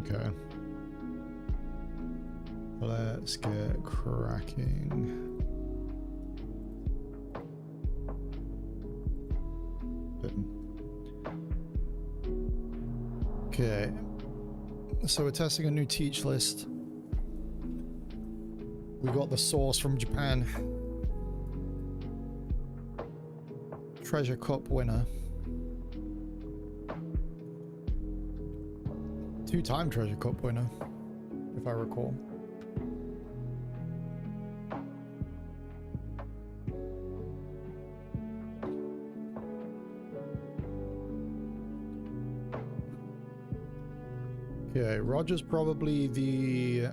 Okay. Let's get cracking. Okay. So we're testing a new teach list. We got the source from Japan. Treasure Cup winner. 2-time Treasure Cup winner, if I recall. Okay, Roger's probably the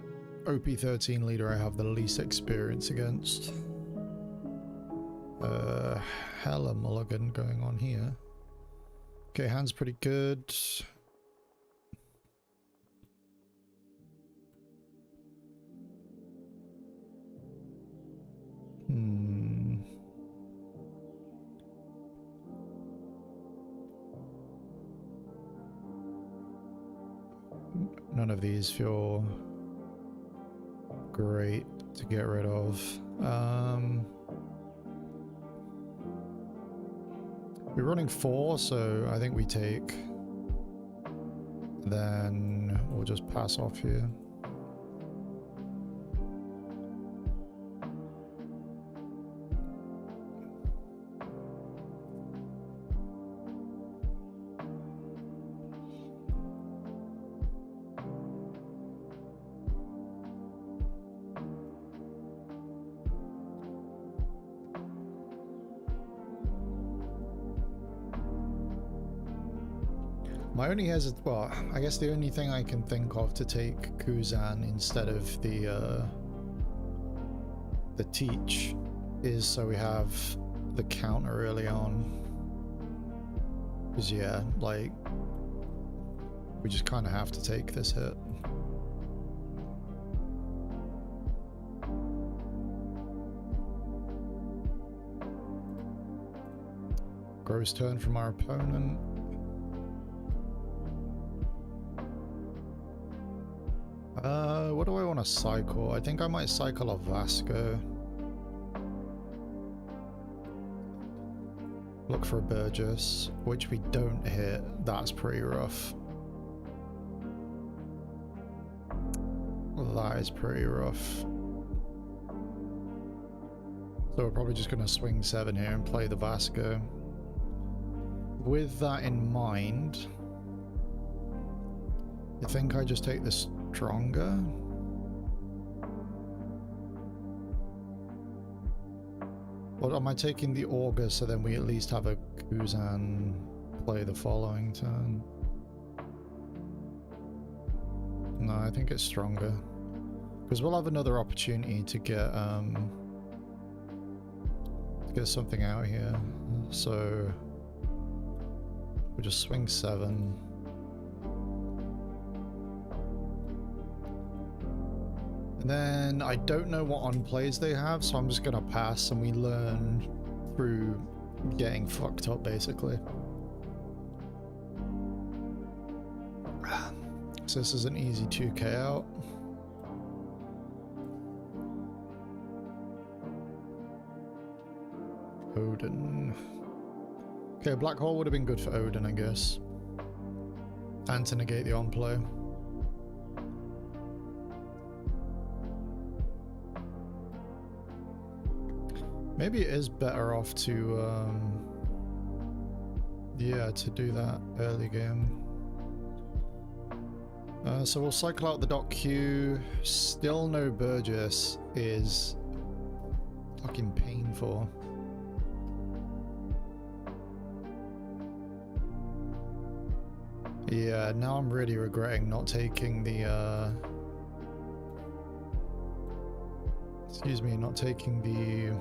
OP13 leader I have the least experience against. Hella mulligan going on here. Okay, hand's pretty good. None of these feel great to get rid of. We're running 4, so I think we take. Then we'll just pass off here. My only well, I guess the only thing I can think of to take Kuzan instead of the teach is so we have the counter early on. Because yeah, like we just kind of have to take this hit. Gross turn from our opponent. What do I want to cycle? I think I might cycle a Vasco. Look for a Burgess, which we don't hit. That's pretty rough. That is pretty rough. So we're probably just going to swing 7 here and play the Vasco. With that in mind, I think I just take the stronger. Or am I taking the Augur so then we at least have a Kuzan play the following turn? No, I think it's stronger. Because we'll have another opportunity to get something out here. So we'll just swing 7. And then I don't know what on plays they have, so I'm just gonna pass and we learn through getting fucked up basically. So this is an easy 2k out. Odin. Okay, Black Hole would have been good for Odin, I guess. And to negate the on play. Maybe it is better off to, yeah, to do that early game. So we'll cycle out the dot Q. Still no Burgess is fucking painful. Yeah, now I'm really regretting not taking the, excuse me, not taking the,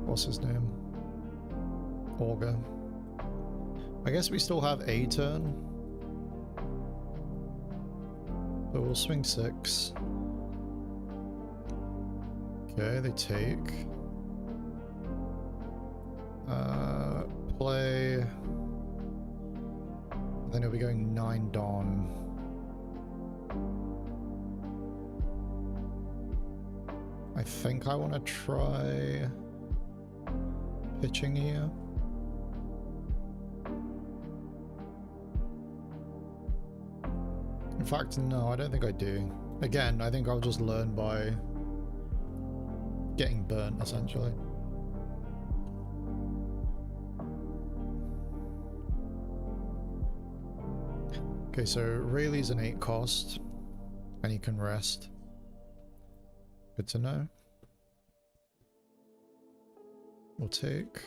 what's his name? Augur. I guess we still have a turn. But we'll swing 6. Okay, they take. Play. I then he'll be going 9 Dawn. I think I want to try pitching here. In fact, no, I don't think I do. Again, I think I'll just learn by getting burnt, essentially. Okay, so Rayleigh's an 8 cost, and he can rest. Good to know. We'll take.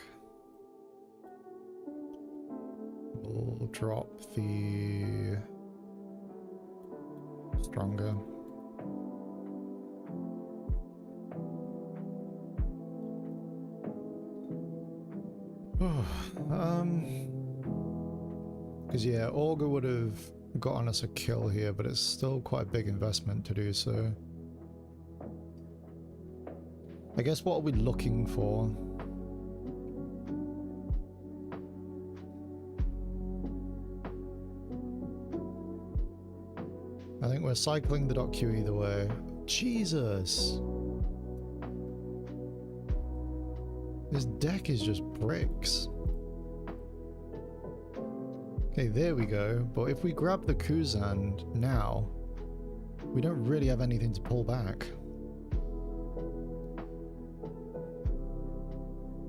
We'll drop the stronger. Because yeah, Augur would have gotten us a kill here, but it's still quite a big investment to do so. I guess what are we looking for? I think we're cycling the .q either way. Jesus! This deck is just bricks. Okay, there we go. But if we grab the Kuzan now, we don't really have anything to pull back.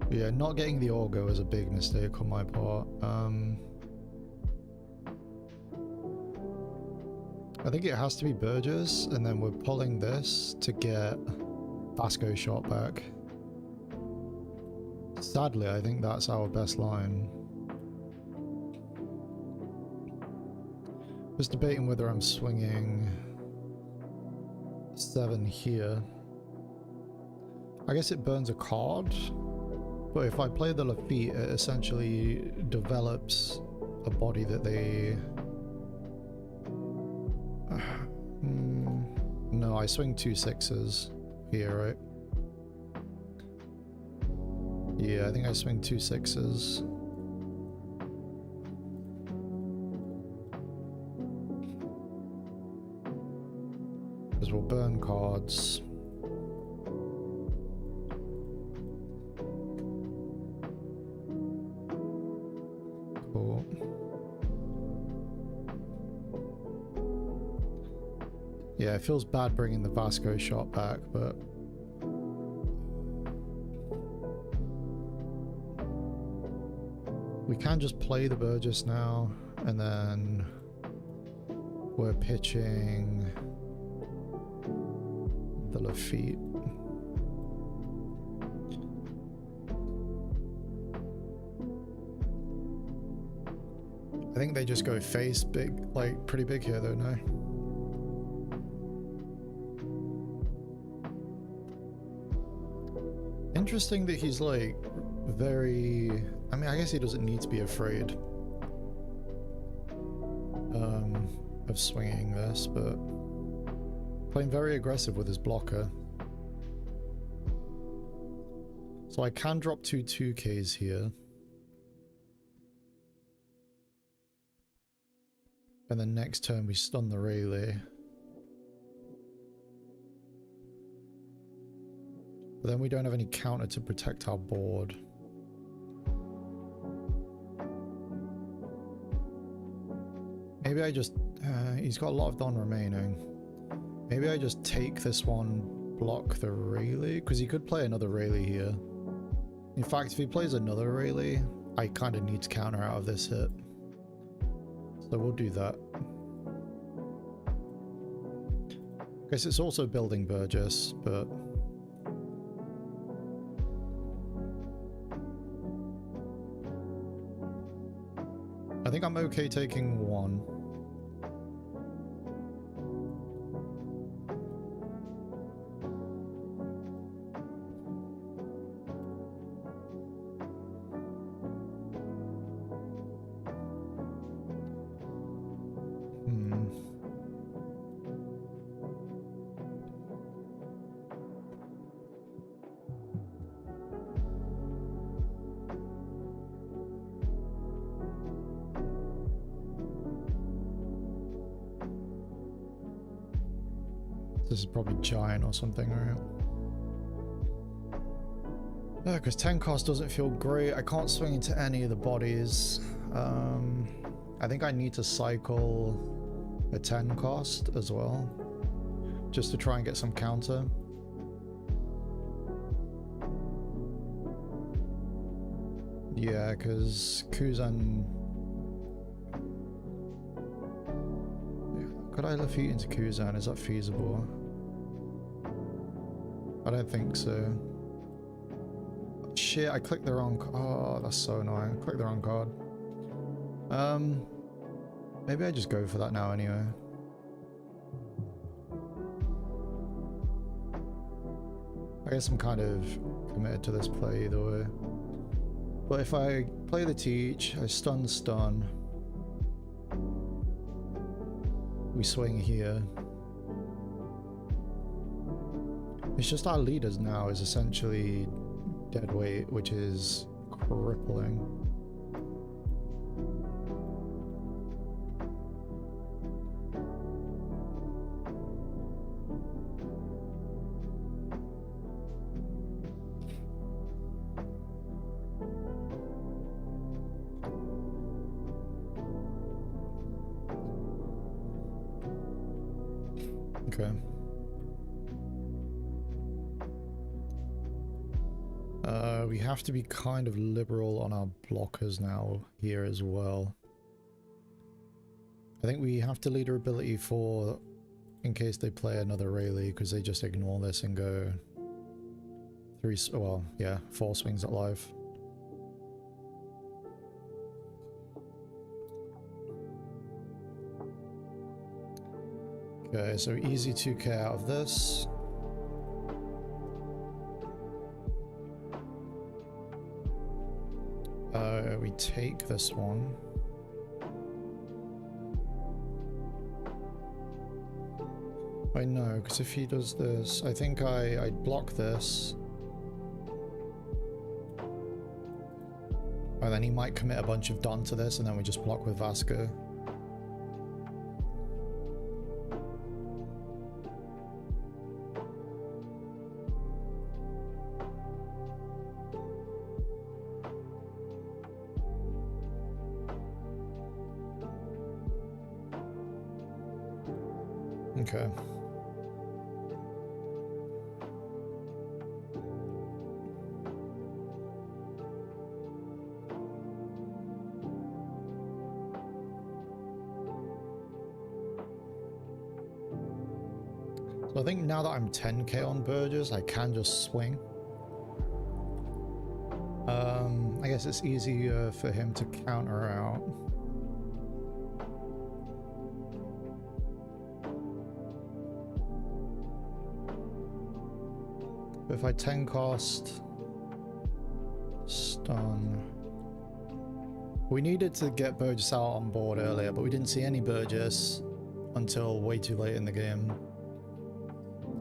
But yeah, not getting the Augur was a big mistake on my part. I think it has to be Burgess, and then we're pulling this to get Vasco shot back. Sadly, I think that's our best line. Just debating whether I'm swinging 7 here. I guess it burns a card, but if I play the Lafitte, it essentially develops a body that they... No, I swing 2 6s here, right? Yeah, I think I swing 2 6s. Because we'll burn cards. Cool. Yeah, it feels bad bringing the Vasco shot back, but... we can just play the Burgess now, and then we're pitching the Lafitte. I think they just go face big, like pretty big here though, no? Interesting that he's like very... I mean, I guess he doesn't need to be afraid of swinging this, but playing very aggressive with his blocker. So I can drop 2 2Ks here. And then next turn we stun the Rayleigh. But then we don't have any counter to protect our board. Maybe I just... he's got a lot of Don remaining. Maybe I just take this one, block the Rayleigh, because he could play another Rayleigh here. In fact, if he plays another Rayleigh, I kind of need to counter out of this hit. So we'll do that. I guess it's also building Burgess, but... I think I'm okay taking 1. This is probably giant or something, right? Because 10 cost doesn't feel great. I can't swing into any of the bodies. I think I need to cycle a 10 cost as well, just to try and get some counter. Yeah, because Kuzan... Could I defeat into Kuzan? Is that feasible? I don't think so. Shit, I clicked the wrong... Oh, that's so annoying. I clicked the wrong card. Maybe I just go for that now anyway. I guess I'm kind of committed to this play either way. But if I play the Teach, I stun. We swing here. It's just our leaders now is essentially dead weight, which is crippling. Okay. We have to be kind of liberal on our blockers now here as well. I think we have to lead our ability for in case they play another Rayleigh, because they just ignore this and go 4 swings at life. Okay, so easy 2k out of this. We take this one. I know, because if he does this, I think I block this. And then he might commit a bunch of Don to this, and then we just block with Vasco. Okay. So I think now that I'm 10k on Burgess, I can just swing. I guess it's easier for him to counter out. But if I 10 cost stun, we needed to get Burgess out on board earlier, but we didn't see any Burgess until way too late in the game.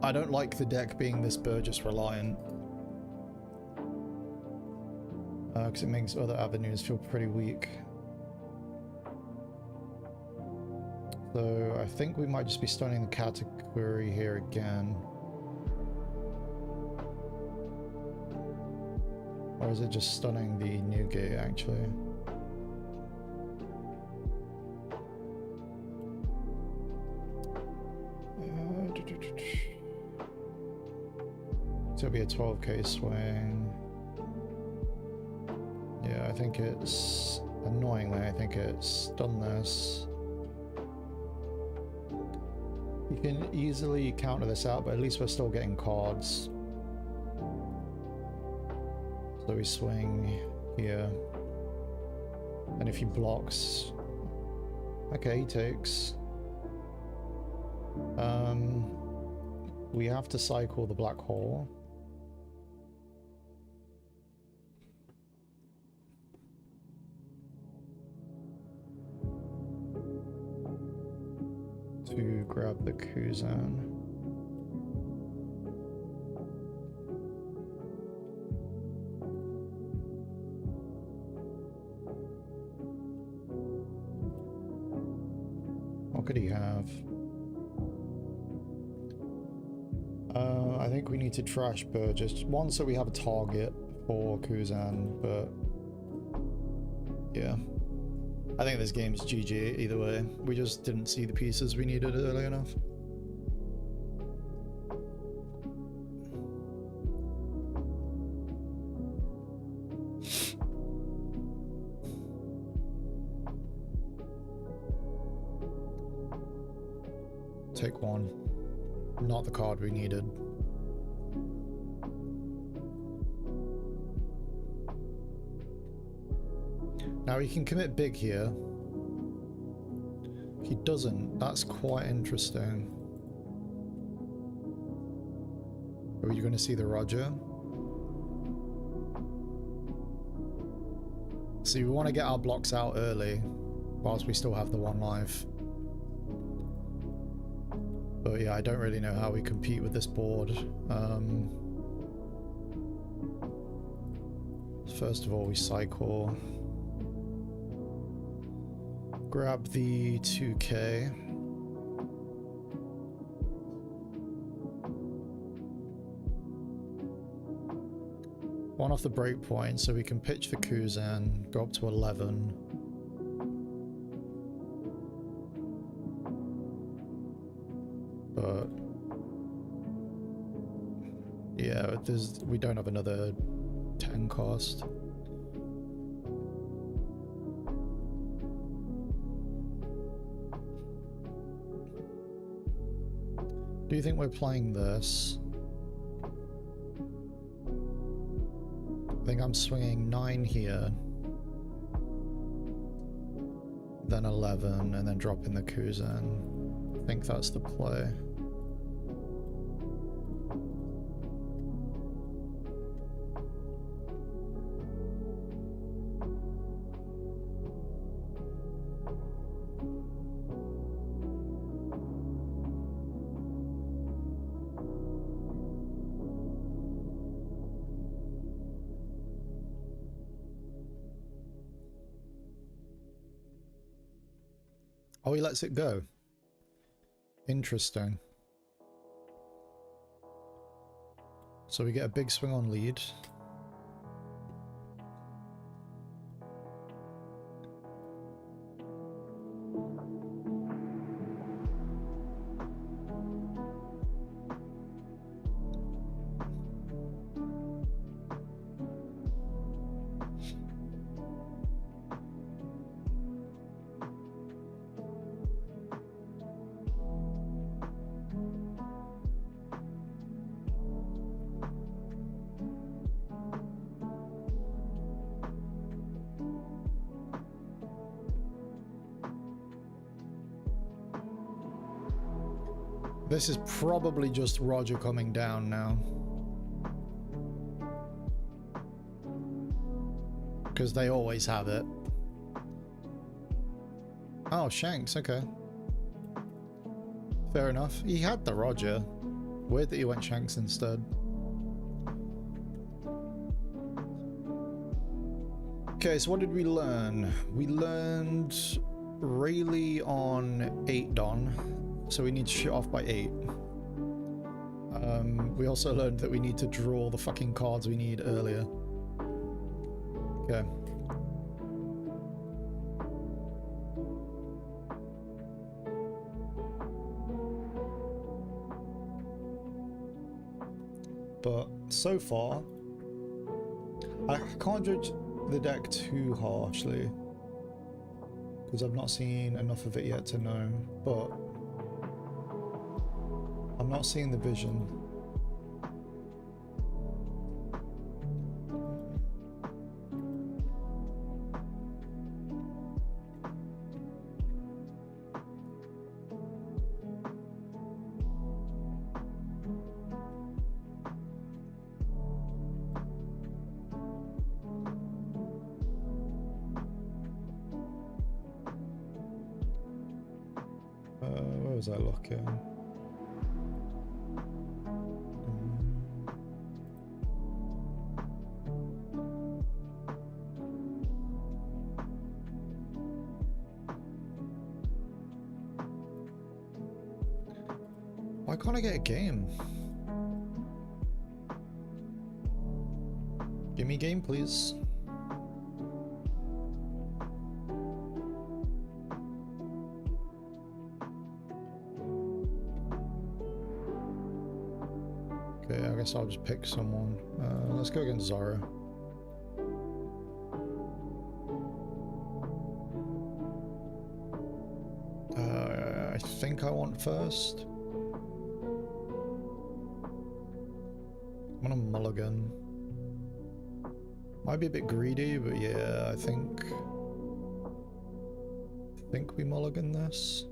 I don't like the deck being this Burgess reliant, because it makes other avenues feel pretty weak. So I think we might just be stunning the category here again. Or is it just stunning the new gate actually? So it'll be a 12k swing. Yeah, I think it's annoyingly, I think it's stun this. You can easily counter this out, but at least we're still getting cards. So we swing here, and if he blocks, okay, he takes. We have to cycle the black hole. To grab the Kuzan. What could he have? think we need to trash Burgess. One, so we have a target for Kuzan, but yeah. I think this game's GG either way. We just didn't see the pieces we needed early enough. Take one. Not the card we needed. Now he can commit big here. He doesn't. That's quite interesting. Are we going to see the Roger? See, we want to get our blocks out early whilst we still have the one life. But yeah, I don't really know how we compete with this board. First of all, we cycle. Grab the 2K. One off the break point, so we can pitch for Kuzan, go up to 11. But yeah, we don't have another 10 cost. Do you think we're playing this? I think I'm swinging 9 here, then 11, and then dropping the Kuzan. I think that's the play. Oh, he lets it go. Interesting. So we get a big swing on lead. This is probably just Roger coming down now. Because they always have it. Oh, Shanks, okay. Fair enough. He had the Roger. Weird that he went Shanks instead. Okay, so what did we learn? We learned Rayleigh on 8 Don. So we need to shoot off by 8. We also learned that we need to draw the fucking cards we need earlier. Okay. But so far, I can't judge the deck too harshly because I've not seen enough of it yet to know, but I'm not seeing the vision. Where was I looking? Why can't I get a game? me game, please. Okay, I guess I'll just pick someone. Let's go against Zara. I think I want first. I'm gonna mulligan. Might be a bit greedy, but yeah, I think we mulligan this.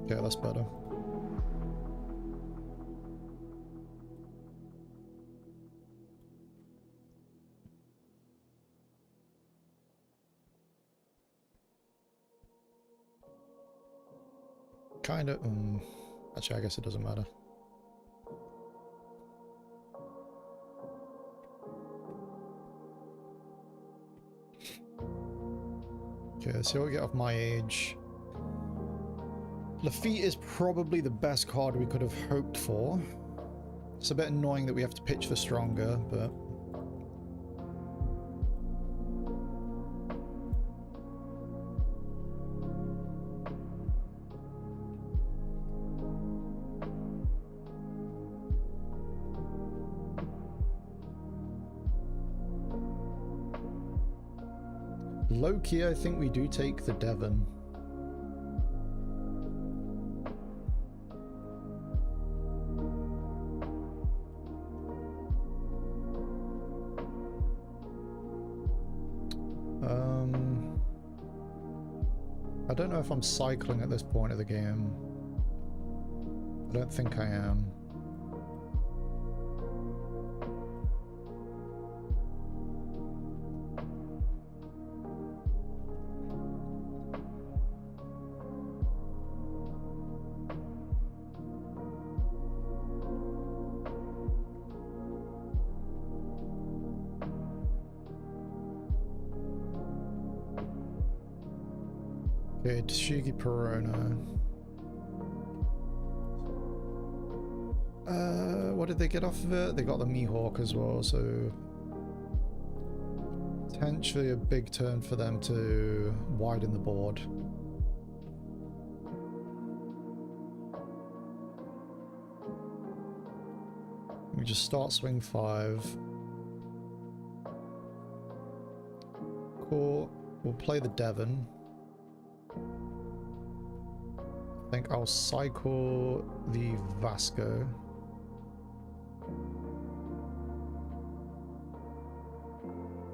Yeah, that's better. Kind of, actually, I guess it doesn't matter. Okay, let's see what we get off my age. Lafitte is probably the best card we could have hoped for. It's a bit annoying that we have to pitch for stronger, but... low-key, I think we do take the Devon. I don't know if I'm cycling at this point of the game. I don't think I am. Okay, Tashigi Perona. What did they get off of it? They got the Mihawk as well, so potentially a big turn for them to widen the board. We just start swing 5. Cool. We'll play the Devon. I think I'll cycle the Vasco.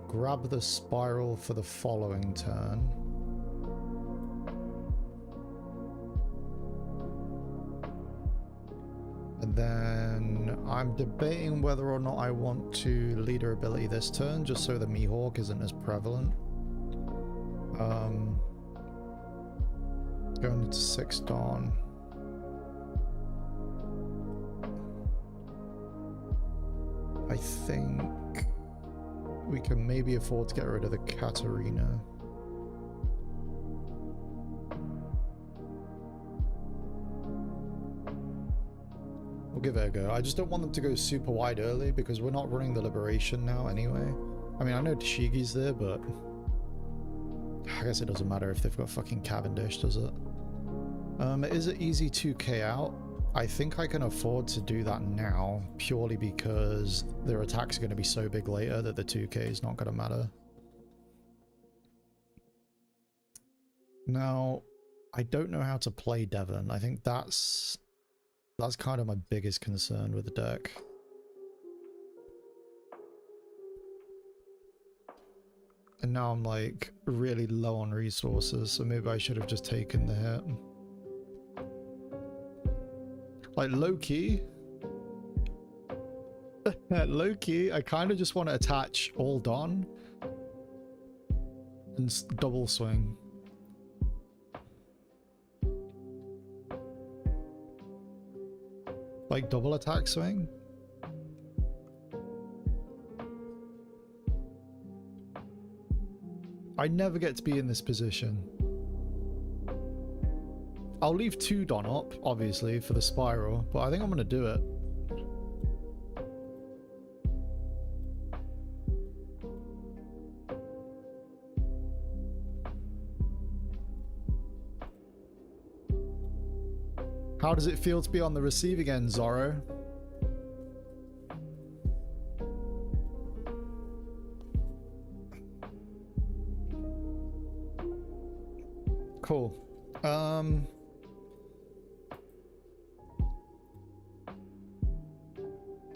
Grab the Spiral for the following turn. And then I'm debating whether or not I want to leader ability this turn, just so the Mihawk isn't as prevalent. Going into 6 Dawn. I think we can maybe afford to get rid of the Katarina. We'll give it a go. I just don't want them to go super wide early because we're not running the Liberation now anyway. I mean, I know Tashigi's there, but I guess it doesn't matter if they've got fucking Cavendish, does it? Is it easy 2k out? I think I can afford to do that now, purely because their attacks are going to be so big later that the 2k is not going to matter. Now, I don't know how to play Devon. I think that's kind of my biggest concern with the deck. And now I'm like really low on resources, so maybe I should have just taken the hit. Like low-key, low-key, I kind of just want to attach all Dawn and double swing. Like double attack swing. I never get to be in this position. I'll leave 2 Dawn up, obviously, for the Spiral, but I think I'm going to do it. How does it feel to be on the receiving end, Zorro? Cool. And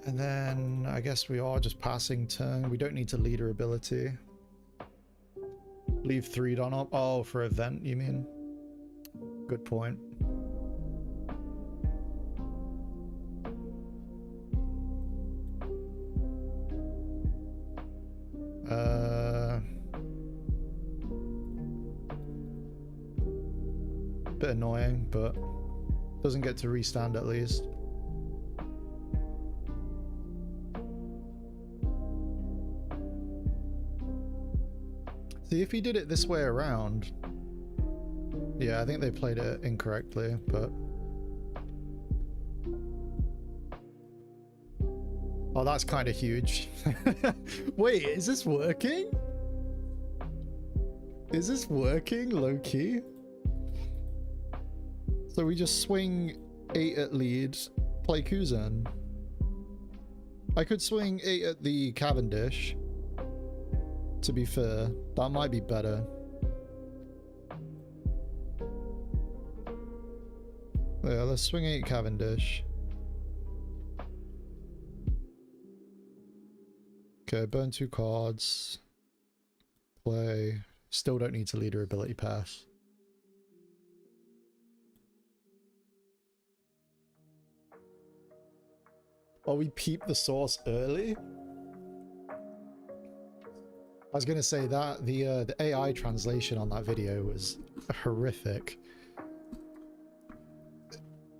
then I guess we are just passing turn. We don't need to leader ability. Leave 3 done up. Oh, for event, you mean? Good point. Bit annoying, but doesn't get to restand at least. See, if he did it this way around... Yeah, I think they played it incorrectly, but... Oh, that's kind of huge. Wait, is this working? Is this working, low-key? So we just swing 8 at lead, play Kuzan. I could swing 8 at the Cavendish. To be fair, that might be better. Yeah, let's swing 8 Cavendish. Okay, burn 2 cards. Play. Still don't need to leader ability pass. Oh, we peeped the source early? I was gonna say that the AI translation on that video was horrific.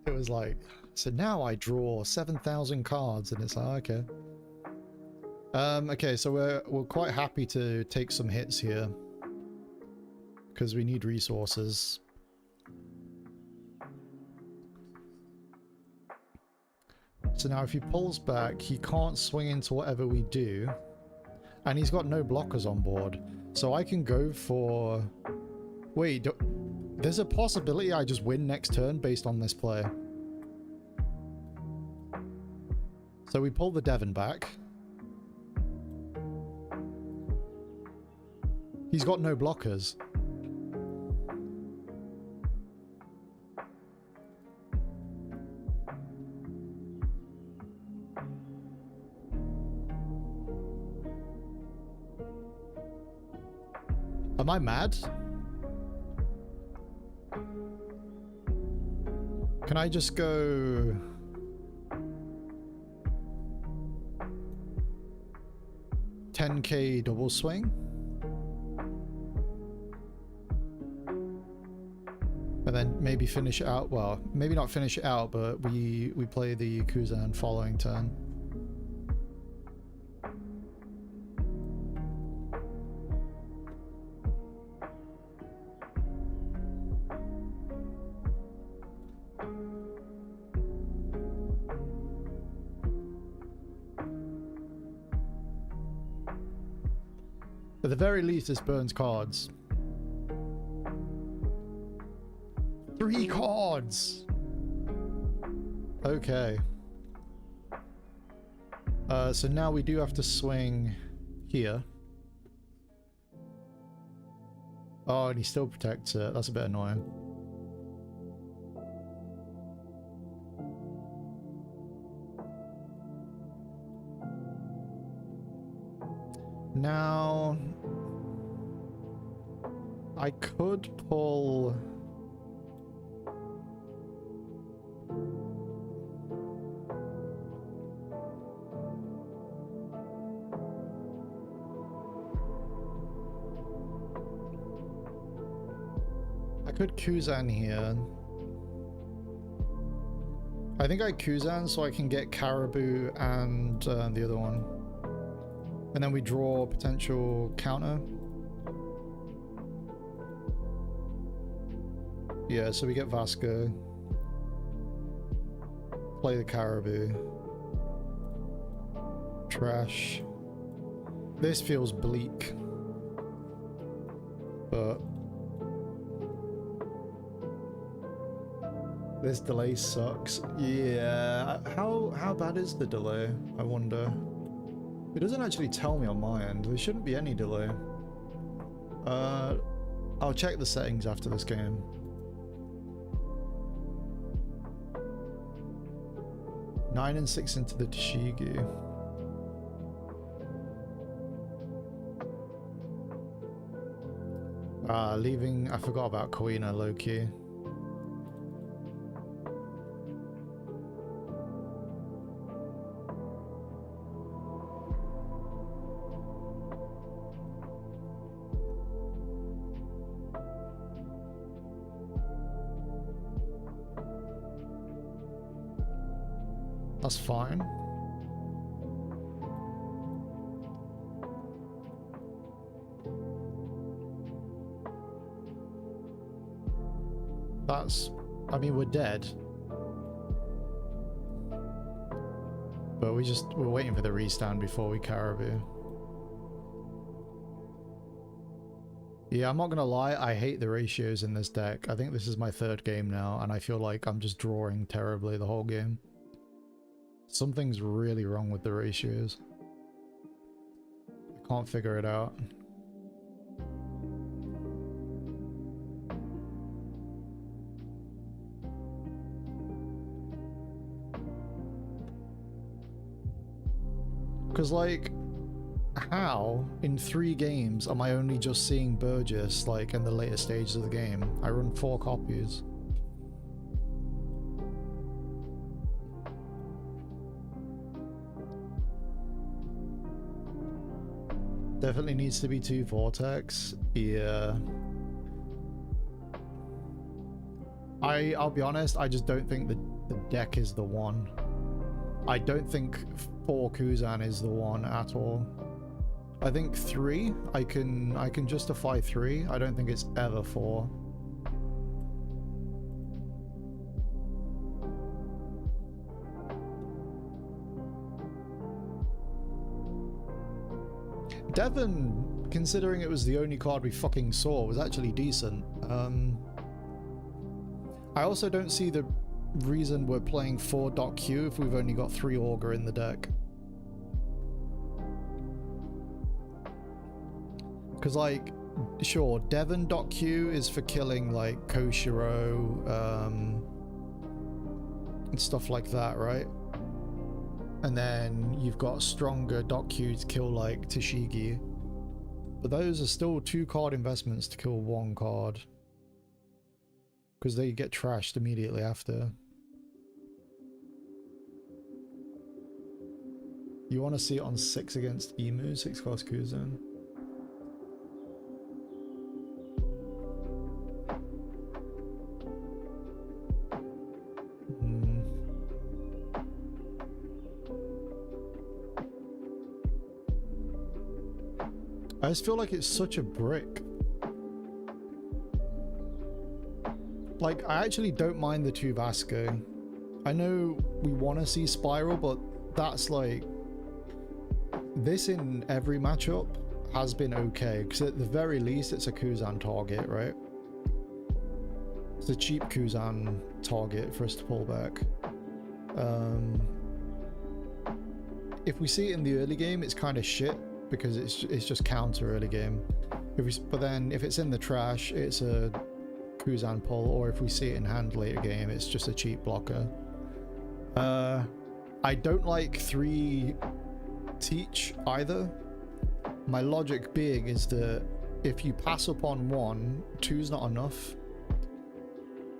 It was like, so now I draw 7,000 cards, and it's like, okay. Okay, so we're quite happy to take some hits here because we need resources. So now if he pulls back, he can't swing into whatever we do. And he's got no blockers on board. So I can go for... Wait, there's a possibility I just win next turn based on this play. So we pull the Devon back. He's got no blockers. Am I mad? Can I just go... $10K double swing? And then maybe finish it out. Well, maybe not finish it out, but we play the Kuzan following turn. At the very least, this burns cards. 3 cards! Okay. So now we do have to swing here. Oh, and he still protects it. That's a bit annoying. Now... I could pull... I could Kuzan here. I think I Kuzan so I can get Caribou and the other one. And then we draw a potential counter. Yeah, so we get Vasco. Play the Caribou. Trash. This feels bleak. But... This delay sucks. Yeah, how bad is the delay? I wonder. It doesn't actually tell me on my end. There shouldn't be any delay. I'll check the settings after this game. Nine and 6 into the TCG. Leaving. I forgot about Koina low-key. That's fine. That's, I mean, we're dead. But we're waiting for the restand before we caribou. Yeah, I'm not gonna lie, I hate the ratios in this deck. I think this is my third game now, and I feel like I'm just drawing terribly the whole game. Something's really wrong with the ratios. I can't figure it out. Because, like, how in 3 games am I only just seeing Burgess, like, in the later stages of the game? I run 4 copies. Definitely needs to be 2 Vortex. Yeah. I'll be honest, I just don't think the deck is the one. I don't think 4 Kuzan is the one at all. I think 3, I can justify 3. I don't think it's ever 4. Devon, considering it was the only card we fucking saw, was actually decent. I also don't see the reason we're playing 4.Q if we've only got 3 Augur in the deck. Because, like, sure, Devon.Q is for killing, like, Koshiro, and stuff like that, right? And then you've got stronger.Q to kill, like, Tashigi. But those are still 2 card investments to kill 1 card. Because they get trashed immediately after. You want to see it on 6 against Emu, 6 cost Kuzan. I just feel like it's such a brick. Like, I actually don't mind the 2 Vasco. I know we want to see Spiral, but that's like... This in every matchup has been okay, because at the very least it's a Kuzan target, right? It's a cheap Kuzan target for us to pull back. If we see it in the early game, it's kind of shit, because it's just counter early game. But then if it's in the trash, it's a Kuzan pull, or if we see it in hand later game, it's just a cheap blocker. I don't like 3 Teach either. My logic being is that if you pass up on 1, 2's not enough.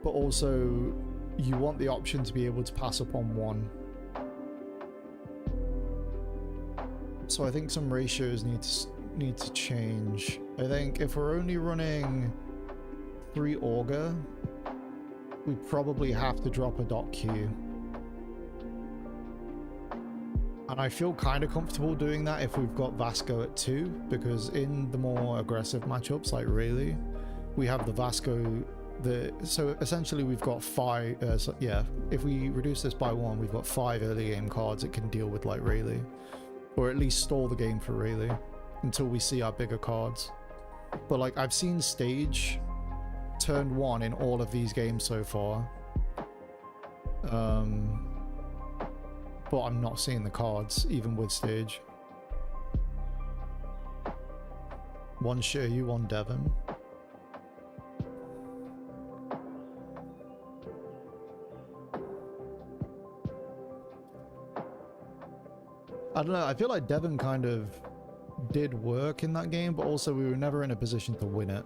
But also, you want the option to be able to pass up on 1. So I think some ratios need to change. I think if we're only running 3 Augur, we probably have to drop a .Q. And I feel kind of comfortable doing that if we've got Vasco at 2, because in the more aggressive matchups like Rayleigh, we have the Vasco. So essentially we've got 5, yeah, if we reduce this by 1, we've got 5 early game cards that can deal with like Rayleigh. Or at least stall the game for Rayleigh until we see our bigger cards. But like, I've seen Stage turn 1 in all of these games so far, But I'm not seeing the cards, even with stage. One Shiryu, one Devon. I don't know, I feel like Devon kind of did work in that game, but also we were never in a position to win it.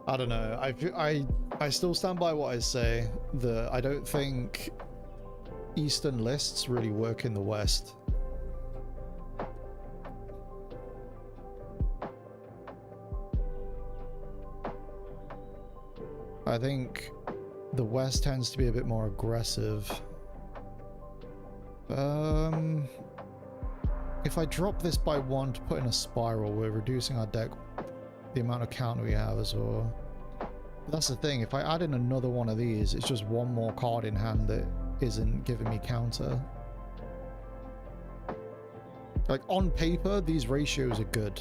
I don't know, I still stand by what I say, that I don't think Eastern lists really work in the West. I think the West tends to be a bit more aggressive. If I drop this by 1 to put in a spiral, we're reducing our deck, the amount of counter we have as well. But that's the thing, if I add in another one of these, it's just one more card in hand that isn't giving me counter. Like, on paper, these ratios are good.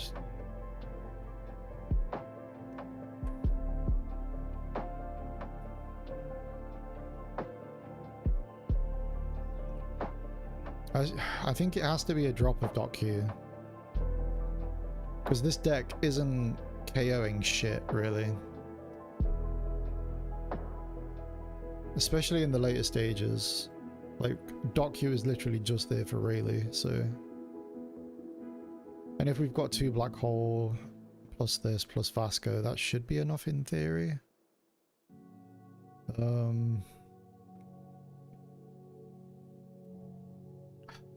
I think it has to be a drop of Docu. Because this deck isn't KOing shit, really. Especially in the later stages. Like, Docu is literally just there for Rayleigh, so... And if we've got 2 Black Hole, plus this, plus Vasco, that should be enough in theory.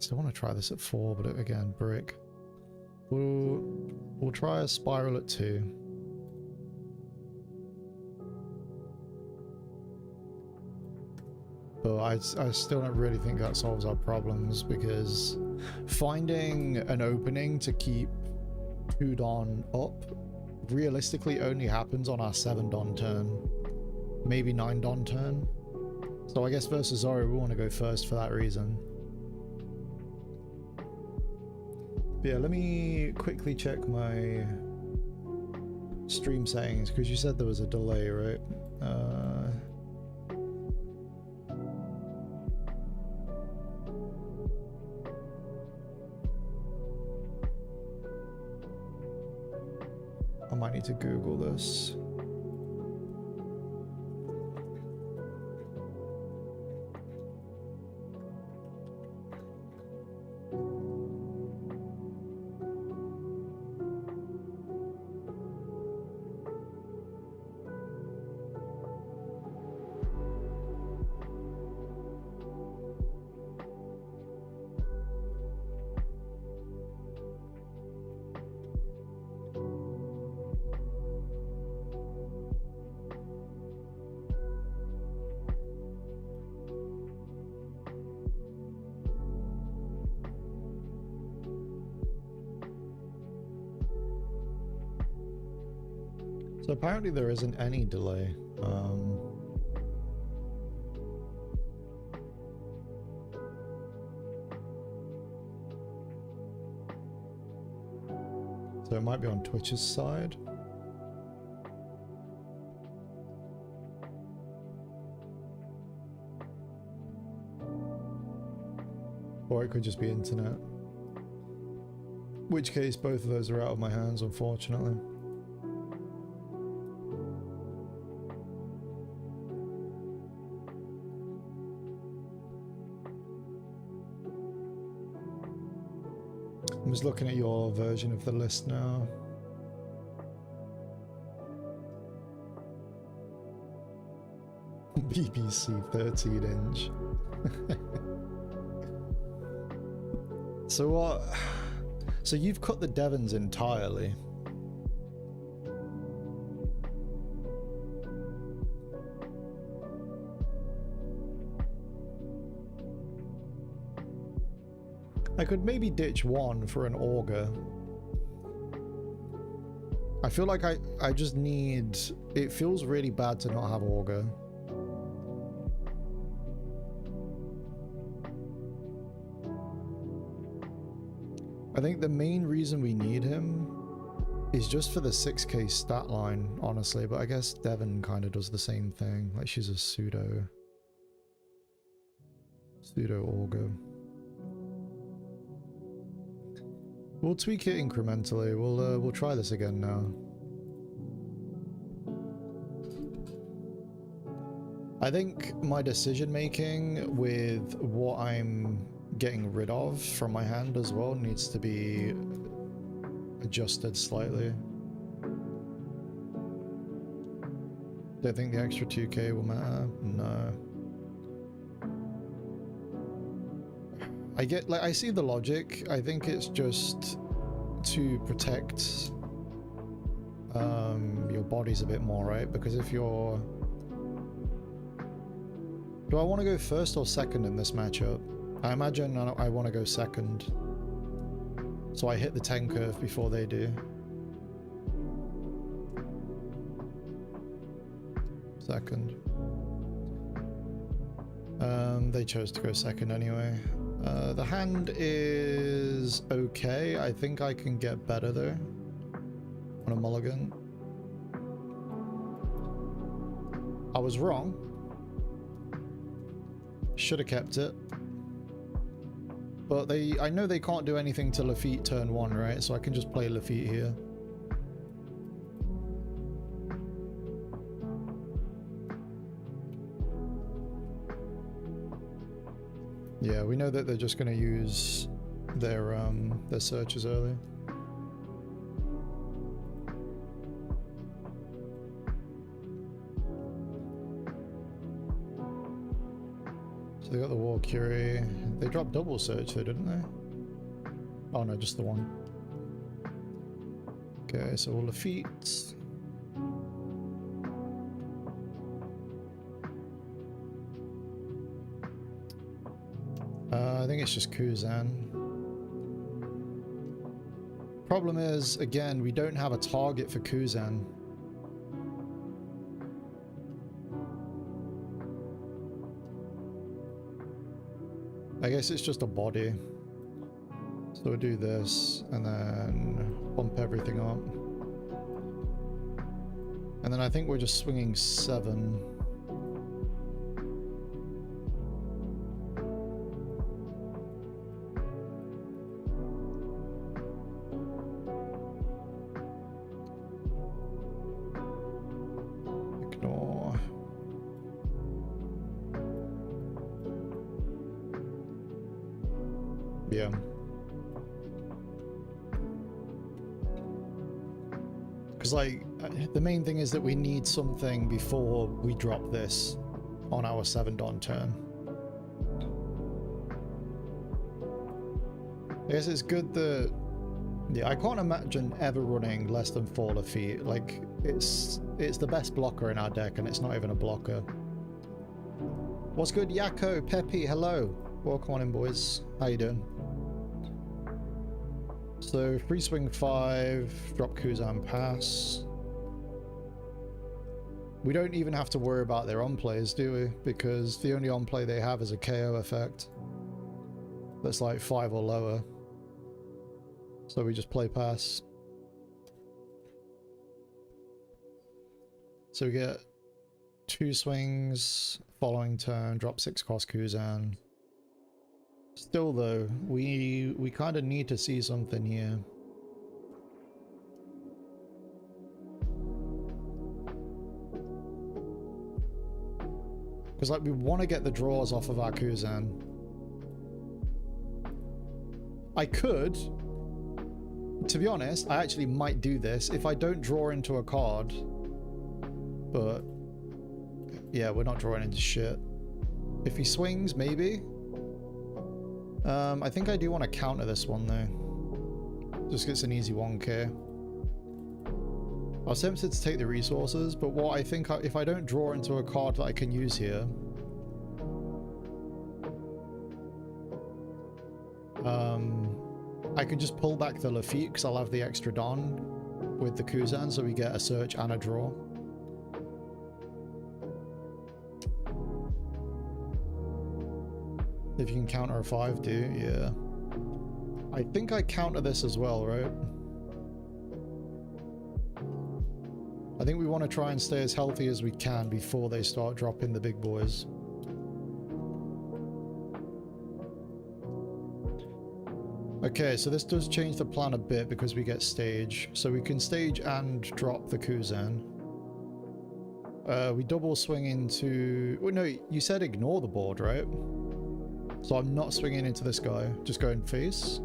Still want to try this at 4, but again, brick. We'll try a spiral at 2. But I still don't really think that solves our problems, because finding an opening to keep 2 Don up realistically only happens on our 7 Don turn, maybe 9 Don turn. So I guess versus Zoro we want to go first for that reason. But yeah, let me quickly check my stream settings, because you said there was a delay, right? I might need to Google this. So apparently there isn't any delay. So it might be on Twitch's side. Or it could just be internet. In which case both of those are out of my hands, unfortunately. I'm just looking at your version of the list now. BBC 13-inch. So what? So you've cut the Devons entirely. I could maybe ditch 1 for an Augur. I feel like I just need... It feels really bad to not have Augur. I think the main reason we need him is just for the 6k stat line, honestly, but I guess Devon kind of does the same thing. Like, she's a pseudo augur. We'll tweak it incrementally. We'll try this again now. I think my decision making with what I'm getting rid of from my hand as well needs to be adjusted slightly. Don't think the extra 2k will matter. No. I see the logic. I think it's just to protect your bodies a bit more, right? Because if you're... Do I want to go first or second in this matchup? I imagine I want to go second. So I hit the 10 curve before they do. Second. They chose to go second anyway. The hand is okay. I think I can get better though on a mulligan. I was wrong. Should have kept it. But I know they can't do anything to Lafitte turn 1, right? So I can just play Lafitte here. Yeah, we know that they're just going to use their searches early. So they got the War Curie. They dropped double search though, didn't they? Oh no, just the one. Okay, so all the feats. I think it's just Kuzan. Problem is, again, we don't have a target for Kuzan. I guess it's just a body. So we'll do this and then bump everything up. And then I think we're just swinging 7. Ignore. Yeah. Because like the main thing is that we need something before we drop this on our 7 Don turn. I guess it's good that, yeah, I can't imagine ever running less than 4 Lafitte. Like it's the best blocker in our deck and it's not even a blocker. What's good, Yako, Peppy, hello. Welcome on in, boys. How you doing? So free swing 5, drop Kuzan pass. We don't even have to worry about their on-plays, do we? Because the only on-play they have is a KO effect. That's like 5 or lower. So we just play pass. So we get 2 swings, following turn, drop 6 cost Kuzan. Still though, we kind of need to see something here. Because like we want to get the draws off of our Kuzan. I could, to be honest, I actually might do this if I don't draw into a card. But yeah, we're not drawing into shit. If he swings, maybe. I think I do want to counter this one though. Just gets an easy 1k. I was tempted to take the resources, but what I think, if I don't draw into a card that I can use here, I can just pull back the Lafitte because I'll have the extra Don with the Kuzan, so we get a search and a draw. If you can counter a 5, do yeah. I think I counter this as well, right? I think we want to try and stay as healthy as we can before they start dropping the big boys. Okay, so this does change the plan a bit because we get stage. So we can stage and drop the Kuzan. We double swing into... Oh no, you said ignore the board, right? So I'm not swinging into this guy, just going face.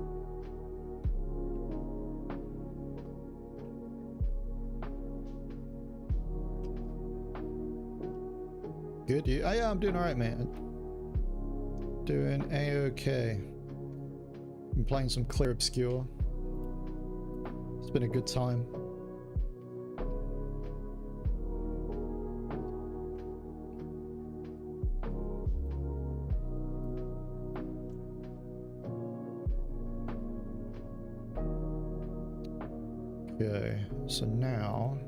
Good, you? Oh yeah, I'm doing alright, mate. Doing A-okay. Been playing some Clear Obscure. It's been a good time. Okay, so now...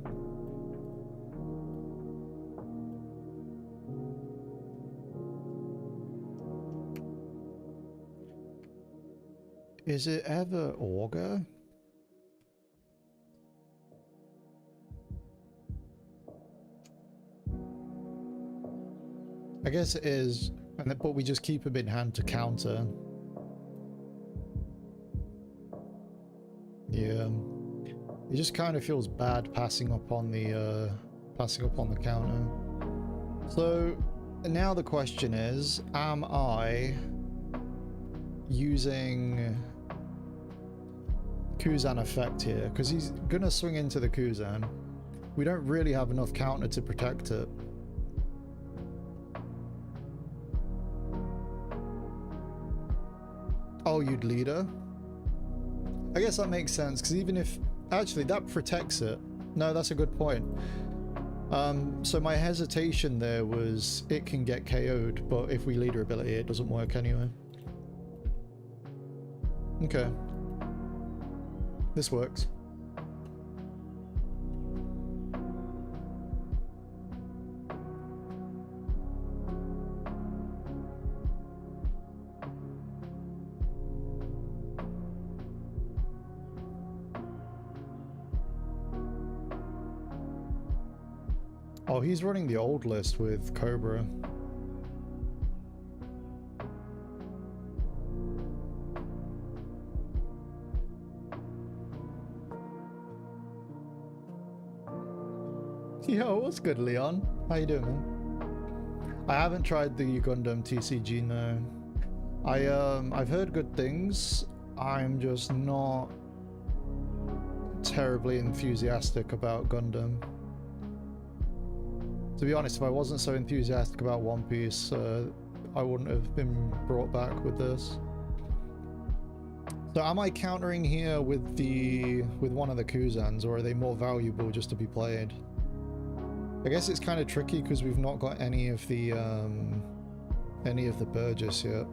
Is it ever Augur? I guess it is, but we just keep him in hand to counter. Yeah. It just kind of feels bad passing up on the counter. So now the question is, am I using Kuzan effect here? Because he's gonna swing into the Kuzan. We don't really have enough counter to protect it. Oh, you'd leader? I guess that makes sense, because even if... Actually, that protects it. No, that's a good point. So my hesitation there was it can get KO'd, but if we leader ability, it doesn't work anyway. Okay. This works. Oh, he's running the old list with Cobra. Yo, what's good, Leon? How you doing, man? I haven't tried the Gundam TCG, no. I've heard good things. I'm just not terribly enthusiastic about Gundam. To be honest, if I wasn't so enthusiastic about One Piece, I wouldn't have been brought back with this. So am I countering here with one of the Kuzans, or are they more valuable just to be played? I guess it's kind of tricky because we've not got any of the Burgess yet.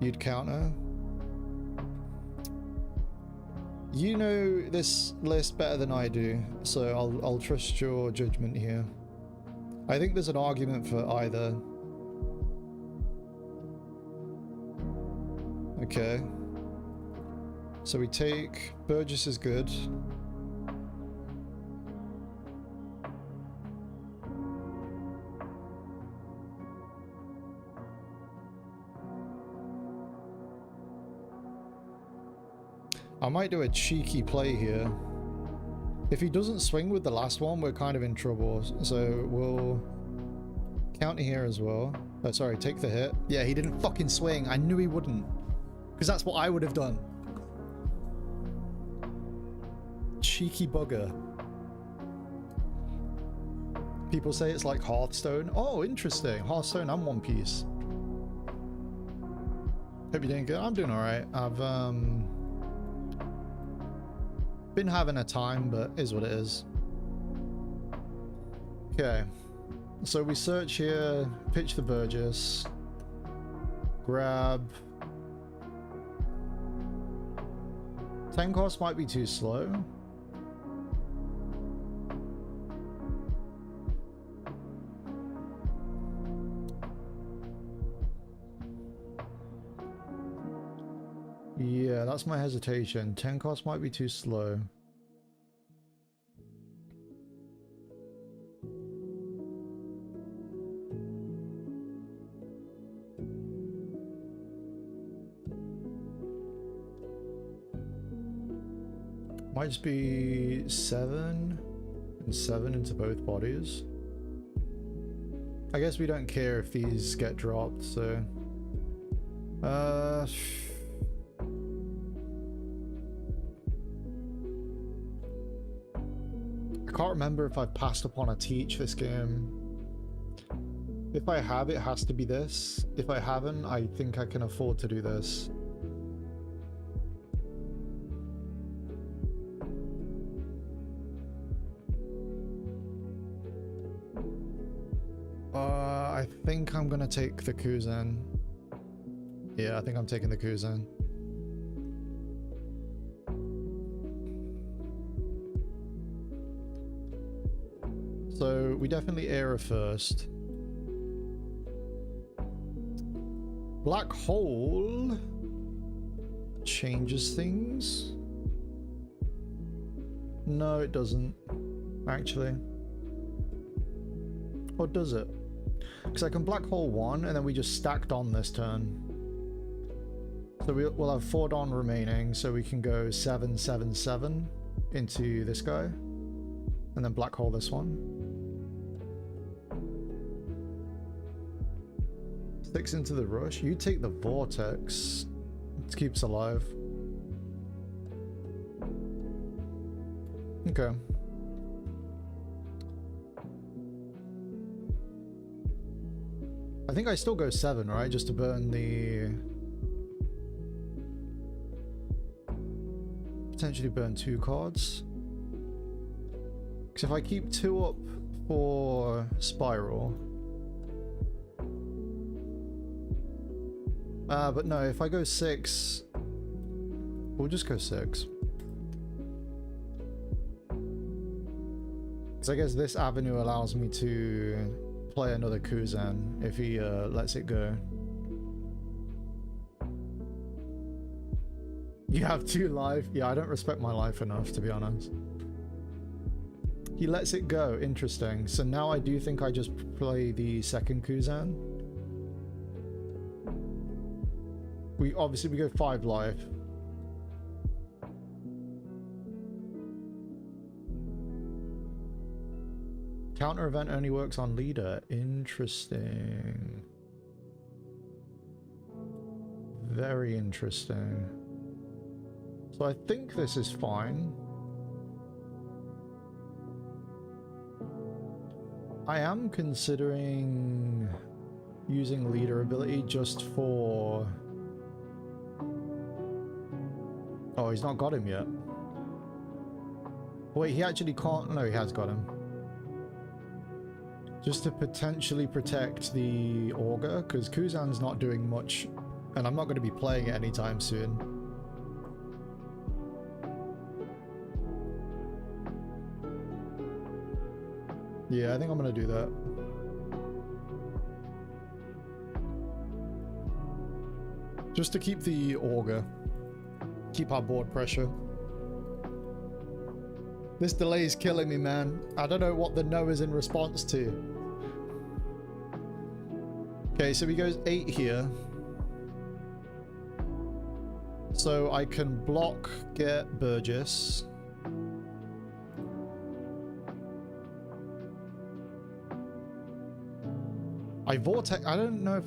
You'd counter? You know this list better than I do, so I'll trust your judgment here. I think there's an argument for either. Okay. So we take... Burgess is good. I might do a cheeky play here. If he doesn't swing with the last one, we're kind of in trouble. So we'll counter here as well. Oh, sorry, take the hit. Yeah, he didn't fucking swing. I knew he wouldn't. Because that's what I would have done. Cheeky bugger. People say it's like Hearthstone. Oh, interesting. Hearthstone and One Piece. Hope you're doing good. I'm doing alright. I've been having a time, but is what it is. Okay. So we search here, pitch the Burgess, grab... 10 cost might be too slow. Yeah, that's my hesitation. 10 cost might be too slow. Might just be 7 and 7 into both bodies. I guess we don't care if these get dropped, so... I can't remember if I've passed upon a teach this game. If I have, it has to be this. If I haven't, I think I can afford to do this. I think I'm gonna take the Kuzan. Yeah, I think I'm taking the Kuzan. So we definitely era first. Black hole changes things. No, it doesn't, actually. Or does it? Because I can black hole 1 and then we just stacked on this turn. So we'll have 4 Don remaining, so we can go 7, 7, 7 into this guy. And then black hole this one. 6 into the rush. You take the vortex. It keeps alive. Okay. I think I still go 7, right? Just to burn the... Potentially burn 2 cards. Because if I keep 2 up for Spiral... but no, if I go 6... We'll just go 6. Because I guess this avenue allows me to play another Kuzan if he lets it go. You have 2 life? Yeah, I don't respect my life enough, to be honest. He lets it go. Interesting. So now I do think I just play the second Kuzan. We go 5 life. Counter event only works on leader. Interesting. Very interesting. So I think this is fine. I am considering using leader ability just for... Oh, he's not got him yet. Wait, he actually can't... No, he has got him. Just to potentially protect the Augur, because Kuzan's not doing much, and I'm not going to be playing it anytime soon. Yeah, I think I'm going to do that. Just to keep the Augur. Keep our board pressure. This delay is killing me, man. I don't know what the no is in response to. Okay, so he goes 8 here. So I can block, get Burgess. I vortex. I don't know if...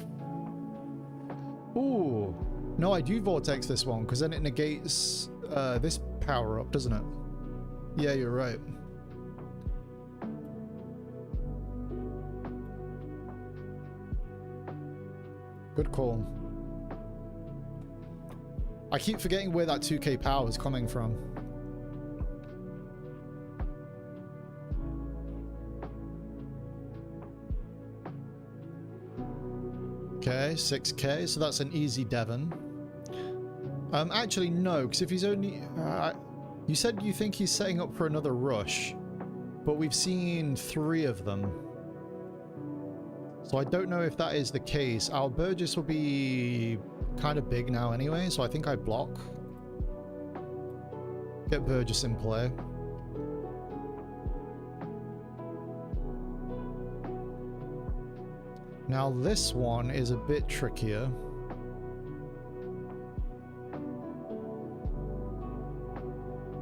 Ooh. No, I do vortex this one, because then it negates this power up, doesn't it? Yeah, you're right. Good call. I keep forgetting where that 2k power is coming from. Okay, 6k, so that's an easy Devon. Actually, no, because if he's only... you said you think he's setting up for another rush, but we've seen 3 of them. So I don't know if that is the case. Our Burgess will be kind of big now anyway, so I think I block. Get Burgess in play. Now this one is a bit trickier.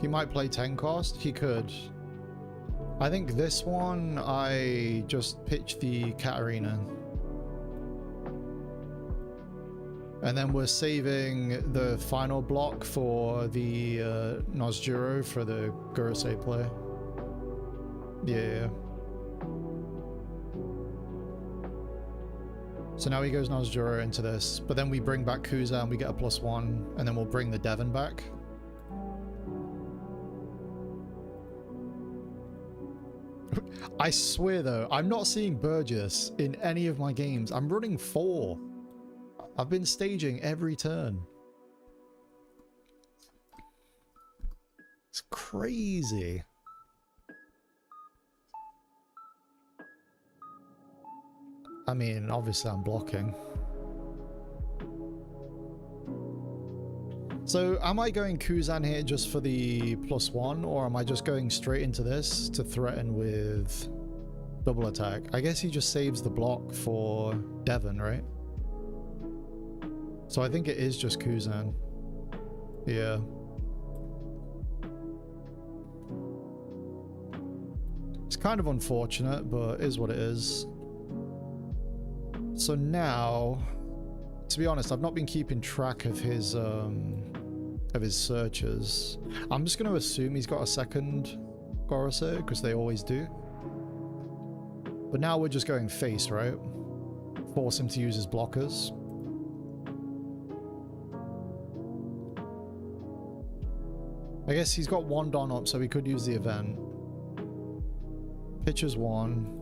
He might play 10 cost. He could. I think this one, I just pitch the Katarina. And then we're saving the final block for the Nozjuro for the Gurusei play. Yeah. So now he goes Nozjuro into this, but then we bring back Kuza and we get a +1, and then we'll bring the Devon back. I swear though, I'm not seeing Burgess in any of my games. I'm running 4. I've been staging every turn. It's crazy. I mean, obviously I'm blocking. So am I going Kuzan here just for the +1, or am I just going straight into this to threaten with double attack? I guess he just saves the block for Devon, right? So I think it is just Kuzan. Yeah. It's kind of unfortunate, but is what it is. So now, to be honest, I've not been keeping track of his searches. I'm just going to assume he's got a second Gorosei, because they always do. But now we're just going face, right? Force him to use his blockers. I guess he's got 1 Don up, so he could use the event. Pitches 1.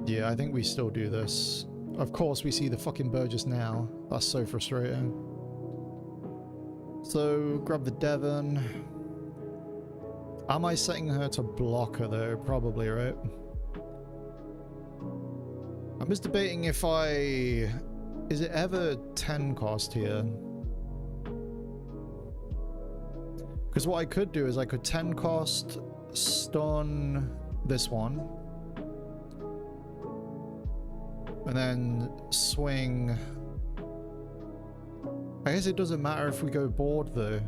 Yeah, I think we still do this. Of course, we see the fucking Burgess now. That's so frustrating. So, grab the Devon. Am I setting her to block her though? Probably, right? I'm just debating if I... Is it ever 10 cost here? Because what I could do is I could 10 cost stun this one. And then swing... I guess it doesn't matter if we go board though.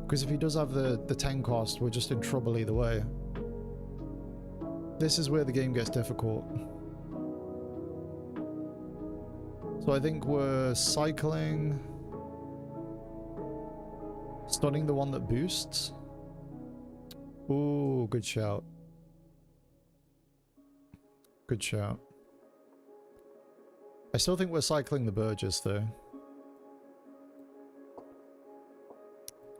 Because if he does have the 10 cost, we're just in trouble either way. This is where the game gets difficult. So I think we're cycling... Stunning the one that boosts. Ooh, good shout. Good shout. I still think we're cycling the Burgess though.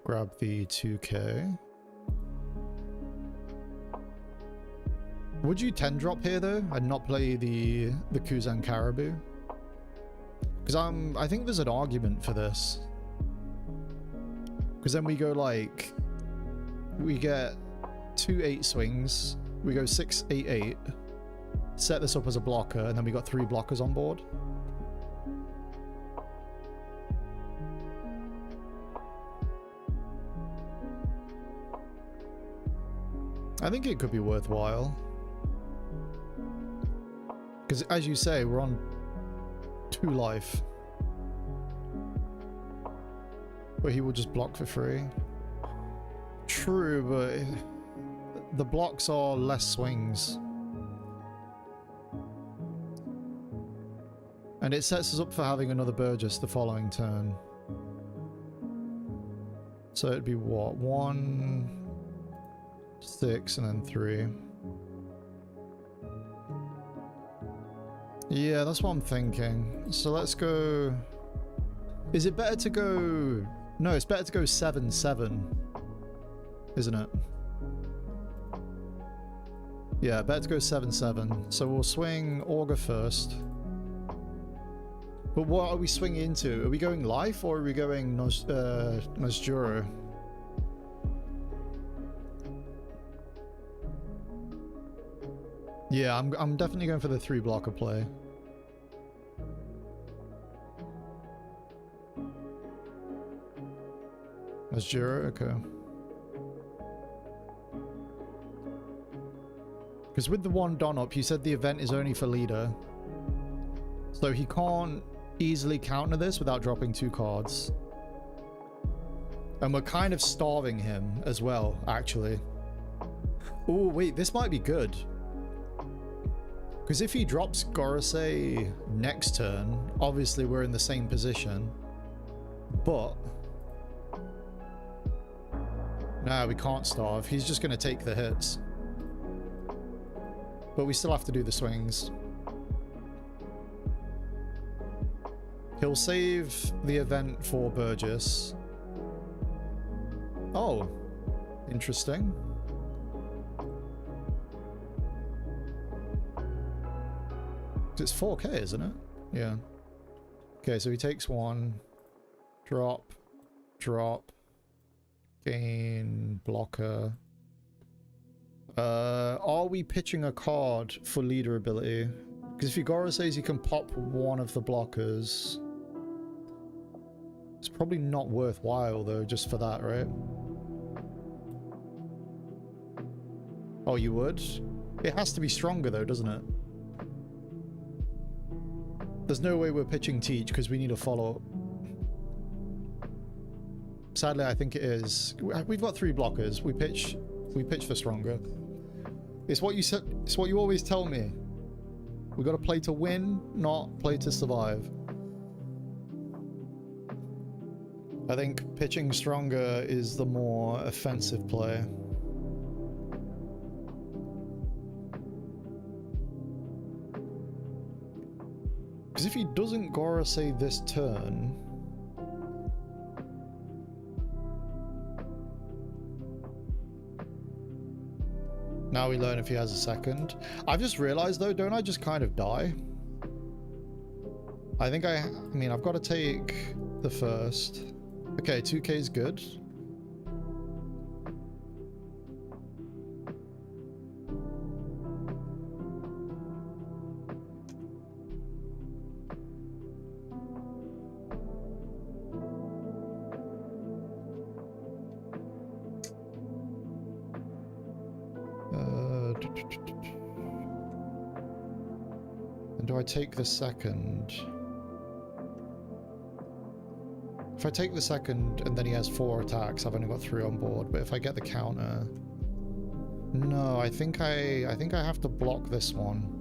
Grab the 2k. Would you 10 drop here though and not play the Kuzan Caribou? Because I think there's an argument for this. Because then we go like, we get 2 8 swings, we go 6 8 8, set this up as a blocker, and then we got 3 blockers on board. I think it could be worthwhile. Because as you say, we're on 2 life. But he will just block for free. True, but the blocks are less swings. And it sets us up for having another Burgess the following turn. So it'd be what? 1, 6, and then 3. Yeah, that's what I'm thinking. So let's go... Is it better to go... No, it's better to go 7-7. Isn't it? Yeah, better to go 7-7. So we'll swing Augur first. But what are we swinging into? Are we going life or are we going Nozjuro? Yeah, I'm definitely going for the 3 blocker play. That's Jiro? Okay. Because with the 1 Don up, you said the event is only for leader. So he can't easily counter this without dropping 2 cards. And we're kind of starving him as well, actually. Oh, wait, this might be good. Because if he drops Gorosei next turn, obviously we're in the same position. But... nah, we can't starve. He's just going to take the hits. But we still have to do the swings. He'll save the event for Burgess. Oh, interesting. It's 4K, isn't it? Yeah. Okay, so he takes 1. Drop. Drop. Gain. Blocker. Are we pitching a card for leader ability? Because if Yugoro says you can pop 1 of the blockers... it's probably not worthwhile, though, just for that, right? Oh, you would? It has to be stronger, though, doesn't it? There's no way we're pitching Teach, because we need a follow-up. Sadly, I think it is. We've got 3 blockers. We pitch for stronger. It's what you said. It's what you always tell me. We got to play to win, not play to survive. I think pitching stronger is the more offensive play. Because if he doesn't Gorosei this turn... now we learn if he has a second. I've just realized, though, don't I just kind of die? I think I mean, I've got to take the first. Okay, 2K is good. And do I take the second? If I take the second and then he has 4 attacks, I've only got 3 on board. But if I get the counter, no, I think I have to block this one.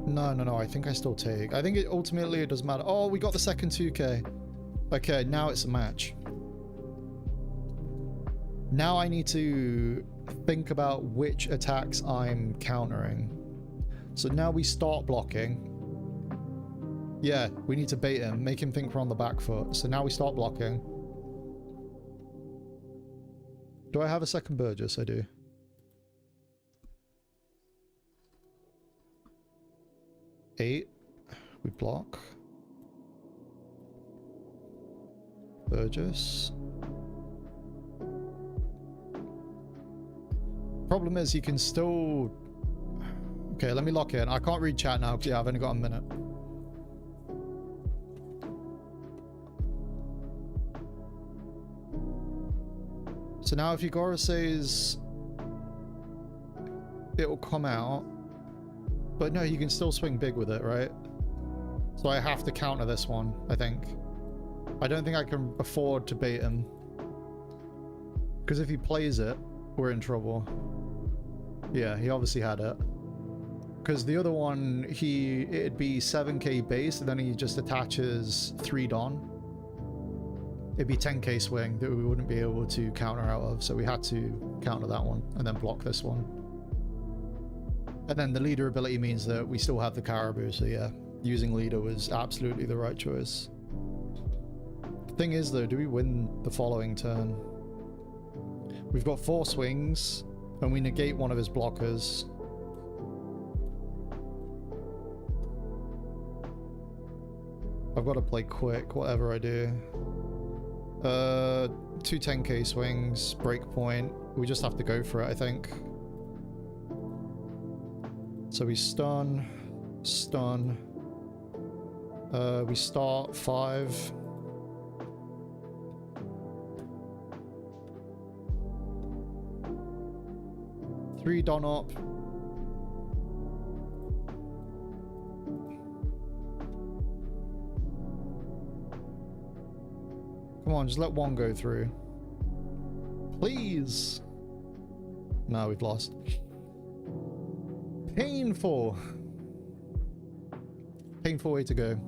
No, I think I still take. I think ultimately it doesn't matter. Oh, we got the second 2K. Okay, now it's a match. Now I need to think about which attacks I'm countering. So now we start blocking. Yeah, we need to bait him, make him think we're on the back foot. So now we start blocking. Do I have a second Burgess? I do. Eight. We block. Burgess. Problem is, he can still... okay, let me lock in. I can't read chat now. Yeah, I've only got a minute. So now if Yugoro says it will come out, but no, you can still swing big with it, right? So I have to counter this one, I think. I don't think I can afford to bait him. Because if he plays it, we're in trouble. Yeah, he obviously had it. Because the other one, it'd be 7k base, and then he just attaches 3 Don. It'd be 10k swing that we wouldn't be able to counter out of, so we had to counter that one, and then block this one. And then the leader ability means that we still have the Caribou, so yeah, using leader was absolutely the right choice. The thing is though, do we win the following turn? We've got 4 swings, and we negate one of his blockers. I've got to play quick, whatever I do. Two 10k swings, breakpoint. We just have to go for it, I think. So we stun, stun. We start 5. Three done up. Come on, just let one go through. Please. No, we've lost. Painful. Painful way to go.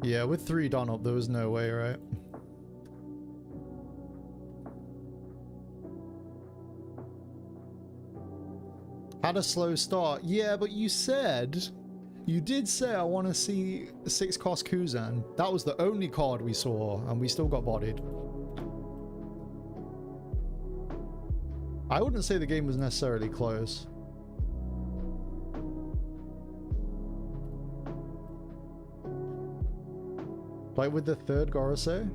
Yeah, with 3 done up, there was no way, right? Had a slow start. Yeah, but you did say I want to see 6 cost Kuzan. That was the only card we saw, and we still got bodied. I wouldn't say the game was necessarily close. Like with the 3rd Gorosei?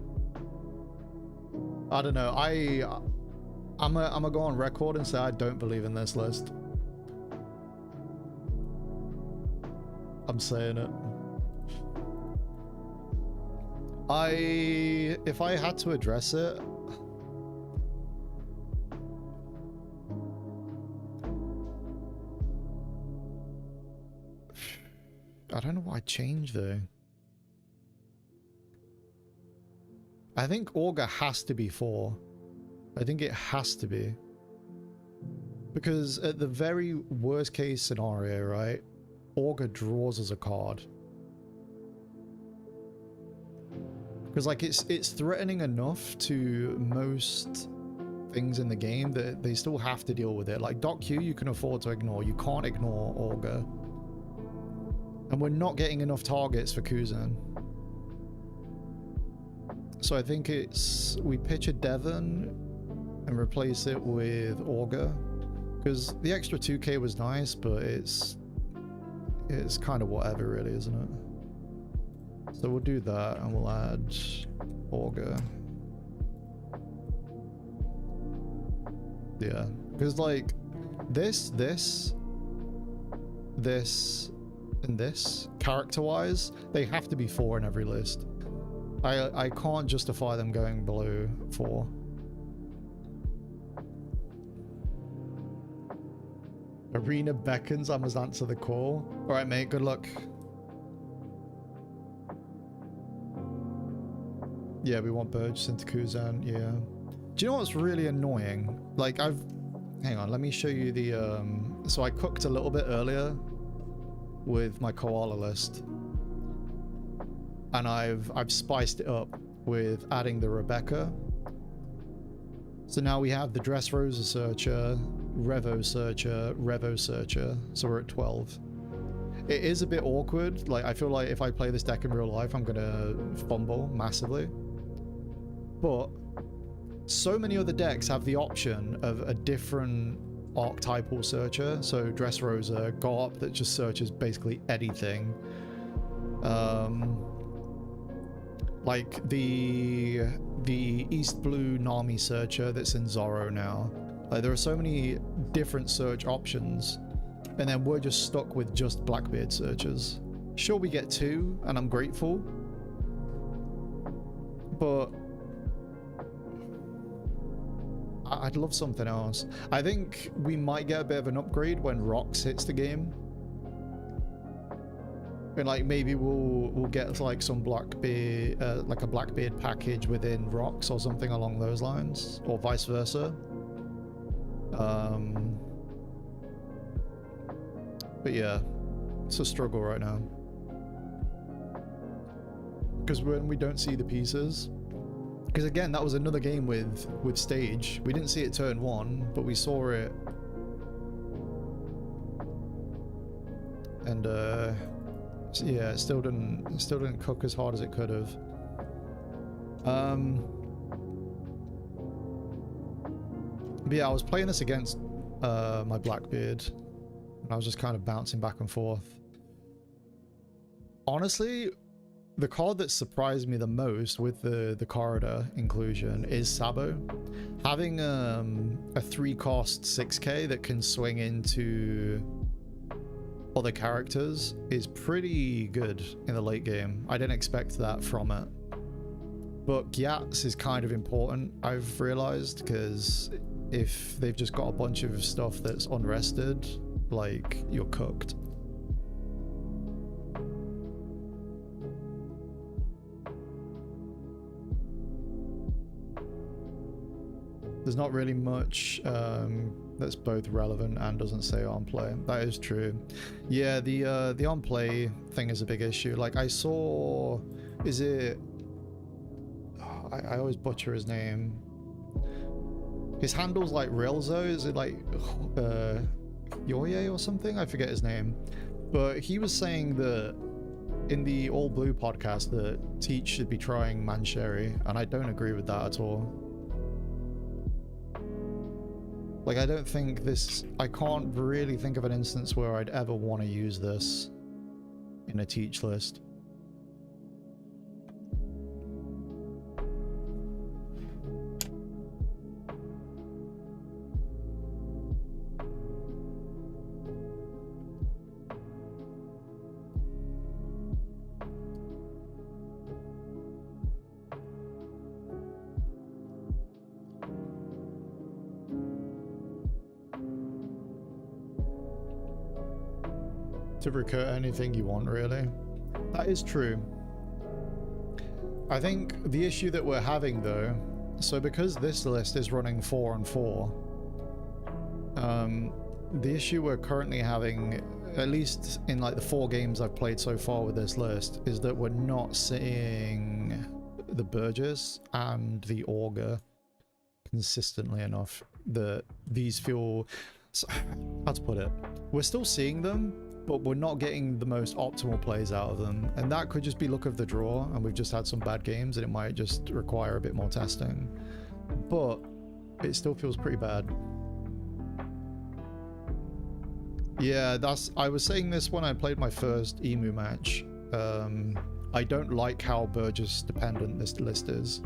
I don't know. I'm gonna go on record and say I don't believe in this list. I'm saying it. If I had to address it, I don't know what I'd change though. I think Augur has to be 4. I think it has to be. Because at the very worst case scenario, right? Augur draws us a card. Because like it's threatening enough to most things in the game that they still have to deal with it. Like Doc Q you can afford to ignore. You can't ignore Augur. And we're not getting enough targets for Kuzan. So I think we pitch a Devon and replace it with Augur. Because the extra 2k was nice, but it's kind of whatever really, isn't it? So we'll do that and we'll add Augur. Yeah, because like this, and this, character-wise, they have to be 4 in every list. I can't justify them going below 4. Arena beckons, I must answer the call. Alright mate, good luck. Yeah, we want Burgess into Kuzan, yeah. Do you know what's really annoying? Like hang on, let me show you the, so I cooked a little bit earlier with my koala list. And I've spiced it up with adding the Rebecca. So now we have the Dressrosa Searcher, Revo Searcher, so we're at 12. It is a bit awkward, like I feel like if I play this deck in real life I'm gonna fumble massively. But so many other decks have the option of a different archetypal searcher, so Dressrosa, Garp that just searches basically anything. Like the East Blue Nami searcher that's in Zoro now. Like there are so many different search options, and then we're just stuck with just Blackbeard searchers. Sure, we get 2, and I'm grateful, but I'd love something else. I think we might get a bit of an upgrade when Rox hits the game. And like maybe we'll get like some Blackbeard, like a Blackbeard package within Rox or something along those lines, or vice versa. But yeah, it's a struggle right now. Because when we don't see the pieces, because again, that was another game with Stage. We didn't see it turn 1, but we saw it. And yeah, it still didn't cook as hard as it could have. But yeah, I was playing this against my Blackbeard, and I was just kind of bouncing back and forth. Honestly, the card that surprised me the most with the corridor inclusion is Sabo. Having a 3-cost 6k that can swing into other characters is pretty good in the late game. I didn't expect that from it. But Gyats is kind of important, I've realized, because if they've just got a bunch of stuff that's unrested, like, you're cooked. There's not really much that's both relevant and doesn't say on play. That is true. Yeah, the on play thing is a big issue. Like I saw, is it? I always butcher his name. His handle's like Rilzo. Is it like Yoye or something? I forget his name. But he was saying that in the All Blue podcast that Teach should be trying Mancheri, and I don't agree with that at all. Like, I don't think this... I can't really think of an instance where I'd ever want to use this in a Teach list. To recur anything you want, really. That is true. I think the issue that we're having though, so because this list is running 4 and 4, the issue we're currently having, at least in like the 4 games I've played so far with this list, is that we're not seeing the Burgess and the Augur consistently enough that these feel... how to put it? We're still seeing them, but we're not getting the most optimal plays out of them, and that could just be luck of the draw, and we've just had some bad games and it might just require a bit more testing, but it still feels pretty bad. Yeah, I was saying this when I played my first Emu match. I don't like how Burgess dependent this list is.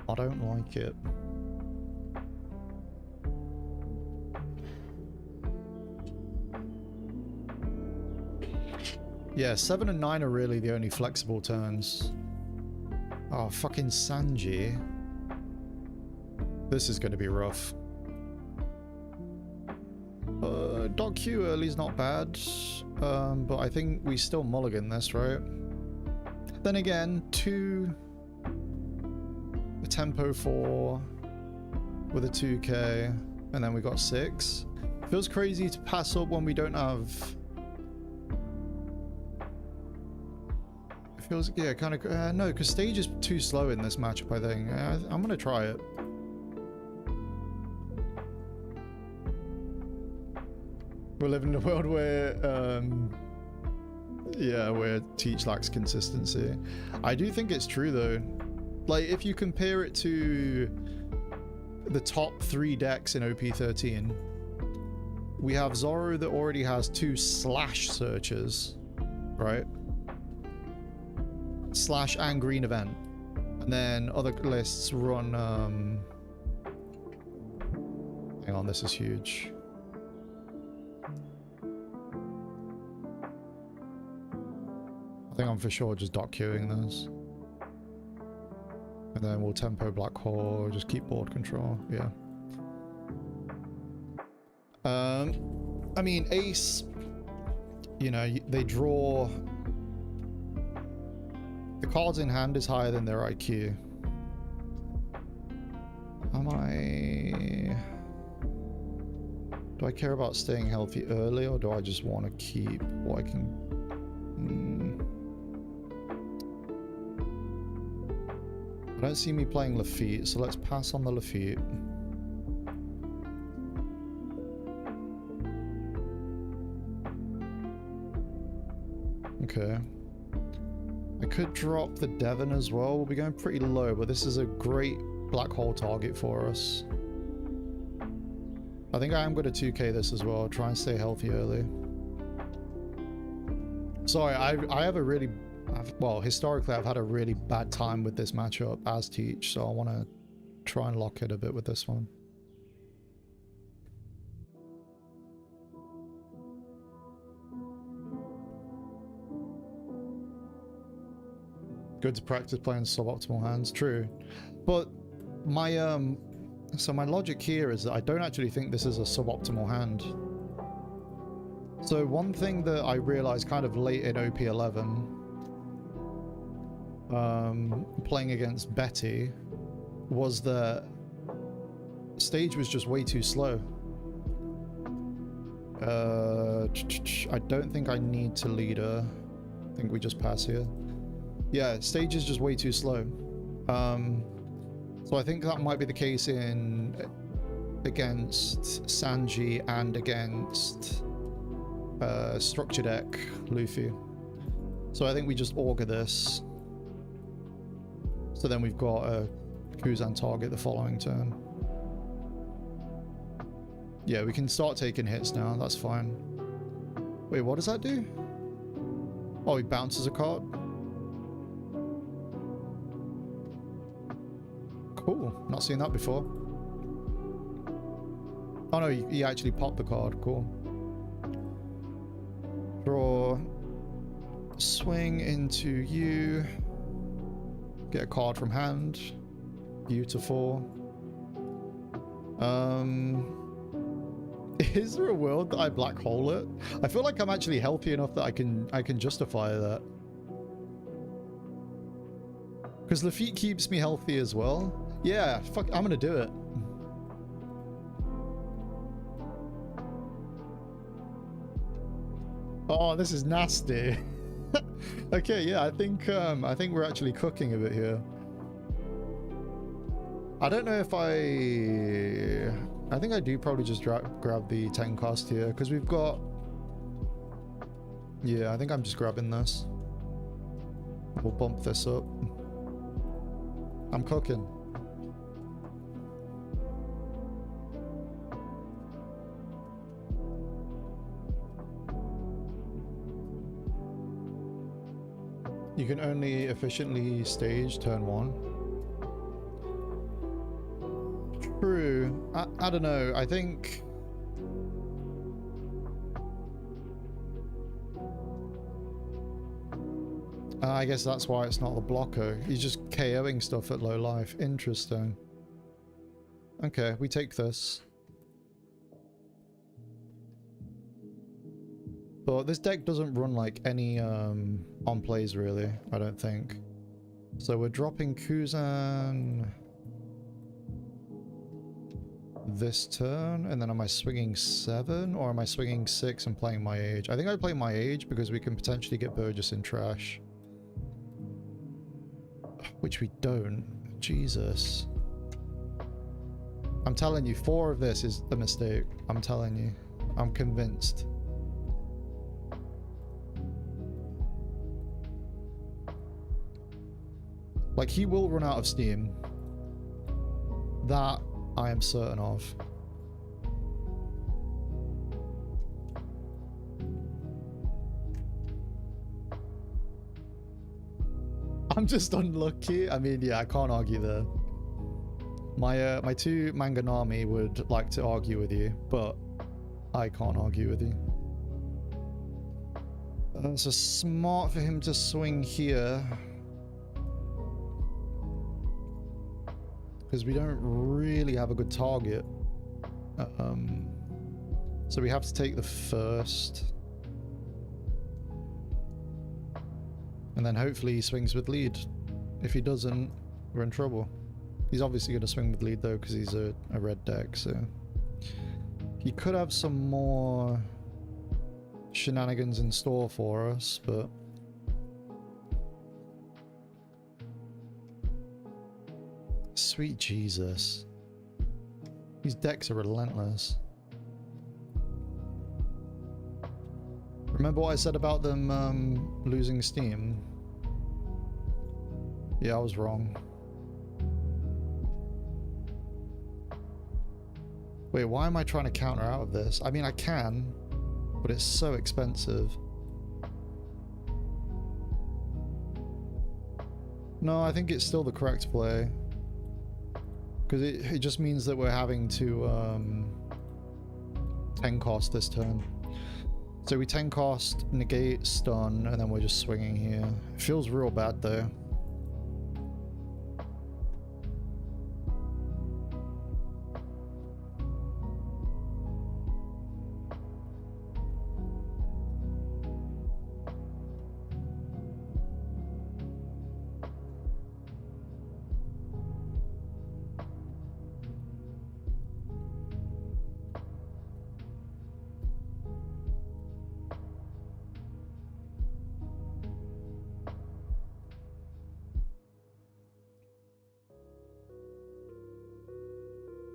I don't like it. Yeah, 7 and 9 are really the only flexible turns. Oh, fucking Sanji. This is going to be rough. Doc Q early's not bad, but I think we still mulligan this, right? Then again, 2... a tempo 4 with a 2k, and then we got 6. Feels crazy to pass up when we don't have... feels, yeah, kind of, no, because stage is too slow in this matchup, I think. I'm gonna try it. We're living in a world where, yeah, where Teach lacks consistency. I do think it's true, though. Like, if you compare it to the top 3 decks in OP13, we have Zoro that already has 2 slash searches, right? Slash and green event, and then other lists run hang on, this is huge. I think I'm for sure just dot queuing this, and then we'll tempo black hole, just keep board control. Yeah, I mean, Ace, you know, they draw. The cards in hand is higher than their IQ. Do I care about staying healthy early, or do I just want to keep what I can? I don't see me playing Lafitte, so let's pass on the Lafitte. Okay. I could drop the Devon as well. We'll be going pretty low, but this is a great black hole target for us. I think I am going to 2k this as well. Try and stay healthy early. Sorry, I have a really... well, historically, I've had a really bad time with this matchup as Teach, so I want to try and lock it a bit with this one. Good to practice playing suboptimal hands, true. But my so my logic here is that I don't actually think this is a suboptimal hand. So one thing that I realized kind of late in OP11, playing against Betty, was that stage was just way too slow. I don't think I need to lead her. I think we just pass here. Yeah, stage is just way too slow. So I think that might be the case against Sanji and against structure deck Luffy. So I think we just augur this. So then we've got a Kuzan target the following turn. Yeah, we can start taking hits now, that's fine. Wait, what does that do? Oh, he bounces a card? Cool, not seen that before. Oh no, he actually popped the card, cool. Draw, swing into you, get a card from hand, beautiful. Is there a world that I black hole it? I feel like I'm actually healthy enough that I can justify that. Because Lafitte keeps me healthy as well. Yeah, fuck, I'm gonna do it. Oh, this is nasty. Okay, yeah, I think we're actually cooking a bit here. I don't know if I think I do probably just grab the 10 cost here, because we've got... Yeah, I think I'm just grabbing this. We'll bump this up. I'm cooking. You can only efficiently stage turn 1. True. I don't know. I think... I guess that's why it's not the blocker. He's just KOing stuff at low life. Interesting. Okay, we take this. But this deck doesn't run like any on plays really, I don't think. So we're dropping Kuzan this turn, and then am I swinging 7 or am I swinging 6 and playing my age? I think I play my age because we can potentially get Burgess in trash. Which we don't. Jesus. I'm telling you, 4 of this is a mistake. I'm telling you. I'm convinced. Like, he will run out of steam. That I am certain of. I'm just unlucky. I mean, yeah, I can't argue there. My 2 Manganami would like to argue with you, but I can't argue with you. So smart for him to swing here. Because we don't really have a good target. So we have to take the first. And then hopefully he swings with lead. If he doesn't, we're in trouble. He's obviously going to swing with lead though, because he's a red deck, so... He could have some more shenanigans in store for us, but... Sweet Jesus. These decks are relentless. Remember what I said about them losing steam? Yeah, I was wrong. Wait, why am I trying to counter out of this? I mean, I can, but it's so expensive. No, I think it's still the correct play. Because it just means that we're having to 10 cost this turn. So we 10 cost, negate, stun, and then we're just swinging here. It feels real bad though.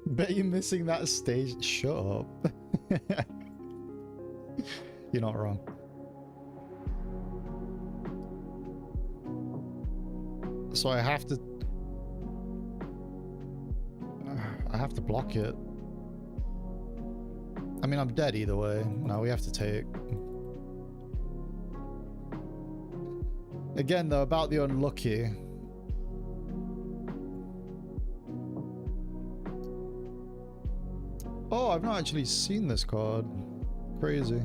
Bet you're missing that stage. Shut up. You're not wrong. So I have to block it. I mean, I'm dead either way. No, we have to take. Again, though, about the unlucky. Oh, I've not actually seen this card. Crazy.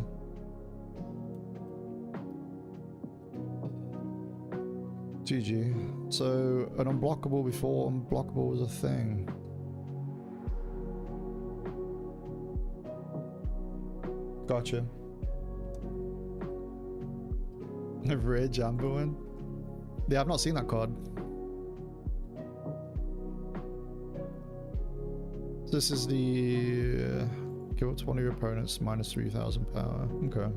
GG. So, an unblockable before unblockable was a thing. Gotcha. Rare Jamboin. Yeah, I've not seen that card. This is the give up to one of your opponents minus 3,000 power. Okay.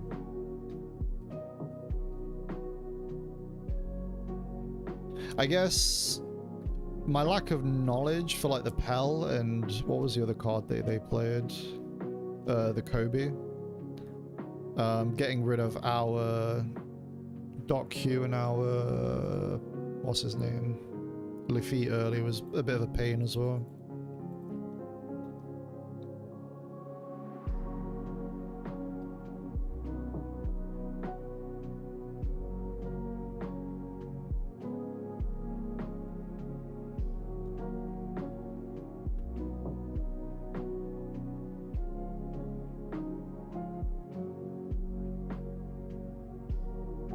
I guess my lack of knowledge for like the Pell and what was the other card they played? The Kobe. Getting rid of our Doc Q and our what's his name? Lafitte early was a bit of a pain as well.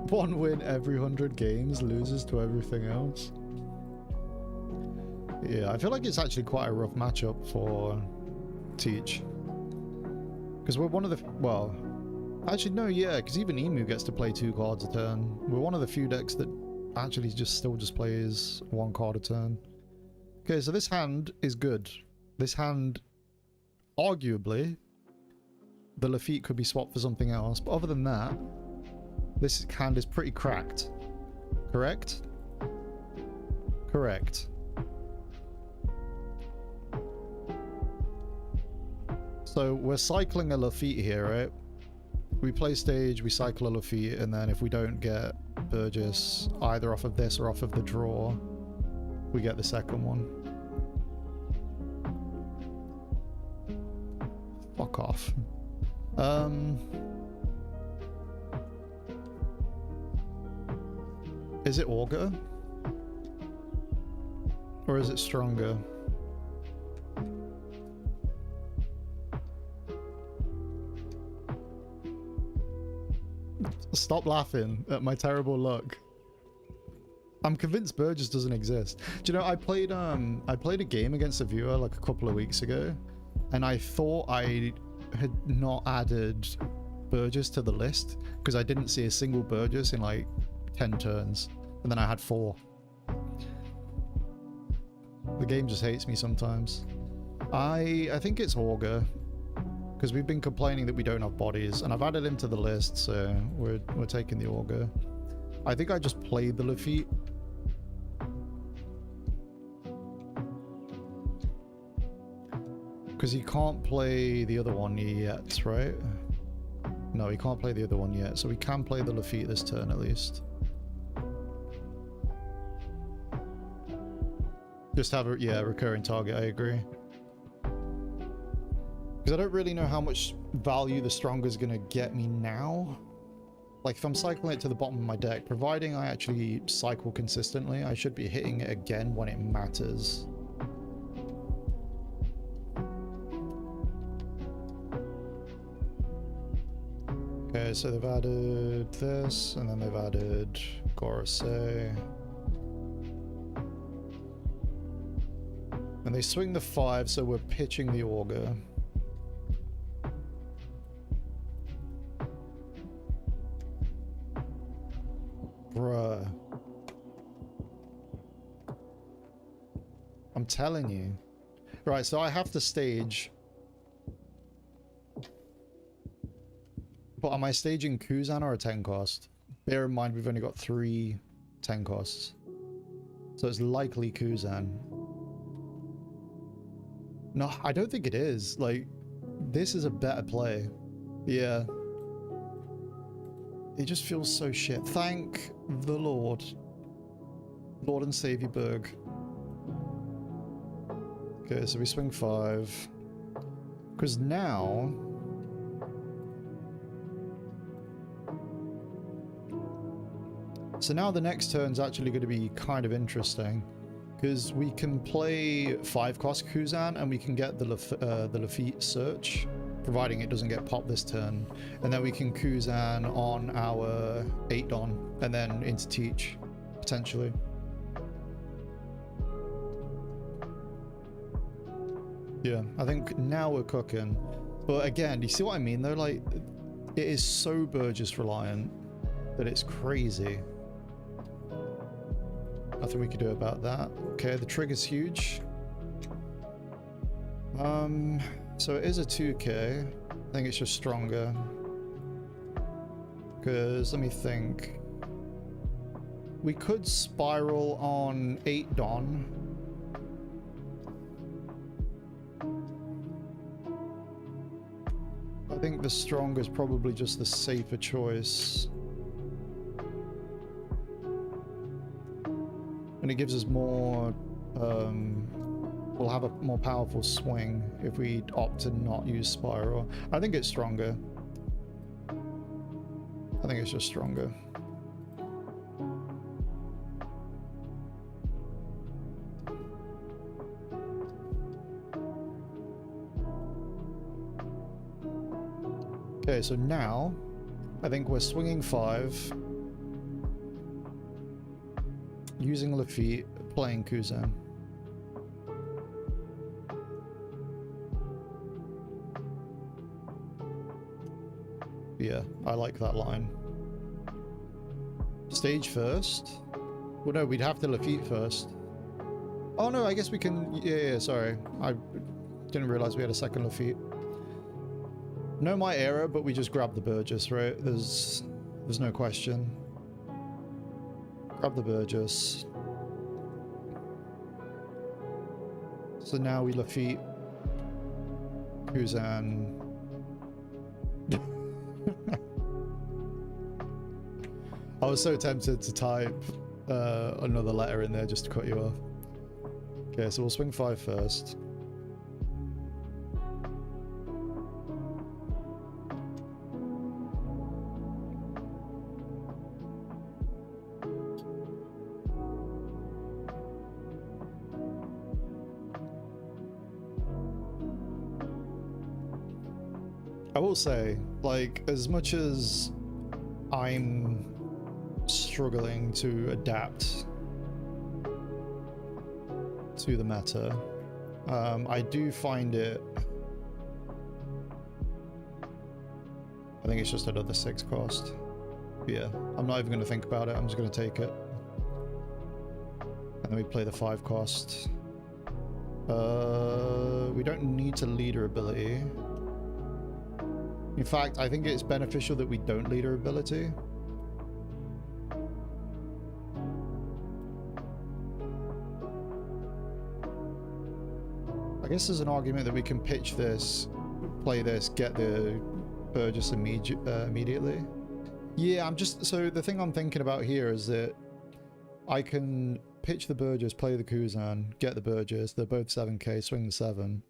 One win every 100 games, loses to everything else. Yeah, I feel like it's actually quite a rough matchup for Teach. Because we're one of the... Well, actually no, yeah, because even Emu gets to play 2 cards a turn. We're one of the few decks that actually still just plays 1 card a turn. Okay, so this hand is good. This hand, arguably, the Lafitte could be swapped for something else. But other than that, this hand is pretty cracked. Correct? Correct. So we're cycling a Lafitte here, right? We play stage, we cycle a Lafitte, and then if we don't get Burgess either off of this or off of the draw, we get the second one. Fuck off. Is it Augur? Or is it Stronger? Stop laughing at my terrible luck. I'm convinced Burgess doesn't exist. Do you know, I played a game against a viewer like a couple of weeks ago, and I thought I had not added Burgess to the list because I didn't see a single Burgess in like 10 turns, and then I had 4. The game just hates me sometimes. I think it's Augur, because we've been complaining that we don't have bodies, and I've added him to the list, so we're taking the Augur. I think I just played the Lafitte. Because he can't play the other one yet, right? No, he can't play the other one yet, so we can play the Lafitte this turn at least. Just have a, yeah, recurring target, I agree. Because I don't really know how much value the Stronger is going to get me now. Like, if I'm cycling it to the bottom of my deck, providing I actually cycle consistently, I should be hitting it again when it matters. Okay, so they've added this, and then they've added Gorosei. And they swing the 5, so we're pitching the Augur. Bruh. I'm telling you. Right, so I have to stage. But am I staging Kuzan or a 10 cost? Bear in mind we've only got 3 10 costs. So it's likely Kuzan. No, I don't think it is. Like, this is a better play. Yeah. It just feels so shit. Thank the Lord. Lord and Savior Berg. Okay, so we swing 5. Because now... So now the next turn's actually going to be kind of interesting. Because we can play 5 cost Kuzan and we can get the Lafitte search, providing it doesn't get popped this turn. And then we can Kuzan on our 8 Don and then into Teach, potentially. Yeah, I think now we're cooking. But again, do you see what I mean though? Like, it is so Burgess reliant that it's crazy. Nothing we can do about that. Okay, the trigger's huge. So it is a 2k. I think it's just stronger. Because, let me think. We could spiral on 8 Don. I think the stronger is probably just the safer choice. And it gives us more, we'll have a more powerful swing if we opt to not use Spiral. I think it's stronger. I think it's just stronger. Okay, so now, I think we're swinging 5. Using Lafitte, playing Kuzan. Yeah, I like that line. Stage first? Well, no, we'd have to Lafitte first. Oh no, I guess we can... Yeah, sorry. I didn't realize we had a second Lafitte. No, my error, but we just grab the Burgess, right? There's no question. Grab the Burgess. So now we Lafitte, Kuzan. I was so tempted to type another letter in there just to cut you off. Okay, so we'll swing 5 first. I will say, like, as much as I'm struggling to adapt to the meta, I do find it... I think it's just another 6 cost. Yeah, I'm not even going to think about it, I'm just going to take it. And then we play the 5 cost. We don't need to leader ability. In fact, I think it's beneficial that we don't leader ability. I guess there's an argument that we can pitch this, play this, get the Burgess immediately. Yeah, so the thing I'm thinking about here is that I can pitch the Burgess, play the Kuzan, get the Burgess, they're both 7k, swing the 7.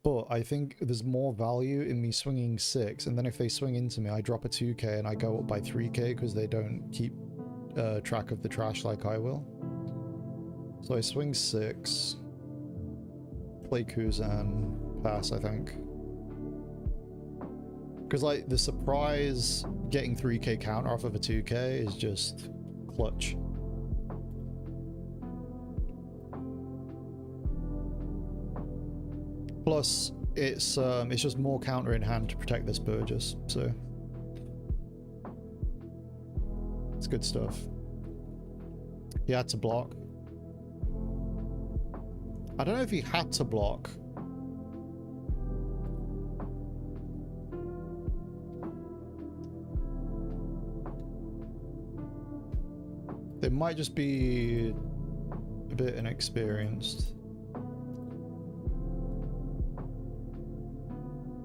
But I think there's more value in me swinging 6, and then if they swing into me, I drop a 2k and I go up by 3k because they don't keep track of the trash like I will. So I swing 6, play Kuzan, pass, I think. Because like the surprise getting 3k counter off of a 2k is just clutch. Plus, it's just more counter in hand to protect this Burgess, so it's good stuff. He had to block. I don't know if he had to block. They might just be a bit inexperienced.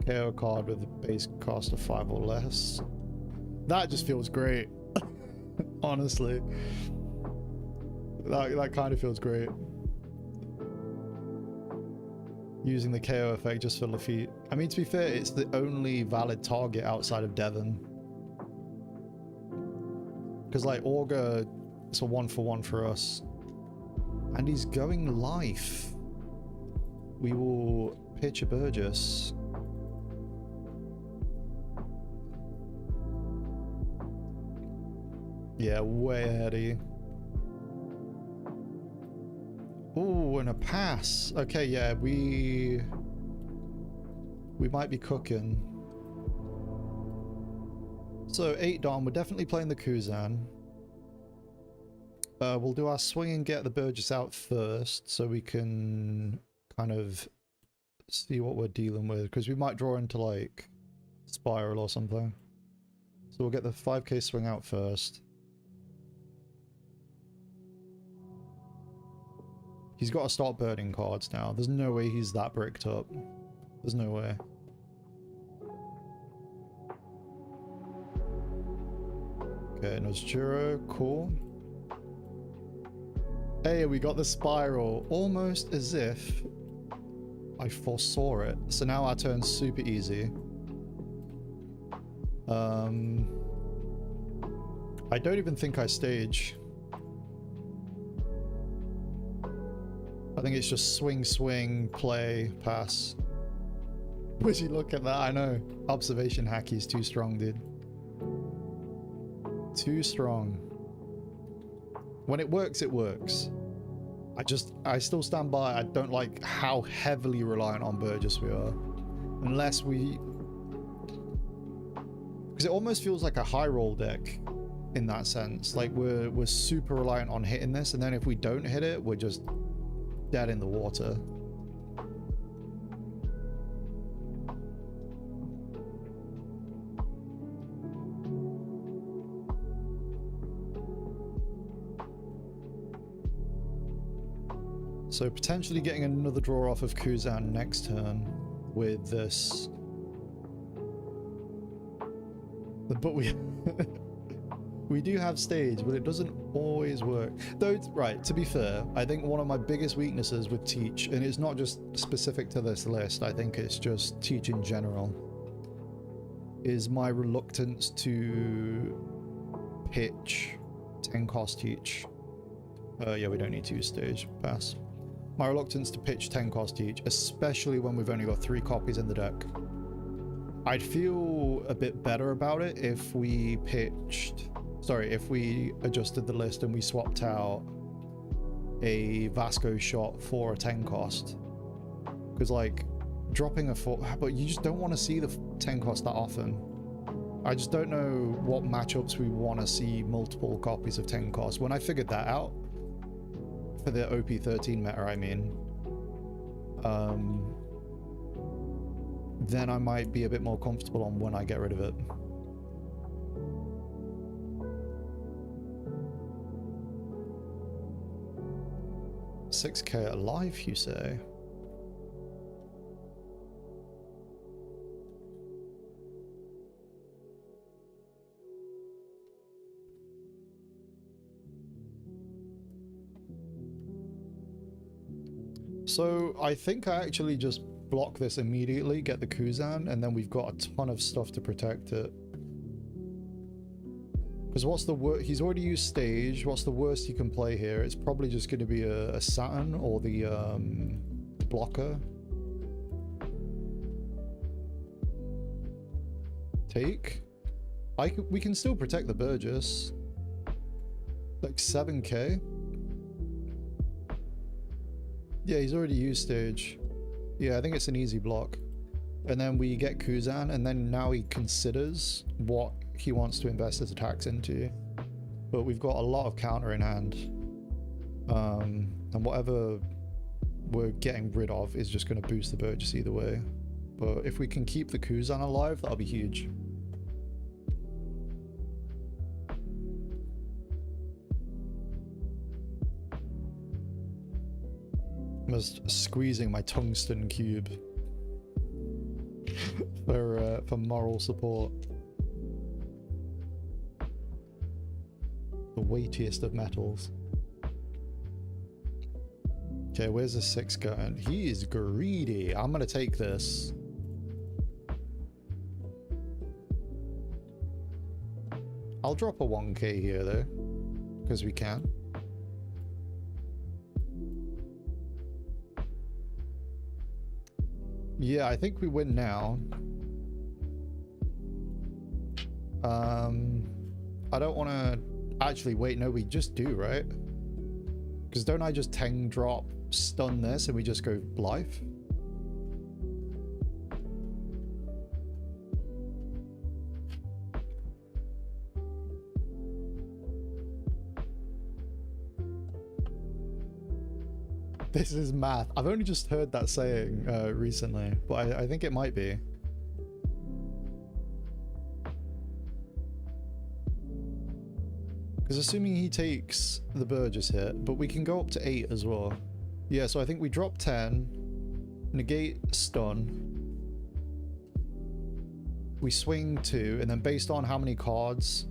KO card with a base cost of 5 or less. That just feels great. Honestly. That kind of feels great. Using the KO effect just for Lafitte. I mean, to be fair, it's the only valid target outside of Devon. Because like Augur, it's a 1-for-1 for us. And he's going life. We will pitch a Burgess. Yeah, way ahead of you. Ooh, and a pass. Okay, yeah, we might be cooking. So 8 Dom, we're definitely playing the Kuzan. We'll do our swing and get the Burgess out first, so we can kind of see what we're dealing with, because we might draw into like Spiral or something. So we'll get the 5k swing out first. He's got to start burning cards now. There's no way he's that bricked up. There's no way. Okay, Nozjuro, cool. Hey, we got the Spiral. Almost as if I foresaw it. So now our turn's super easy. I don't even think I stage. I think it's just swing, swing, play, pass. Would you look at that? I know. Observation hacky is too strong, dude. Too strong. When it works, it works. I still stand by. I don't like how heavily reliant on Burgess we are. Unless we... Because it almost feels like a high roll deck in that sense. Like we're super reliant on hitting this, and then if we don't hit it, we're just dead in the water. So potentially getting another draw off of Kuzan next turn with this. But we we do have stage, but it doesn't always work. Though, right, to be fair, I think one of my biggest weaknesses with Teach, and it's not just specific to this list, I think it's just Teach in general, is my reluctance to pitch 10 cost Teach. Yeah, we don't need to use stage. Pass. My reluctance to pitch 10 cost Teach, especially when we've only got 3 copies in the deck. I'd feel a bit better about it if we pitched... Sorry, if we adjusted the list and we swapped out a Vasco shot for a 10 cost. Because, like, dropping a 4... But you just don't want to see the 10 cost that often. I just don't know what matchups we want to see multiple copies of 10 cost. When I figured that out, for the OP13 meta, I mean, then I might be a bit more comfortable on when I get rid of it. $6k alive, you say? So I think I actually just block this immediately, get the Kuzan, and then we've got a ton of stuff to protect it. Because what's the worst? He's already used stage. What's the worst he can play here? It's probably just going to be a Saturn or the blocker. Take. We can still protect the Burgess. Like 7k. Yeah, he's already used stage. Yeah, I think it's an easy block. And then we get Kuzan, and then now he considers what he wants to invest his attacks into. But we've got a lot of counter in hand. And whatever we're getting rid of is just going to boost the Burgess either way. But if we can keep the Kuzan alive, that'll be huge. I'm just squeezing my tungsten cube for moral support. The weightiest of metals. Okay, where's the 6 going? He is greedy. I'm gonna take this. I'll drop a 1k here though, because we can. Yeah, I think we win now. I don't want to... Actually, wait, no, we just do, right? Because don't I just 10 drop, stun this, and we just go Blythe? This is math. I've only just heard that saying recently, but I think it might be. Because assuming he takes the Burgess hit, but we can go up to 8 as well. Yeah, so I think we drop 10, negate stun, we swing 2, and then based on how many cards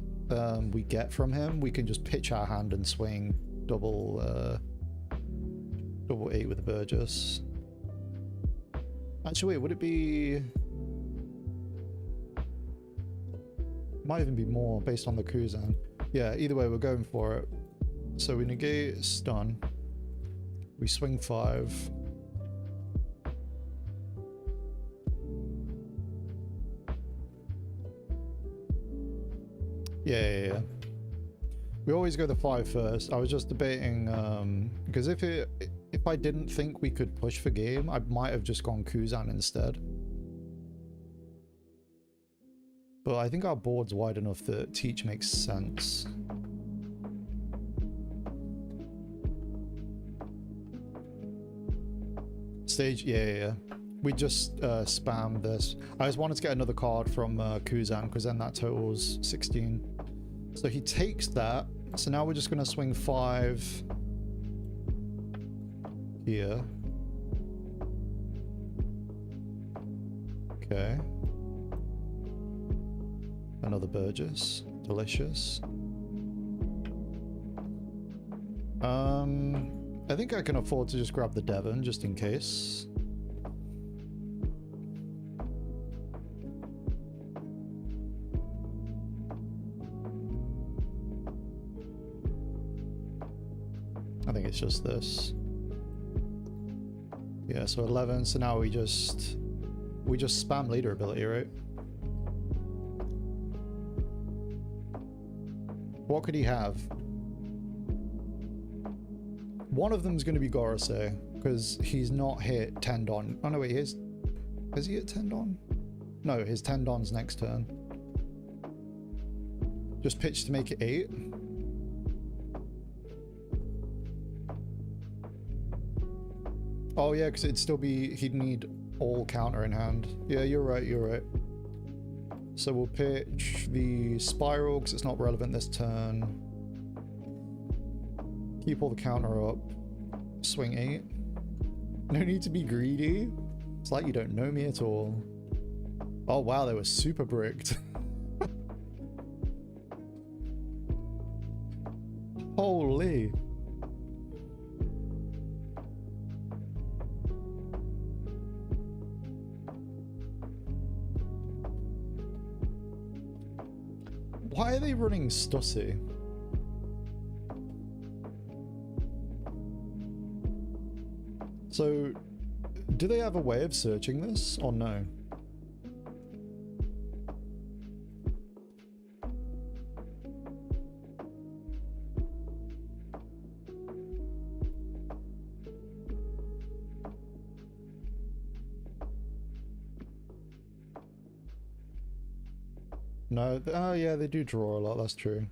we get from him, we can just pitch our hand and swing double 8 with the Burgess. Actually, wait, would it be... Might even be more based on the Kuzan. Yeah, either way, we're going for it. So we negate stun. We swing 5. Yeah. We always go the 5 first. I was just debating, because if I didn't think we could push for game, I might have just gone Kuzan instead. But I think our board's wide enough that Teach makes sense. Stage, yeah. We just spam this. I just wanted to get another card from Kuzan, because then that totals 16. So he takes that. So now we're just going to swing 5 here. Okay. Another Burgess. Delicious. I think I can afford to just grab the Devon just in case. I think it's just this. Yeah, so 11. So now we just spam leader ability, right? What could he have? One of them is going to be Gorosei, because he's not hit Tendon. Oh no, wait, is he hit Tendon? No, his Tendon's next turn. Just pitch to make it 8. Oh yeah, because it'd still be, he'd need all counter in hand. Yeah, you're right. So we'll pitch the Spiral, because it's not relevant this turn. Keep all the counter up. Swing 8. No need to be greedy. It's like you don't know me at all. Oh wow, they were super bricked. Holy. are they running Stussy? So, do they have a way of searching this, or no? No, oh yeah, they do draw a lot, that's true.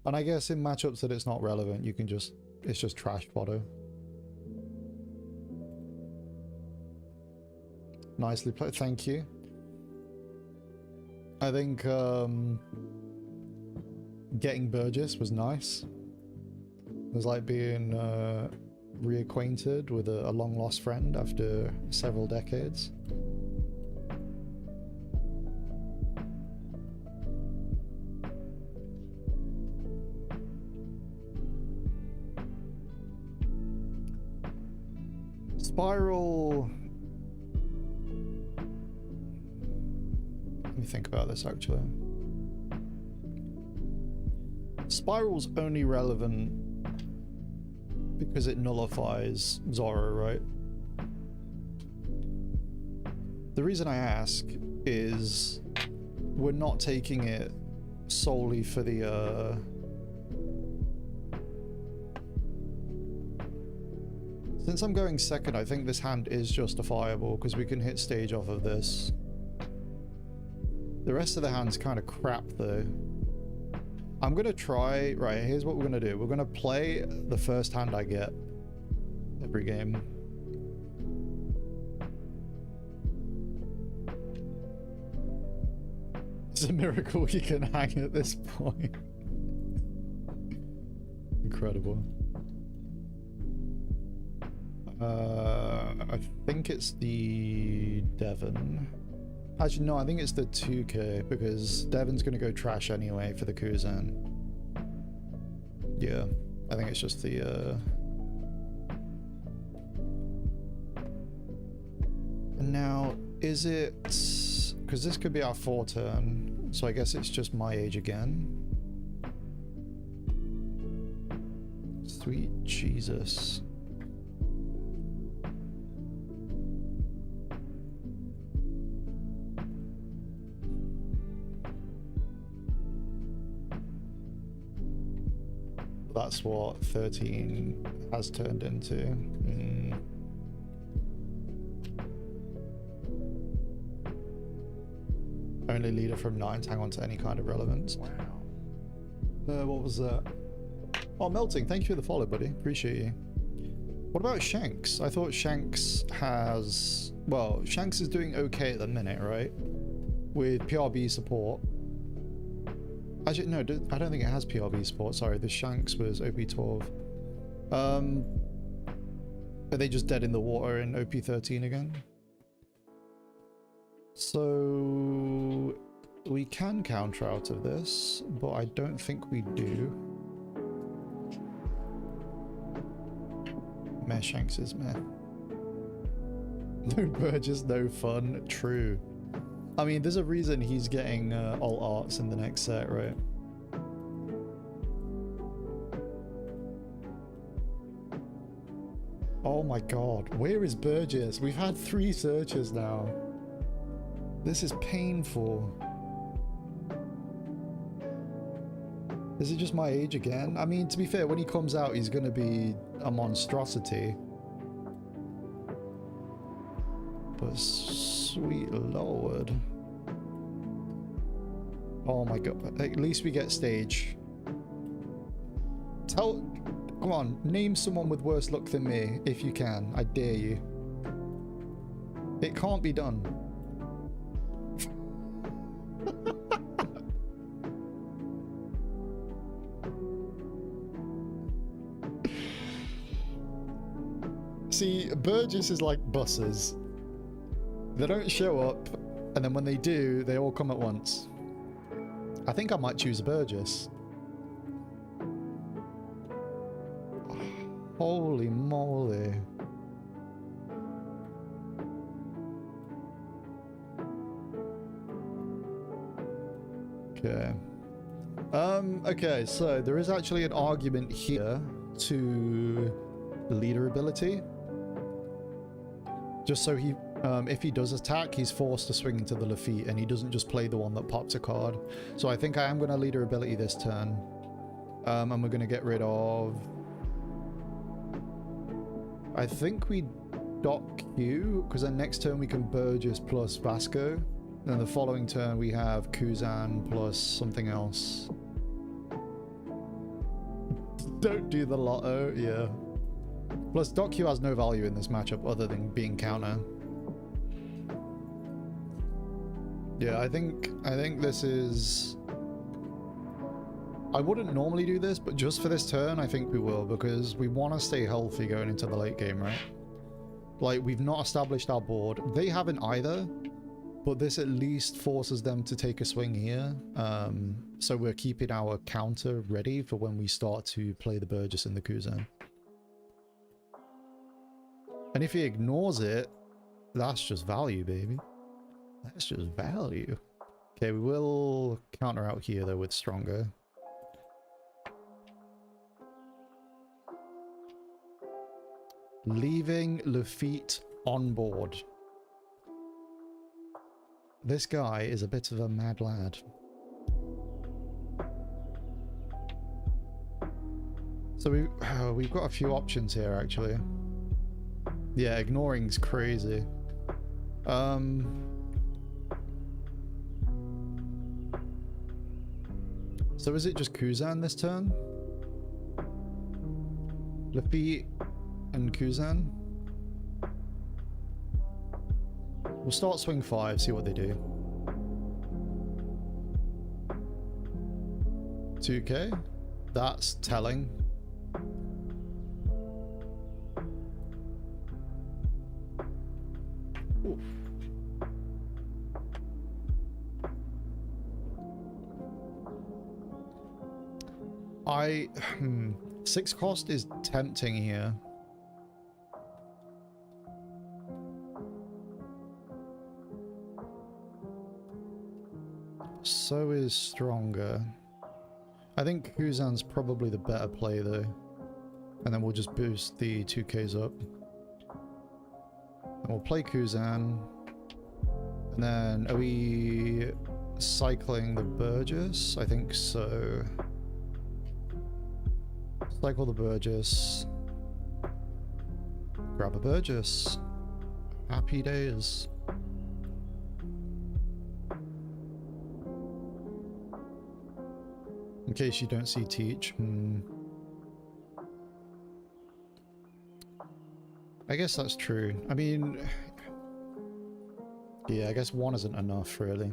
And I guess in matchups that it's not relevant, you can just, it's just trash fodder. Nicely played, thank you. I think getting Burgess was nice. It was like being reacquainted with a long lost friend after several decades. Spiral. Let me think about this actually. Spiral's only relevant because it nullifies Zoro, right? The reason I ask is we're not taking it solely for the since I'm going second, I think this hand is justifiable because we can hit stage off of this. The rest of the hand's kind of crap though. I'm gonna try, right, here's what we're gonna do. We're gonna play the first hand I get every game. It's a miracle you can hang at this point. Incredible. I think it's the Devon. Actually, no, I think it's the 2K because Devon's gonna go trash anyway for the Kuzan. Yeah, I think it's just the And now, is it... because this could be our 4 turn, so I guess it's just my age again. Sweet Jesus. That's what 13 has turned into. Only leader from 9 to hang on to any kind of relevance. Wow. What was that? Oh, Melting, thank you for the follow, buddy. Appreciate you. What about Shanks? I thought Shanks has... well, Shanks is doing okay at the minute, right? With PRB support. Actually, no, I don't think it has PRB support. Sorry, the Shanks was OP12. Are they just dead in the water in OP13 again? So we can counter out of this, but I don't think we do. Meh Shanks is meh. No Burgess, no fun. True. I mean, there's a reason he's getting alt arts in the next set, right? Oh my god, where is Burgess? We've had 3 searches now. This is painful. Is it just my age again? I mean, to be fair, when he comes out, he's gonna be a monstrosity. But sweet lord. Oh my god, at least we get stage. Come on, name someone with worse luck than me, if you can. I dare you. It can't be done. See, Burgess is like buses. They don't show up, and then when they do, they all come at once. I think I might choose Burgess. Holy moly. Okay. Okay, so there is actually an argument here to leader ability. Just so he, if he does attack, he's forced to swing into the Lafitte, and he doesn't just play the one that pops a card. So I think I am going to leader ability this turn. And we're going to get rid of... I think we dock Q, because then next turn we can Burgess plus Vasco. Then the following turn we have Kuzan plus something else. Don't do the lotto, yeah. Plus, Doc Q has no value in this matchup other than being counter. Yeah, I think this is... I wouldn't normally do this, but just for this turn, I think we will, because we want to stay healthy going into the late game, right? Like, we've not established our board. They haven't either, but this at least forces them to take a swing here. So we're keeping our counter ready for when we start to play the Burgess and the Kuzan. And if he ignores it, that's just value, baby. That's just value. Okay, we will counter out here, though, with Stronger. Leaving Lafitte on board. This guy is a bit of a mad lad. So we've got a few options here, actually. Yeah, ignoring's crazy. So is it just Kuzan this turn? Lafitte and Kuzan? We'll start swing 5, see what they do. 2k? That's telling. Ooh. I 6 cost is tempting here. So is Stronger. I think Kuzan's probably the better play though. And then we'll just boost the 2Ks up. And we'll play Kuzan. And then are we cycling the Burgess? I think so. Cycle the Burgess. Grab a Burgess. Happy days. In case you don't see Teach. I guess that's true. I mean... yeah, I guess 1 isn't enough, really.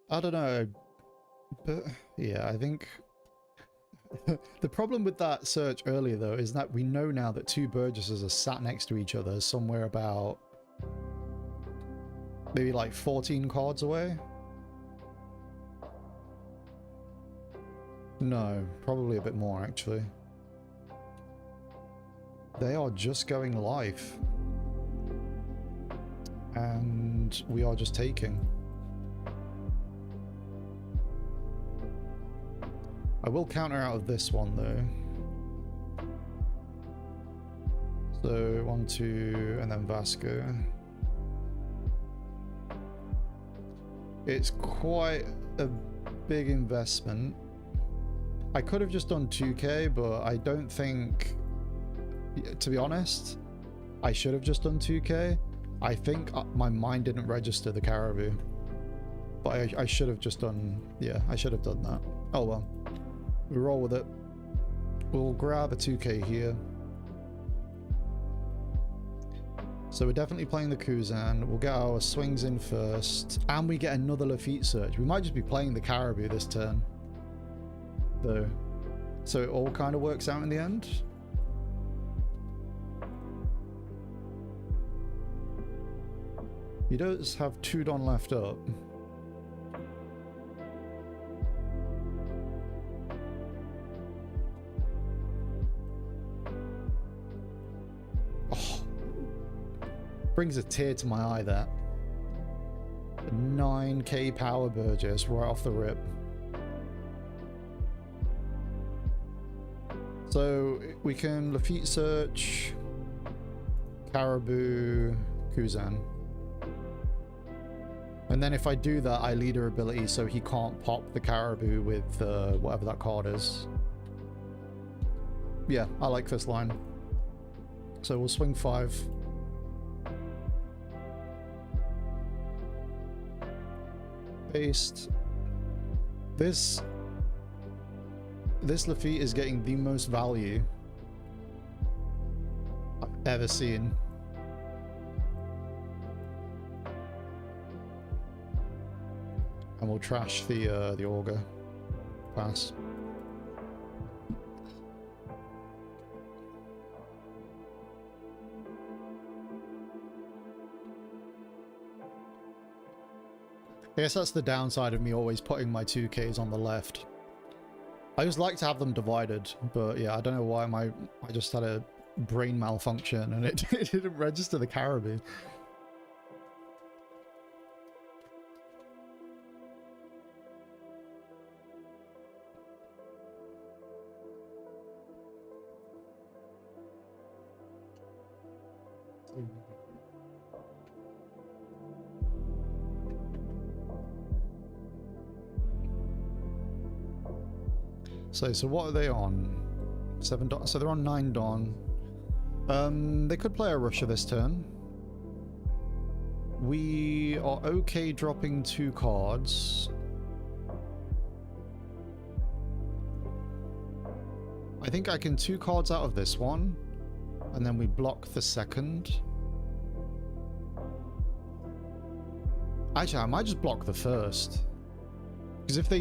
I don't know. But, yeah, I think... the problem with that search earlier, though, is that we know now that 2 Burgesses are sat next to each other somewhere about... maybe like 14 cards away? No, probably a bit more, actually. They are just going live. And we are just taking. I will counter out of this one, though. So, 1, 2, and then Vasco. It's quite a big investment. I could have just done 2k, but I don't think... to be honest, I should have just done 2k. I think my mind didn't register the Caribou. But I should have just done... yeah, I should have done that. Oh well. We roll with it. We'll grab a 2k here. So we're definitely playing the Kuzan. We'll get our swings in first. And we get another Lafitte search. We might just be playing the Caribou this turn, though. So it all kind of works out in the end. He does have 2 Don left up. Brings a tear to my eye, that. 9k power Burgess right off the rip. So we can Lafitte search, Caribou, Kuzan. And then if I do that, I leader ability so he can't pop the Caribou with whatever that card is. Yeah, I like this line. So we'll swing 5. Based. This Lafitte is getting the most value I've ever seen. And we'll trash the Augur. Pass. I guess that's the downside of me always putting my 2Ks on the left. I just like to have them divided, but yeah, I don't know why I just had a brain malfunction and it didn't register the Caribou. So what are they on? 7 Dawn. So they're on 9 Dawn. They could play a Rusher this turn. We are okay dropping 2 cards. I think I can 2 cards out of this one, and then we block the second. Actually, I might just block the first. Because if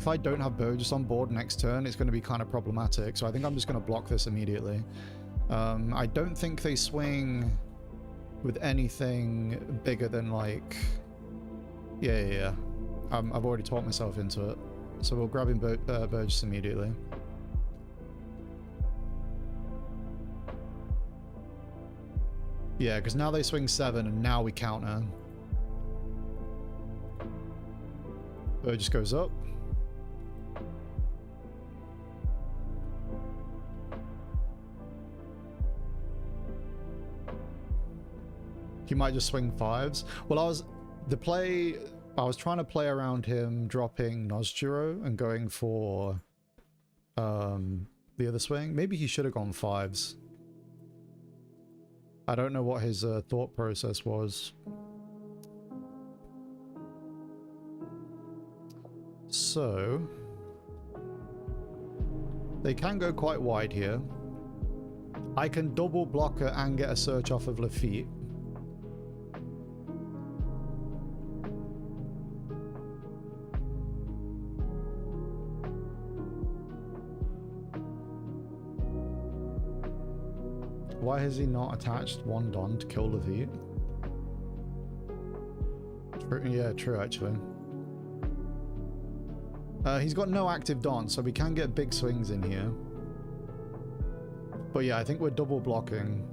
I don't have Burgess on board next turn, it's going to be kind of problematic. So I think I'm just going to block this immediately. I don't think they swing with anything bigger than like... Yeah. I've already talked myself into it. So we'll grab him Burgess immediately. Yeah, because now they swing 7 and now we counter. Burgess goes up. He might just swing 5s. Well, I was trying to play around him dropping Nozduro and going for the other swing. Maybe he should have gone 5s. I don't know what his thought process was. So they can go quite wide here. I can double block it and get a search off of Lafitte. Why has he not attached 1 Don to kill Lafitte? Yeah, true actually. He's got no active Don, so we can get big swings in here. But yeah, I think we're double blocking.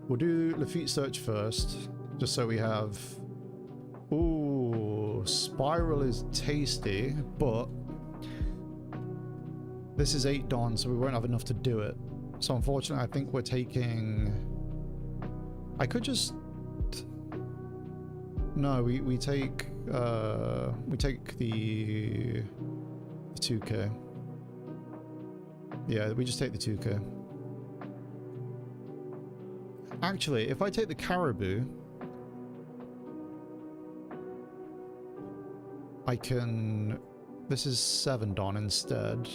We'll do Lafitte search first, just so we have... Ooh, Spiral is tasty, but this is 8 Don, so we won't have enough to do it. So unfortunately, I think we're taking... I could just... No, we take the 2k. Yeah, we just take the 2k. Actually, if I take the Caribou, I can... This is 7 Don instead.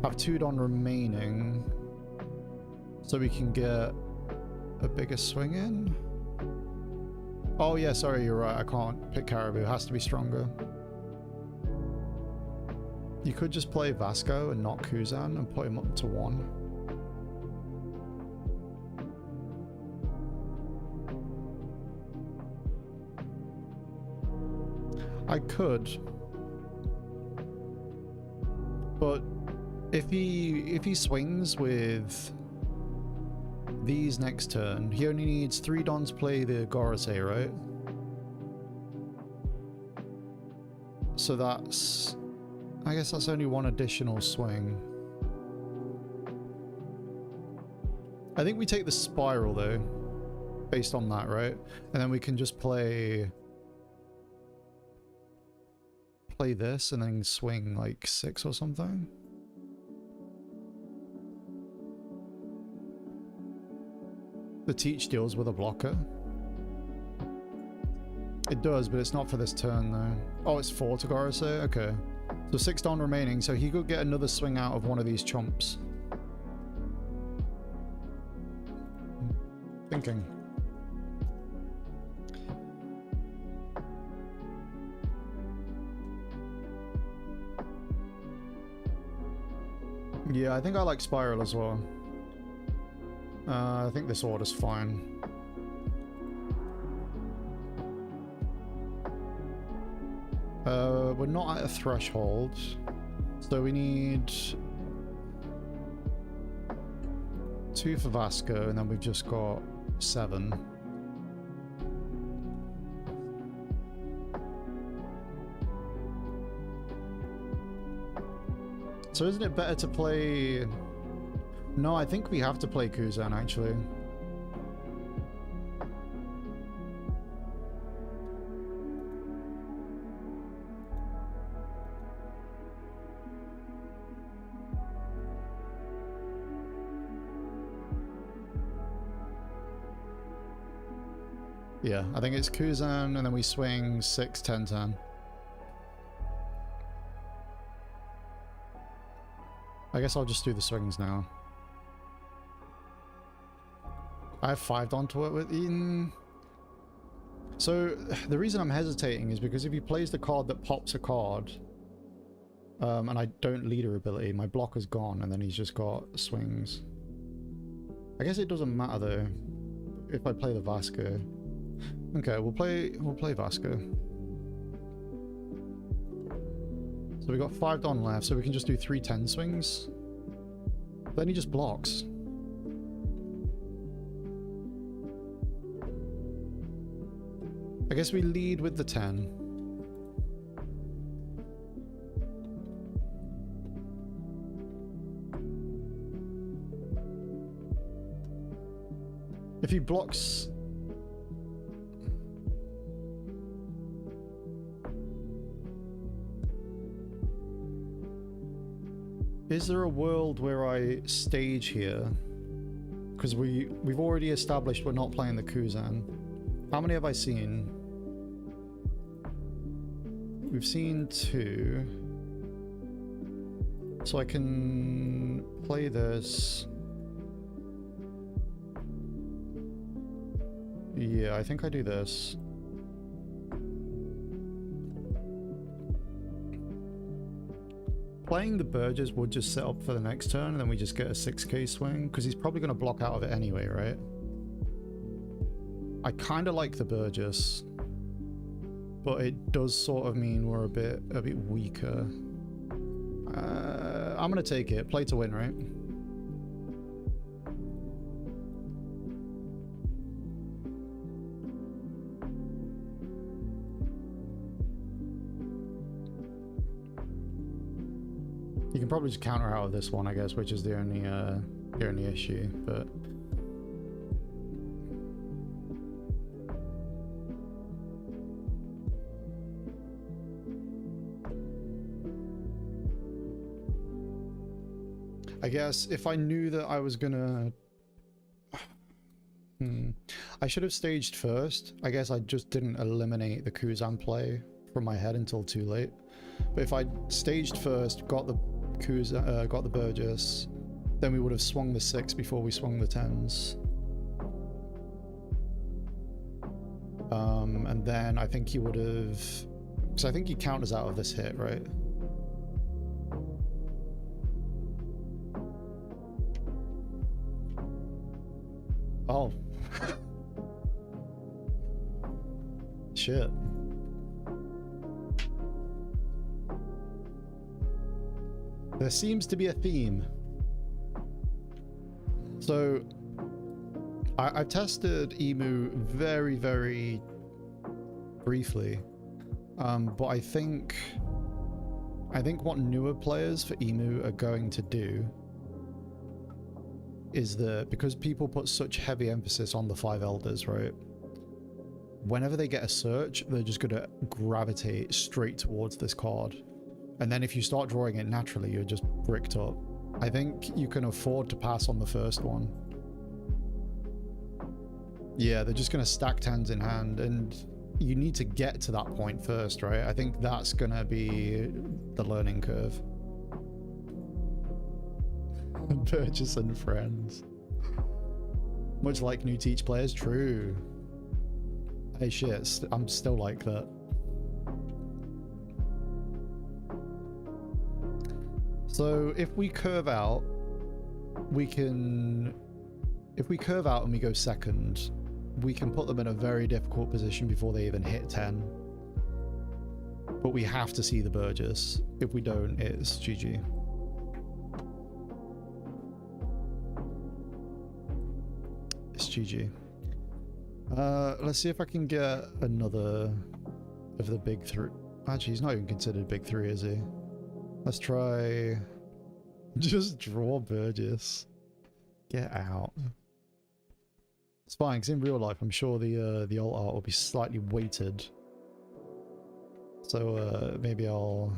Have 2 Don remaining, so we can get a bigger swing in. Oh yeah, sorry, you're right. I can't pick Caribou. It has to be stronger. You could just play Vasco and not Kuzan and put him up to 1. I could, but if he swings with these next turn, he only needs 3 Dons to play the Gorosei, right? So that's... I guess that's only one additional swing. I think we take the spiral though, based on that, right? And then we can just play this and then swing like 6 or something. The teach deals with a blocker. It does, but it's not for this turn though. Oh, it's 4 to Gorosei? Okay. So 6 down remaining, so he could get another swing out of one of these chumps. Thinking. Yeah, I think I like Spiral as well. I think this order's fine. We're not at a threshold, so we need 2 for Vasco, and then we've just got 7. So isn't it better to play... No, I think we have to play Kuzan, actually. Yeah, I think it's Kuzan, and then we swing 6, 10, 10. I guess I'll just do the swings now. I have 5 on to work with. So the reason I'm hesitating is because if he plays the card that pops a card, and I don't leader ability, my blocker's gone, and then he's just got swings. I guess it doesn't matter though if I play the Vasco. Okay, we'll play Vasco. So we got 5 Don left, so we can just do 3 10 swings. Then he just blocks. I guess we lead with the 10. If he blocks... Is there a world where I stage here? Because we've already established we're not playing the Kuzan. How many have I seen? We've seen 2. So I can play this. Yeah, I think I do this. Playing the Burgess would just set up for the next turn, and then we just get a 6k swing, because he's probably going to block out of it anyway, right? I kind of like the Burgess, but it does sort of mean we're a bit weaker. I'm going to take it. Play to win, right? You can probably just counter out of this one, I guess, which is the only issue, but... I guess if I knew that I was gonna... I should have staged first. I guess I just didn't eliminate the Kuzan play from my head until too late. But if I staged first, got the got the Burgess, then we would have swung the 6 before we swung the 10s. And then I think he would have... So I think he counters out of this hit, right? Oh. Shit. There seems to be a theme. So, I've tested Emu very, very briefly. But I think what newer players for Emu are going to do is that because people put such heavy emphasis on the 5 elders, right? Whenever they get a search, they're just going to gravitate straight towards this card. And then if you start drawing it naturally, you're just bricked up. I think you can afford to pass on the first one. Yeah, they're just going to stack 10s in hand, and you need to get to that point first, right? I think that's going to be the learning curve. Purchase and friends. Much like new teach players, true. Hey shit, I'm still like that. So if we curve out, we can... If we curve out and we go second, we can put them in a very difficult position before they even hit 10. But we have to see the Burgess. If we don't, it's GG. It's GG. Let's see if I can get another of the big 3. Actually, he's not even considered big 3, is he? Let's try... Just draw Burgess. Get out. It's fine, because in real life, I'm sure the alt art will be slightly weighted. So maybe I'll...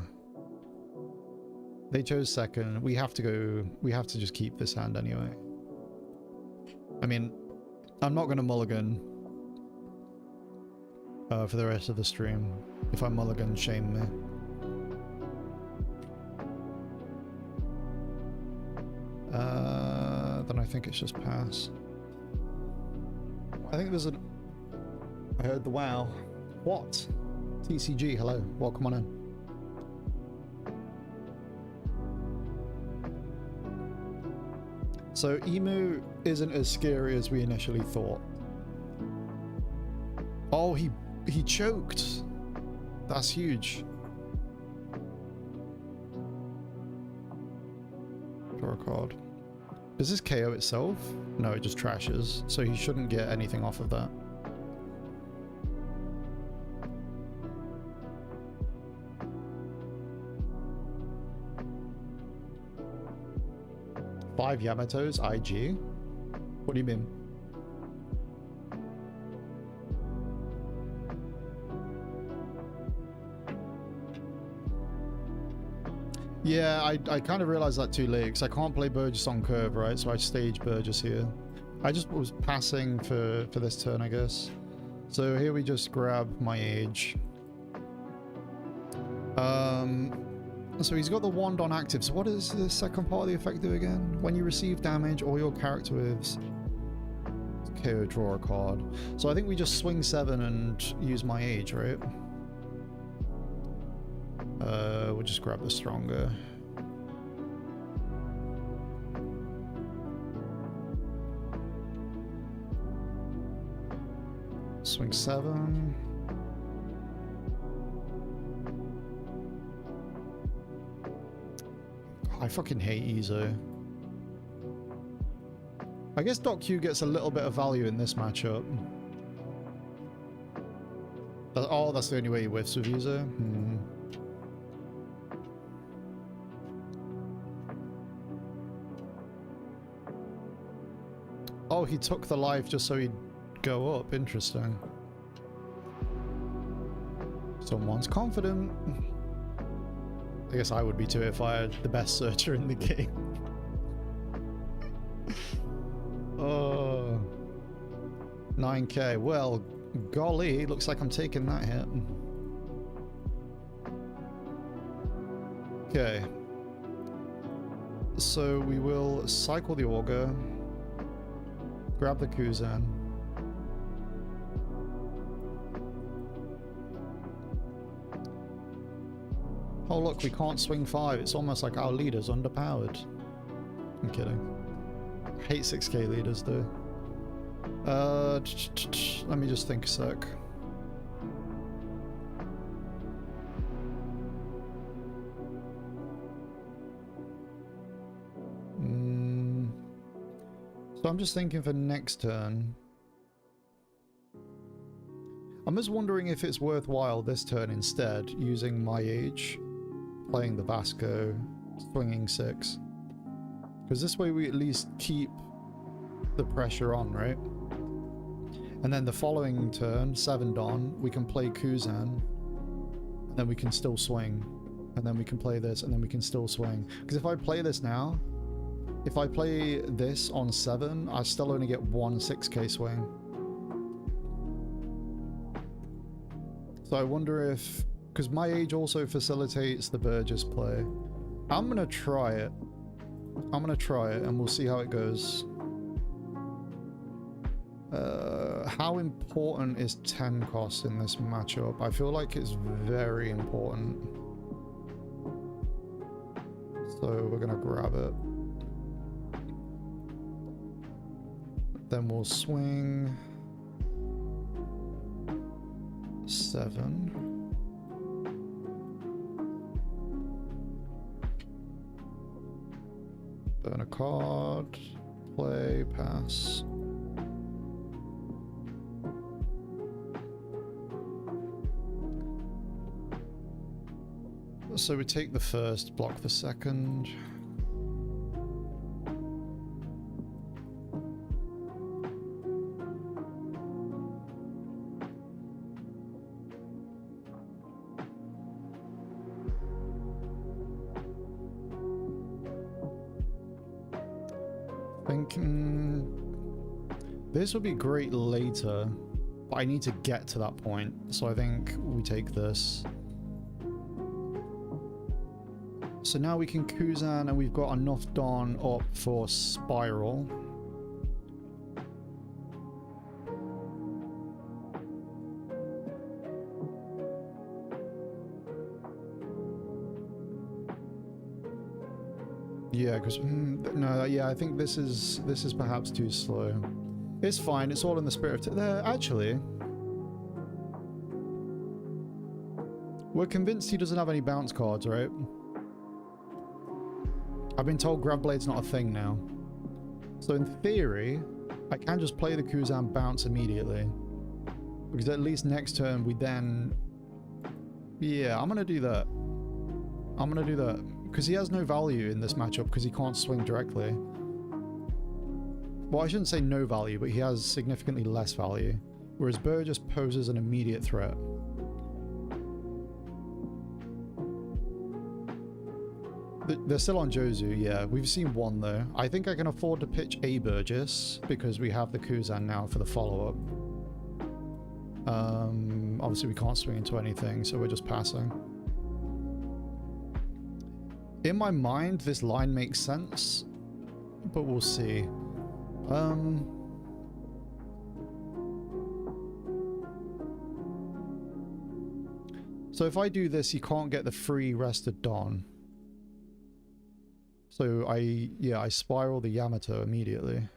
They chose second. We have to go... We have to just keep this hand anyway. I mean, I'm not going to mulligan for the rest of the stream. If I mulligan, shame me. Then I think it's just pass. I think there's an... I heard the wow. What? TCG, hello. Welcome on in. So Emu isn't as scary as we initially thought. Oh, he choked. That's huge. Draw a card. Does this KO itself? No, it just trashes. So he shouldn't get anything off of that. Five Yamatos, IG? What do you mean? Yeah, I kind of realized that too late, because I can't play Burgess on curve, right? So I stage Burgess here. I just was passing for this turn, I guess. So here we just grab my age. So he's got the wand on active. So what does the second part of the effect do again? When you receive damage or your character with KO, draw a card. So I think we just swing 7 and use my age, right? We'll just grab the stronger. Swing 7. I fucking hate Izo. I guess Doc Q gets a little bit of value in this matchup. Oh, that's the only way he whiffs with Izo? Oh, he took the life just so he'd go up. Interesting. Someone's confident. I guess I would be too if I had the best searcher in the game. Oh. 9k. Well, golly, looks like I'm taking that hit. Okay. So we will cycle the Augur. Grab the Kuzan. Oh look, we can't swing 5. It's almost like our leader's underpowered. I'm kidding. I hate 6k leaders though. Let me just think a sec. So I'm just thinking for next turn. I'm just wondering if it's worthwhile this turn instead using my age, playing the Vasco, swinging 6. Because this way we at least keep the pressure on, right? And then the following turn, 7 Don, we can play Kuzan, and then we can still swing. And then we can play this, and then we can still swing. Because if I play this now, if I play this on 7, I still only get 1 6k swing. So I wonder if... because my age also facilitates the Burgess play. I'm going to try it. I'm going to try it, and we'll see how it goes. How important is 10 cost in this matchup? I feel like it's very important. So we're going to grab it. Then we'll swing 7. Burn a card. Play, pass. So we take the first, block the second. Thinking this would be great later, but I need to get to that point, so I think we take this. So now we can Kuzan, and we've got enough Dawn up for Spiral. Yeah, because no, yeah, I think this is perhaps too slow. It's fine. It's all in the spirit of actually, we're convinced he doesn't have any bounce cards, right? I've been told Grab Blade's not a thing now. So in theory, I can just play the Kuzan bounce immediately. Because at least next turn we then... yeah, I'm gonna do that. I'm gonna do that. Because he has no value in this matchup because he can't swing directly. Well, I shouldn't say no value, but he has significantly less value. Whereas Burgess poses an immediate threat. They're still on Jozu, yeah. We've seen one though. I think I can afford to pitch a Burgess because we have the Kuzan now for the follow-up. Obviously we can't swing into anything, so we're just passing. In my mind, this line makes sense, but we'll see. So if I do this, you can't get the free rested Dawn. So I spiral the Yamato immediately.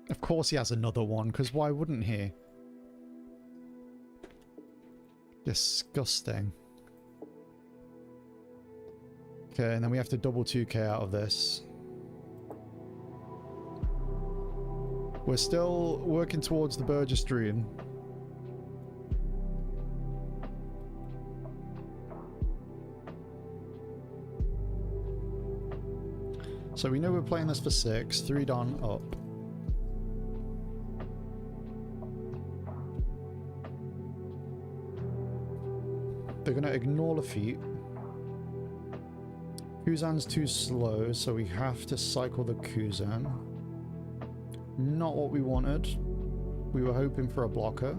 Of course he has another one, because why wouldn't he? Disgusting. Okay, and then we have to double 2k out of this. We're still working towards the Burgess Dream. So we know we're playing this for 6, 3 Dawn up. They're going to ignore Lafitte. Kuzan's too slow, so we have to cycle the Kuzan. Not what we wanted. We were hoping for a blocker.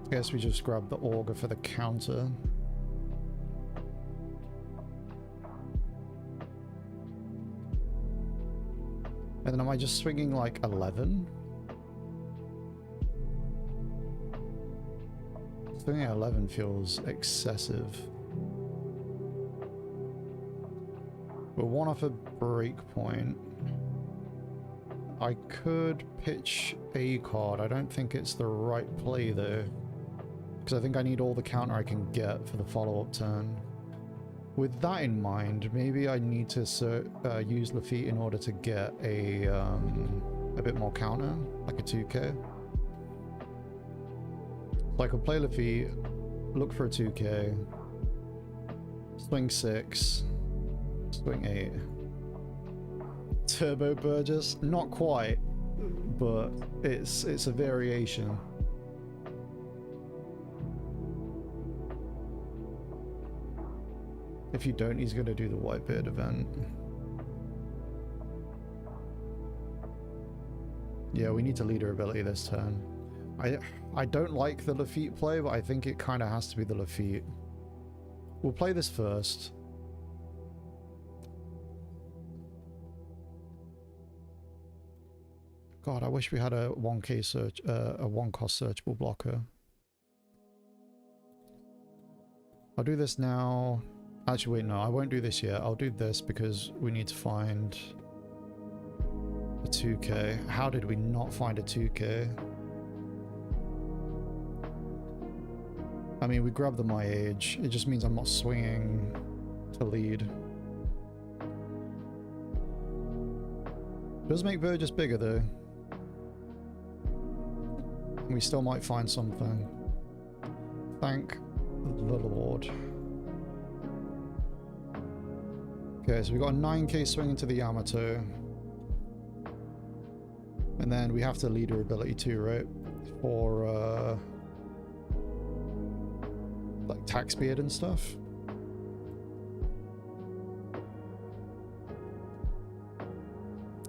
I guess we just grabbed the Augur for the counter. And then am I just swinging like 11? Swinging at 11 feels excessive. We're one off a break point. I could pitch a card. I don't think it's the right play though. because I think I need all the counter I can get for the follow-up turn. With that in mind, maybe I need to use Lafitte in order to get a bit more counter, like a 2k. So I could play Lafitte, look for a 2k, swing 6, swing 8. Turbo Burgess? Not quite, but it's a variation. If you don't, he's going to do the Whitebeard event. Yeah, we need to leader ability this turn. I don't like the Lafitte play, but I think it kind of has to be the Lafitte. We'll play this first. God, I wish we had a 1k search, a 1-cost searchable blocker. I'll do this now. Actually, wait, no, I won't do this yet. I'll do this because we need to find a 2k. How did we not find a 2k? I mean, we grabbed the my age. It just means I'm not swinging to lead. Does make Burgess bigger though. We still might find something. Thank the Lord. Okay, so we got a 9k swing into the Yamato. And then we have to leader ability too, right? For like Blackbeard and stuff.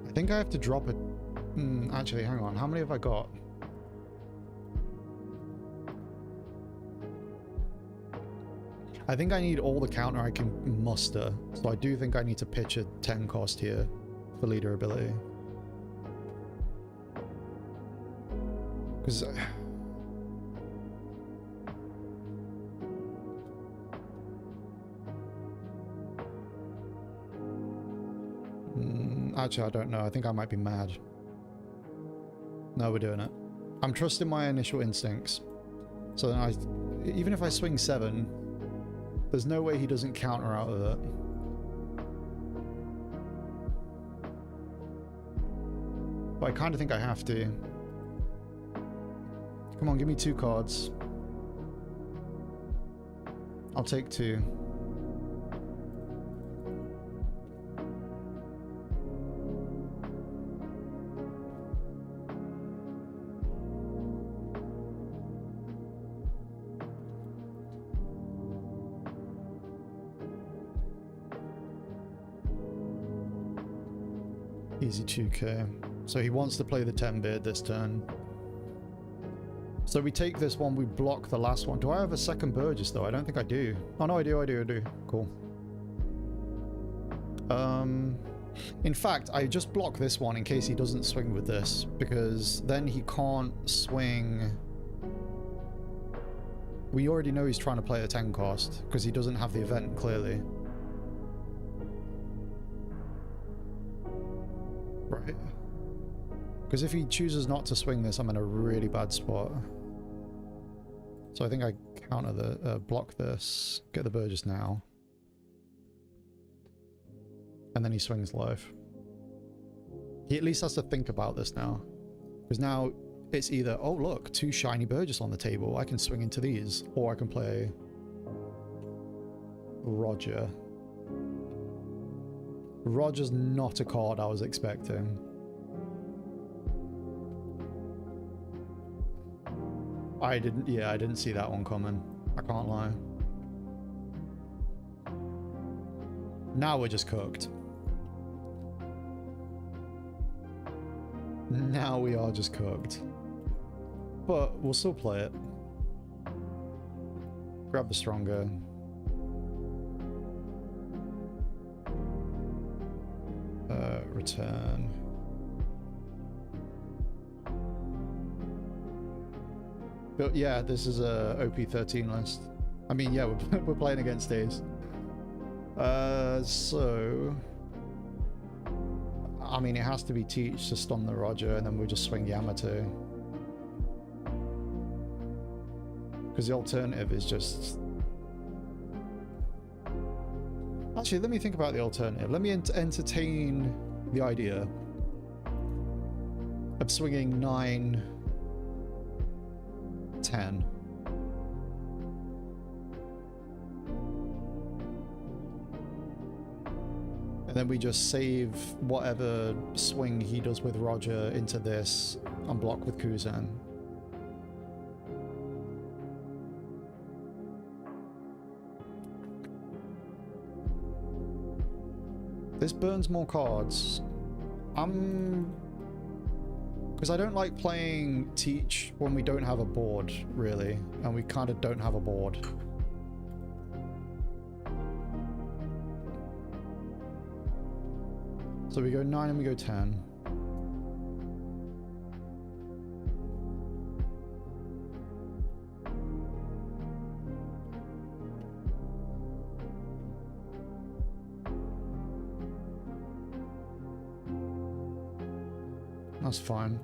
I think I have to drop it. Actually, hang on. How many have I got? I think I need all the counter I can muster, so I do think I need to pitch a 10 cost here for leader ability. Because actually, I don't know. I think I might be mad. No, we're doing it. I'm trusting my initial instincts. So then even if I swing 7, there's no way he doesn't counter out of it. But I kind of think I have to. Come on, give me 2 cards. I'll take 2. Easy 2k. So he wants to play the 10 beard this turn. So we take this one, we block the last one. Do I have a second Burgess though? I don't think I do. Oh no, I do. Cool. In fact, I just block this one in case he doesn't swing with this, because then he can't swing. We already know he's trying to play a 10 cost because he doesn't have the event clearly. Right. Because if he chooses not to swing this, I'm in a really bad spot. So I think I counter the block this, get the Burgess now, and then he swings live. He at least has to think about this now, because now it's either, oh look, 2 shiny Burgess on the table, I can swing into these, or I can play Roger. Roger's not a card I was expecting. I didn't see that one coming. I can't lie. Now we're just cooked. Now we are just cooked. But we'll still play it. Grab the stronger. Return. But yeah, this is a OP13 list. I mean, yeah, we're playing against these. So I mean, it has to be Teach to stun the Roger, and then we just swing Yamato. Because the alternative is just... Actually, let me think about the alternative. Let me entertain the idea of swinging 9, 10. And then we just save whatever swing he does with Roger into this and block with Kuzan. This burns more cards. Because I don't like playing Teach when we don't have a board, really. And we kind of don't have a board. So we go 9 and we go 10. That's fine.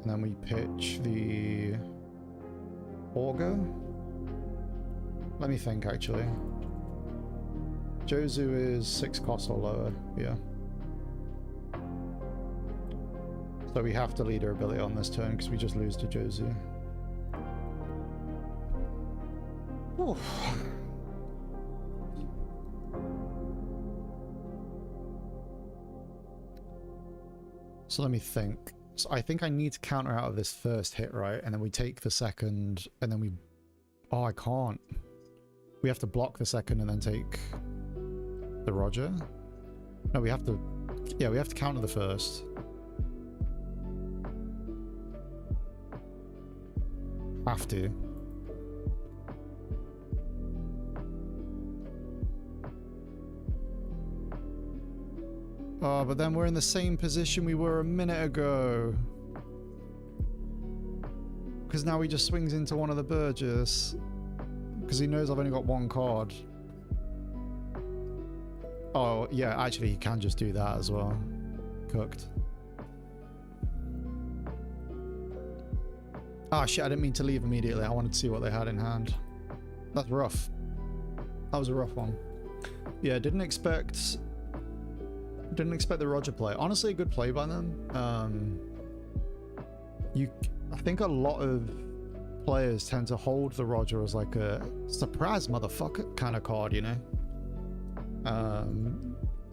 And then we pitch the Augur. Let me think, actually. Jozu is 6 costs or lower, yeah. So we have to lead our ability on this turn because we just lose to Jozu. Oof. So let me think. So I think I need to counter out of this first hit, right? And then we take the second, and then we... Oh, I can't. We have to block the second and then take the Roger. No, we have to... Yeah, we have to counter the first. Have to. Oh, but then we're in the same position we were a minute ago. Because now he just swings into one of the Burgess. Because he knows I've only got 1 card. Oh, yeah, actually he can just do that as well. Cooked. Ah, shit, I didn't mean to leave immediately. I wanted to see what they had in hand. That's rough. That was a rough one. Yeah, didn't expect the Roger play. Honestly, a good play by them. I think a lot of players tend to hold the Roger as like a surprise motherfucker kind of card, you know?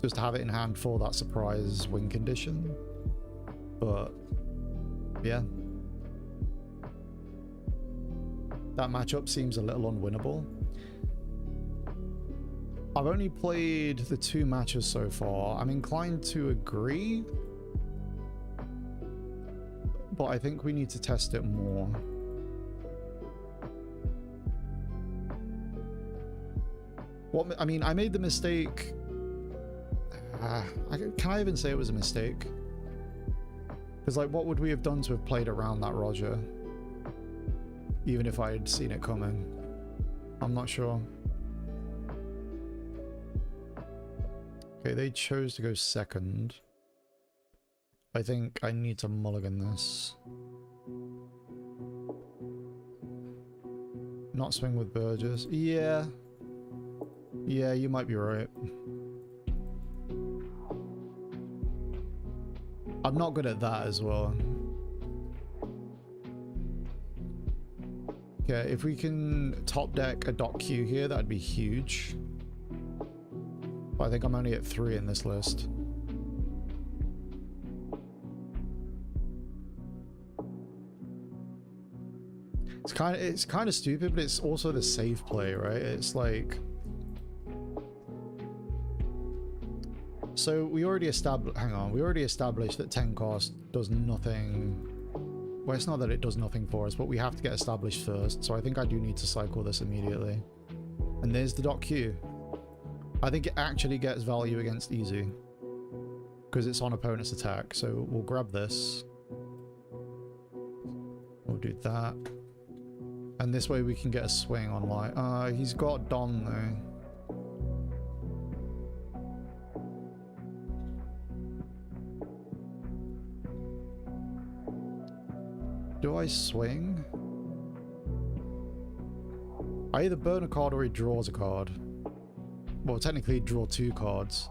Just to have it in hand for that surprise win condition. But yeah. That matchup seems a little unwinnable. I've only played the 2 matches so far. I'm inclined to agree, but I think we need to test it more. What I mean, I made the mistake. Can I even say it was a mistake? Because, like, what would we have done to have played around that Roger? Even if I had seen it coming. I'm not sure. Okay, they chose to go second. I think I need to mulligan this. Not swing with Burgess. Yeah. Yeah, you might be right. I'm not good at that as well. Okay, if we can top deck a dot Q here, that'd be huge. But I think I'm only at 3 in this list. It's kind of stupid, but it's also the safe play, right? It's like, so we already established. Hang on, we already established that 10 cost does nothing. Well, it's not that it does nothing for us, but we have to get established first. So I think I do need to cycle this immediately. And there's the dot Q. I think it actually gets value against easy because it's on opponent's attack. So we'll grab this. We'll do that. And this way we can get a swing on light. He's got Don though. I swing? I either burn a card or he draws a card. Well, technically he'd draw 2 cards.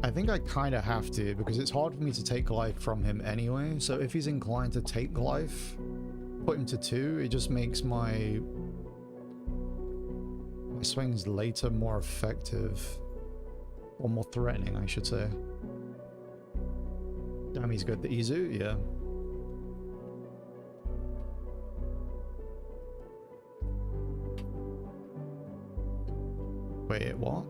I think I kind of have to, because it's hard for me to take life from him anyway. So if he's inclined to take life, put him to 2, it just makes my swings later more effective. Or more threatening, I should say. Damn, he's good. The Izu? Yeah. Wait, what?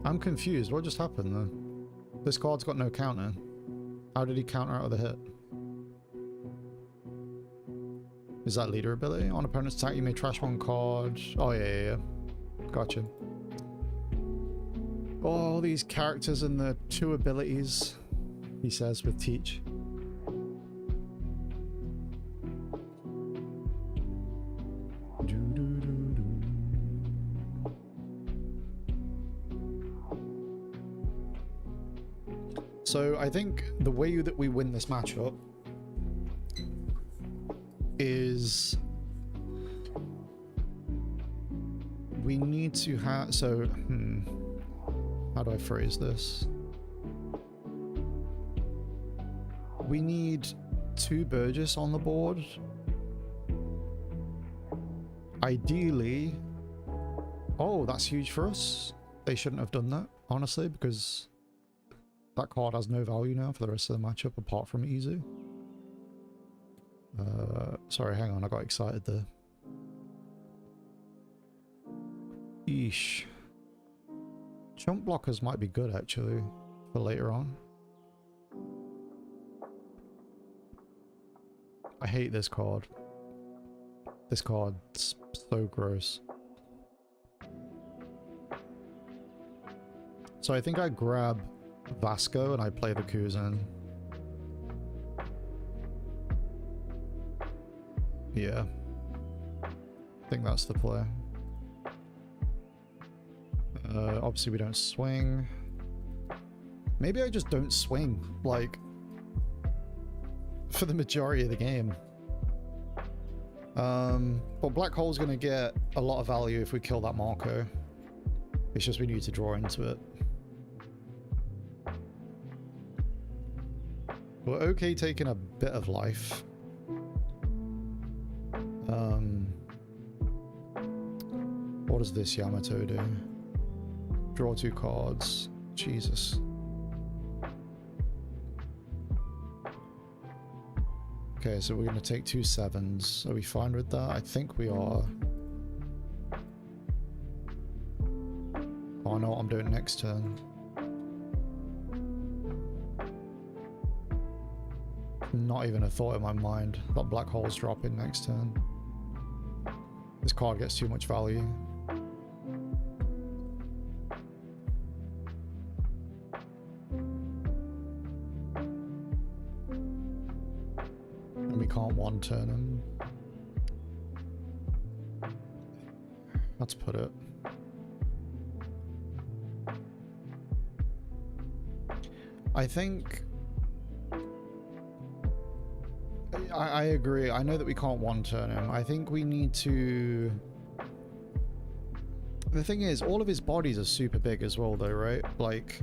I'm confused. What just happened then? This card's got no counter. How did he counter out of the hit? Is that leader ability? On opponent's attack, you may trash 1 card. Oh, yeah. Gotcha. Oh, all these characters and the 2 abilities, he says with Teach. So I think the way that we win this matchup is we need to have, so how do I phrase this? We need 2 Burgess on the board. Ideally, oh, that's huge for us. They shouldn't have done that, honestly, because that card has no value now for the rest of the matchup apart from Izu. Sorry, hang on, I got excited there. Eesh. Jump blockers might be good, actually, for later on. I hate this card. This card's so gross. So I think I grab Vasco and I play the Kuzan. Yeah. I think that's the play. Obviously we don't swing. Maybe I just don't swing, like, for the majority of the game. But Black Hole's gonna get a lot of value if we kill that Marco. It's just we need to draw into it. We're okay taking a bit of life. What does this Yamato do? Draw 2 cards. Jesus. Okay, so we're going to take 2 7s. Are we fine with that? I think we are. Oh, I know what I'm doing next turn. Not even a thought in my mind that Black Hole's dropping next turn. This card gets too much value. And we can't one turn him. Let's put it. I think I agree. I know that we can't one turn him. I think we need to... The thing is, all of his bodies are super big as well though, right? Like,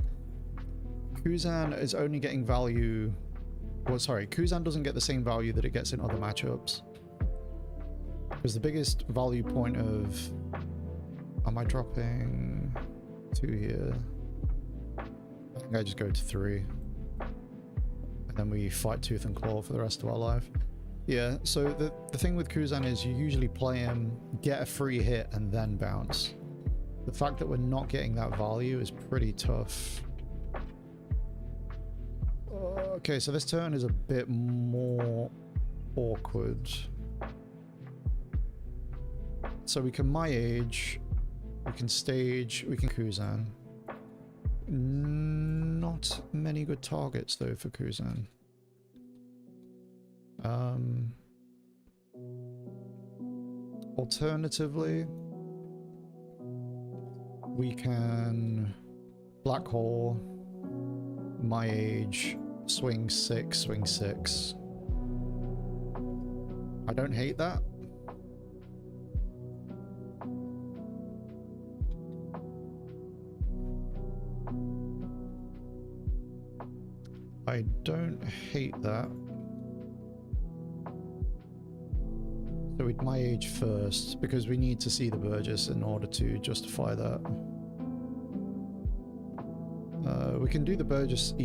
Kuzan is only getting value... Well, sorry, Kuzan doesn't get the same value that it gets in other matchups. Because the biggest value point of... Am I dropping 2 here? I think I just go to 3. And then we fight tooth and claw for the rest of our life. Yeah, so the thing with Kuzan is you usually play him, get a free hit, and then bounce. The fact that we're not getting that value is pretty tough. Okay, so this turn is a bit more awkward. So we can My Age, we can Stage, we can Kuzan. Not many good targets though for Kuzan. Alternatively, we can black hole, my age, swing 6, swing 6. I don't hate that. I don't hate that. So we'd my age first, because we need to see the Burgess in order to justify that. We can do the Burgess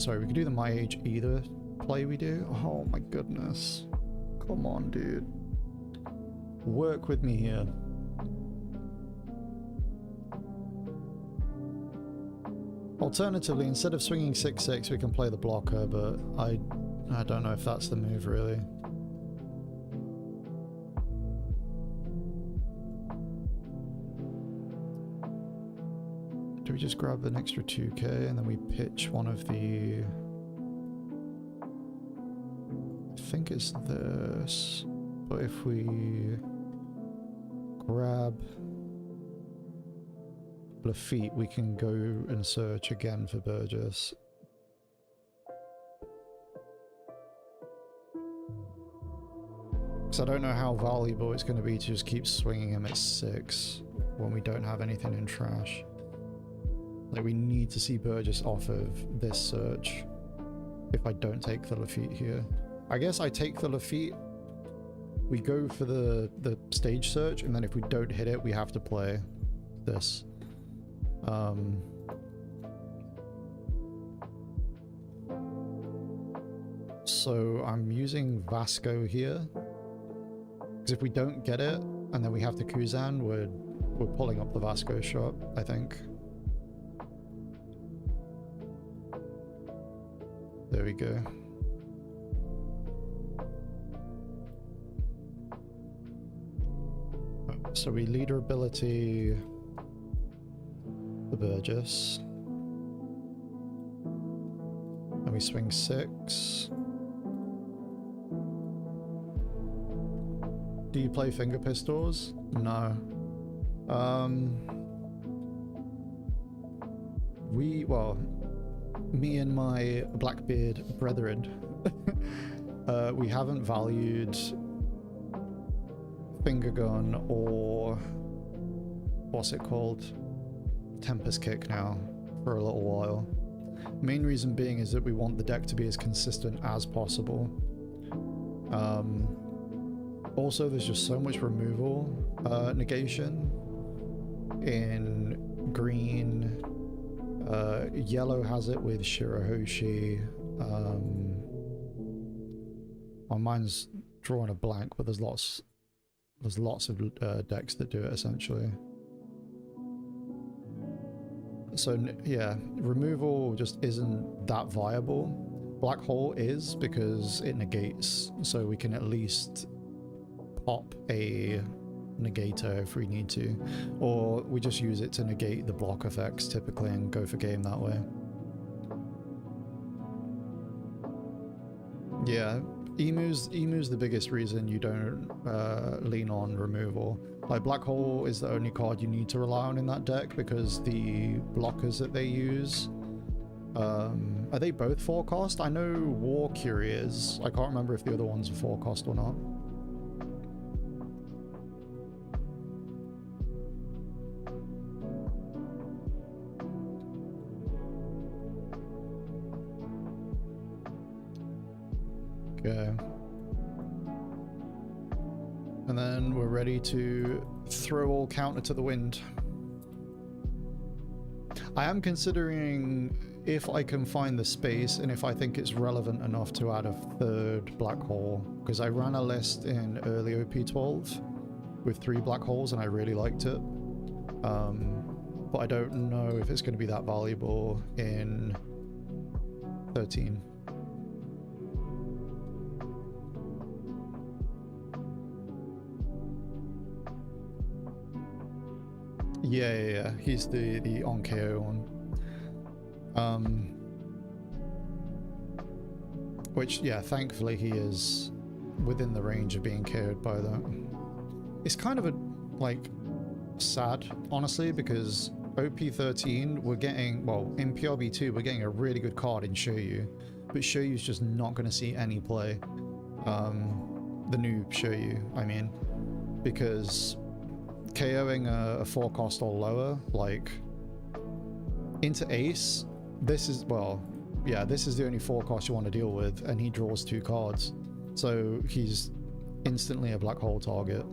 sorry, we can do the my age either play we do. Oh my goodness. Come on, dude. Work with me here. Alternatively, instead of swinging 6-6, we can play the blocker, but I don't know if that's the move, really. Do we just grab an extra 2k and then we pitch one of the... I think it's this, but if we grab Blackbeard, we can go and search again for Burgess. Because I don't know how valuable it's going to be to just keep swinging him at 6 when we don't have anything in trash. Like, we need to see Burgess off of this search if I don't take the Lafitte here. I guess I take the Lafitte, we go for the stage search, and then if we don't hit it, we have to play this. So I'm using Vasco here, because if we don't get it, and then we have to Kuzan, we're pulling up the Vasco shot, I think. There we go. So we leader ability the Burgess. And we swing 6. Do you play finger pistols? No. Well, me and my Blackbeard brethren, we haven't valued finger gun or what's it called? Tempest Kick now for a little while. Main reason being is that we want the deck to be as consistent as possible. Also, there's just so much removal negation in green. Yellow has it with Shirahoshi. My mind's drawing a blank, but there's lots of decks that do it essentially. So yeah, removal just isn't that viable. Black hole is, because it negates, so we can at least pop a negator if we need to, or we just use it to negate the block effects typically and go for game that way. Yeah, Emu's the biggest reason you don't lean on removal. Like, Black Hole is the only card you need to rely on in that deck, because the blockers that they use, are they both 4-cost? I know War Curie is. I can't remember if the other ones are 4-cost or not. Okay. And then we're ready to throw all counter to the wind. I am considering if I can find the space and if I think it's relevant enough to add a 3rd black hole, because I ran a list in early OP12 with 3 black holes and I really liked it. But I don't know if it's going to be that valuable in 13. Yeah, he's the on KO one. Which, yeah, thankfully he is within the range of being KO'd by that. It's kind of a, like, sad, honestly, because OP13, we're getting, well, in PRB2, we're getting a really good card in Shoryu, but Shoryu's just not going to see any play. The new Shoryu, I mean, because KOing a 4-cost or lower, like, into Ace, this is, well, yeah, this is the only 4-cost you want to deal with, and he draws 2 cards. So he's instantly a black hole target.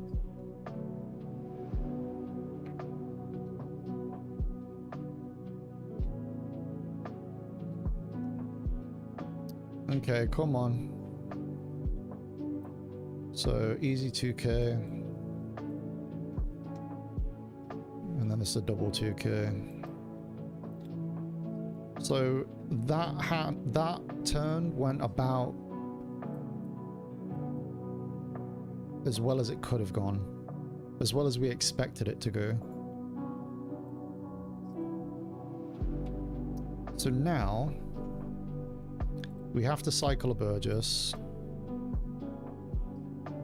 Okay, come on. So easy 2k. And then this is a double 2k. So that turn went about as well as it could have gone, as well as we expected it to go. So now we have to cycle a Burgess.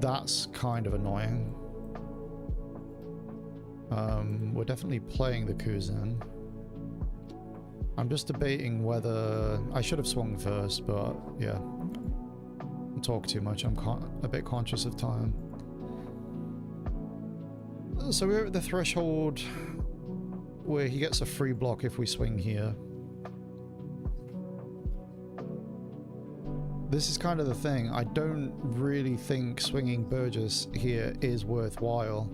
That's kind of annoying. We're definitely playing the Kuzan. I'm just debating whether I should have swung first, but yeah, I talk too much. I'm a bit conscious of time. So we're at the threshold where he gets a free block if we swing here. This is kind of the thing. I don't really think swinging Burgess here is worthwhile.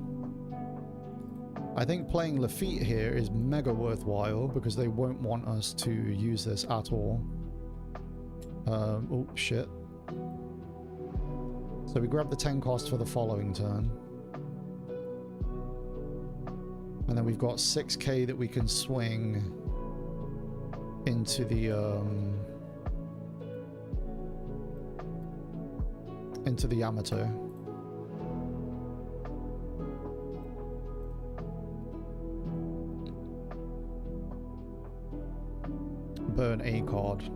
I think playing Lafitte here is mega worthwhile because they won't want us to use this at all. Oh, shit. So we grab the 10 cost for the following turn. And then we've got 6k that we can swing into the Yamato. Burn a card.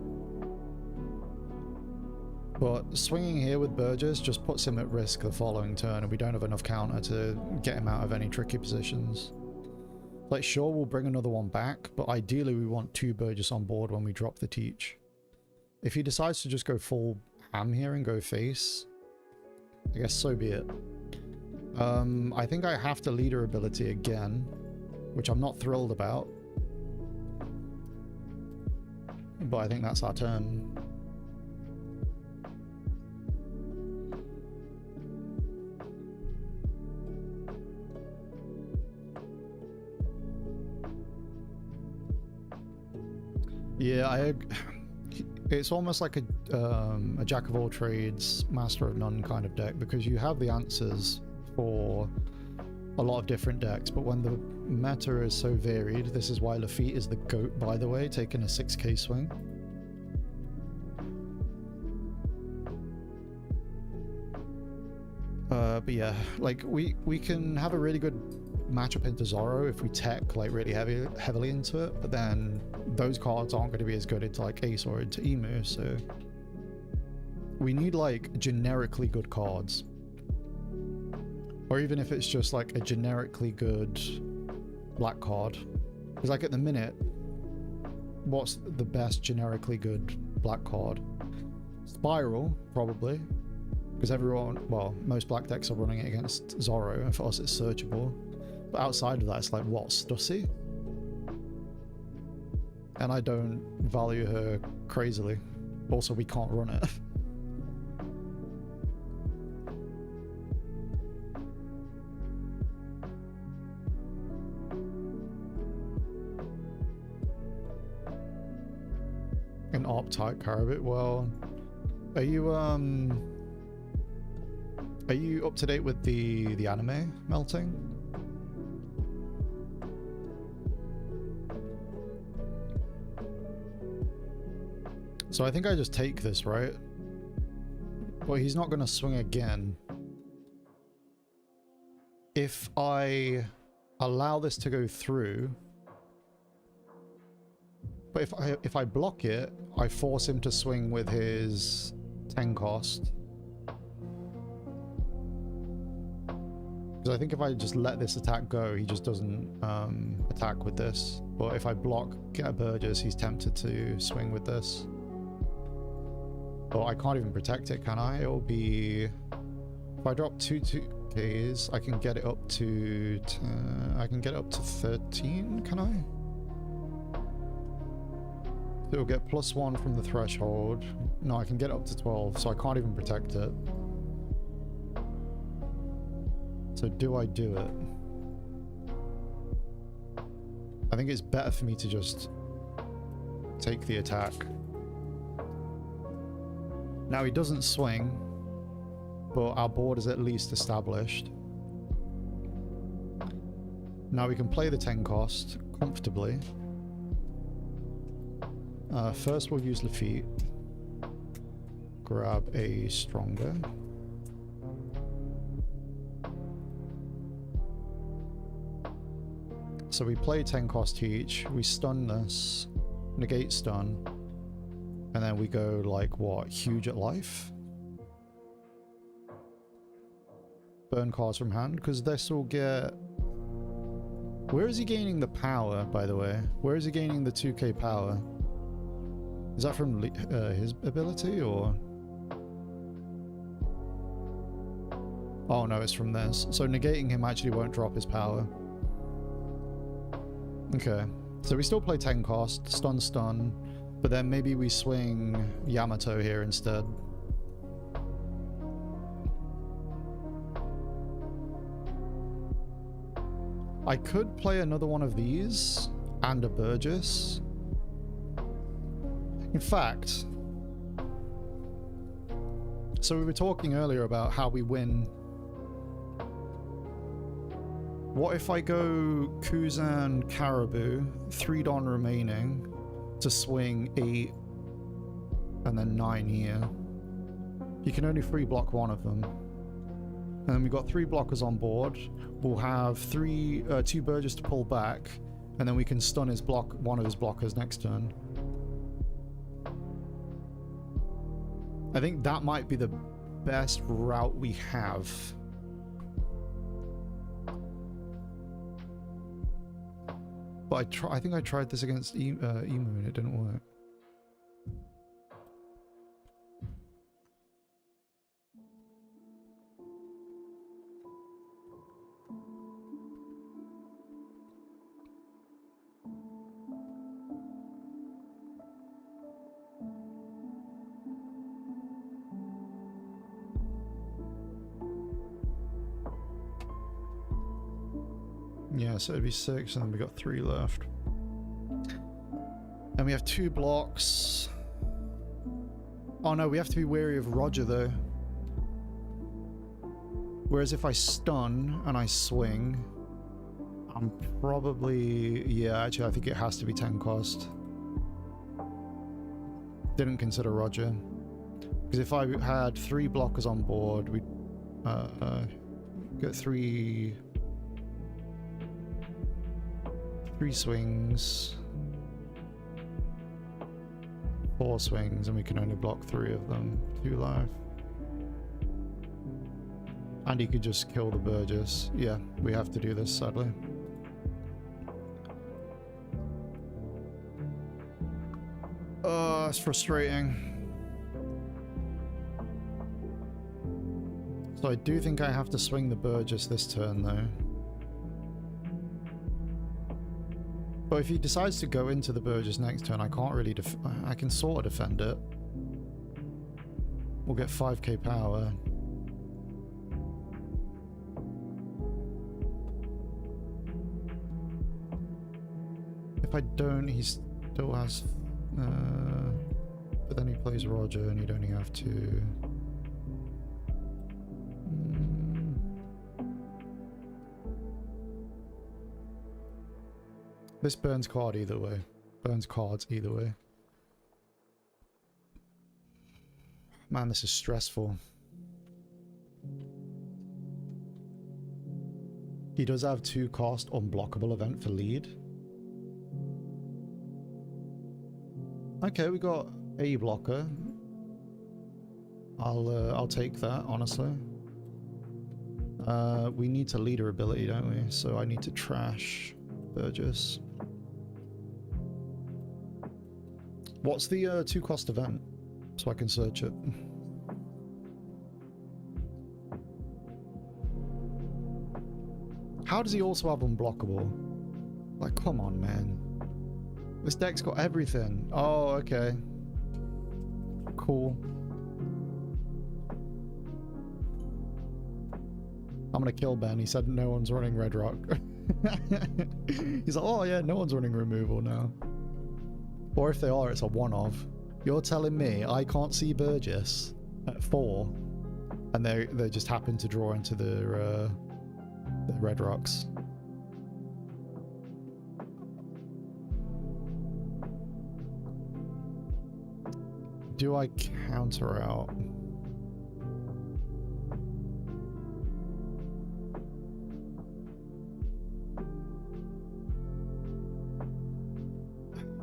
But swinging here with Burgess just puts him at risk the following turn, and we don't have enough counter to get him out of any tricky positions. Like, sure, we'll bring another one back, but ideally we want 2 Burgess on board when we drop the Teach. If he decides to just go full ham here and go face, I guess so be it. I think I have to leader ability again, which I'm not thrilled about. But I think that's our turn. Yeah, it's almost like a jack of all trades, master of none kind of deck, because you have the answers for a lot of different decks, but when the meta is so varied, this is why Lafitte is the GOAT, by the way, taking a 6k swing. But yeah, like we can have a really good matchup into Zoro if we tech like really heavily into it, but then those cards aren't going to be as good into like Ace or into Emu, so we need like generically good cards. Or even if it's just like a generically good black card. Because like at the minute, what's the best generically good black card? Spiral, probably. Because everyone, well, most black decks are running it against Zoro, and for us it's searchable. But outside of that, it's like, what, Stussy? And I don't value her crazily. Also, we can't run it. An ARP-type Carabit. Well, are you up to date with the anime melting? So I think I just take this, right? But he's not going to swing again. If I allow this to go through, but if I block it, I force him to swing with his 10 cost. Because I think if I just let this attack go, he just doesn't attack with this. But if I block, get a Burgess, he's tempted to swing with this. But I can't even protect it, can I? It'll be... If I drop 2/2Ks, I can get it up to... I can get it up to 13, can I? It'll get +1 from the threshold. No, I can get it up to 12, so I can't even protect it. So do I do it? I think it's better for me to just take the attack. Now he doesn't swing, but our board is at least established. Now we can play the 10 cost comfortably. First we'll use Lafitte. Grab a stronger. So we play 10 cost each, we stun this, negate stun, and then we go like, what, huge at life? Burn cards from hand, because this will get... Where is he gaining the power, by the way? Where is he gaining the 2k power? Is that from his ability, or...? Oh no, it's from this. So negating him actually won't drop his power. Okay, so we still play 10 cost, stun, but then maybe we swing Yamato here instead. I could play another one of these and a Burgess. In fact, so we were talking earlier about how we win. What if I go Kuzan Caribou, 3 Don remaining, to swing 8 and then 9 here? You can only free block one of them. And then we've got 3 blockers on board. We'll have 2 Burgess to pull back, and then we can stun his one of his blockers next turn. I think that might be the best route we have. But I think I tried this against Emu and it didn't work. Yeah, so it'd be 6 and then we got 3 left. And we have 2 blocks. Oh no, we have to be wary of Roger though. Whereas if I stun and I swing, I'm probably... Yeah, actually I think it has to be 10 cost. Didn't consider Roger. Because if I had 3 blockers on board, we'd get 3 swings, 4 swings, and we can only block 3 of them. 2 life. And he could just kill the Burgess. Yeah, we have to do this, sadly. It's frustrating. So I do think I have to swing the Burgess this turn, though. But if he decides to go into the Burgess next turn, I can't really I can sort of defend it. We'll get 5k power. If I don't, he still has... but then he plays Roger and he'd only have to... This burns card either way. Burns cards either way. Man, this is stressful. He does have 2 cost unblockable event for lead. Okay, we got a blocker. I'll take that, honestly. We need to leader ability, don't we? So I need to trash Burgess. What's the 2-cost event? So I can search it. How does he also have unblockable? Like, come on, man. This deck's got everything. Oh, okay. Cool. I'm gonna kill Ben. He said no one's running Red Rock. He's like, oh yeah, no one's running removal now. Or if they are, it's a one-off. You're telling me I can't see Burgess at 4, and they just happen to draw into the Red Rocks. Do I counter out?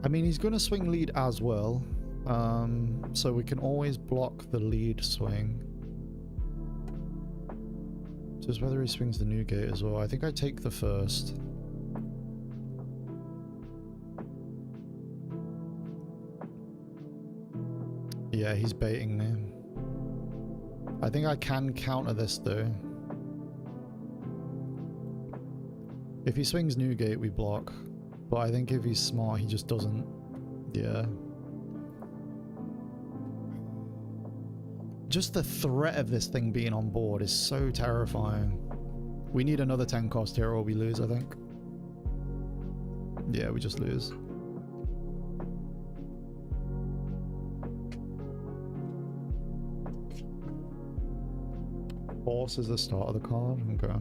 I mean, he's going to swing lead as well, so we can always block the lead swing. Just whether he swings the new gate as well. I think I take the first. Yeah, he's baiting me. I think I can counter this though. If he swings new gate, we block. But I think if he's smart, he just doesn't. Yeah. Just the threat of this thing being on board is so terrifying. We need another 10 cost here or we lose, I think. Yeah, we just lose. Force is the start of the card. Okay.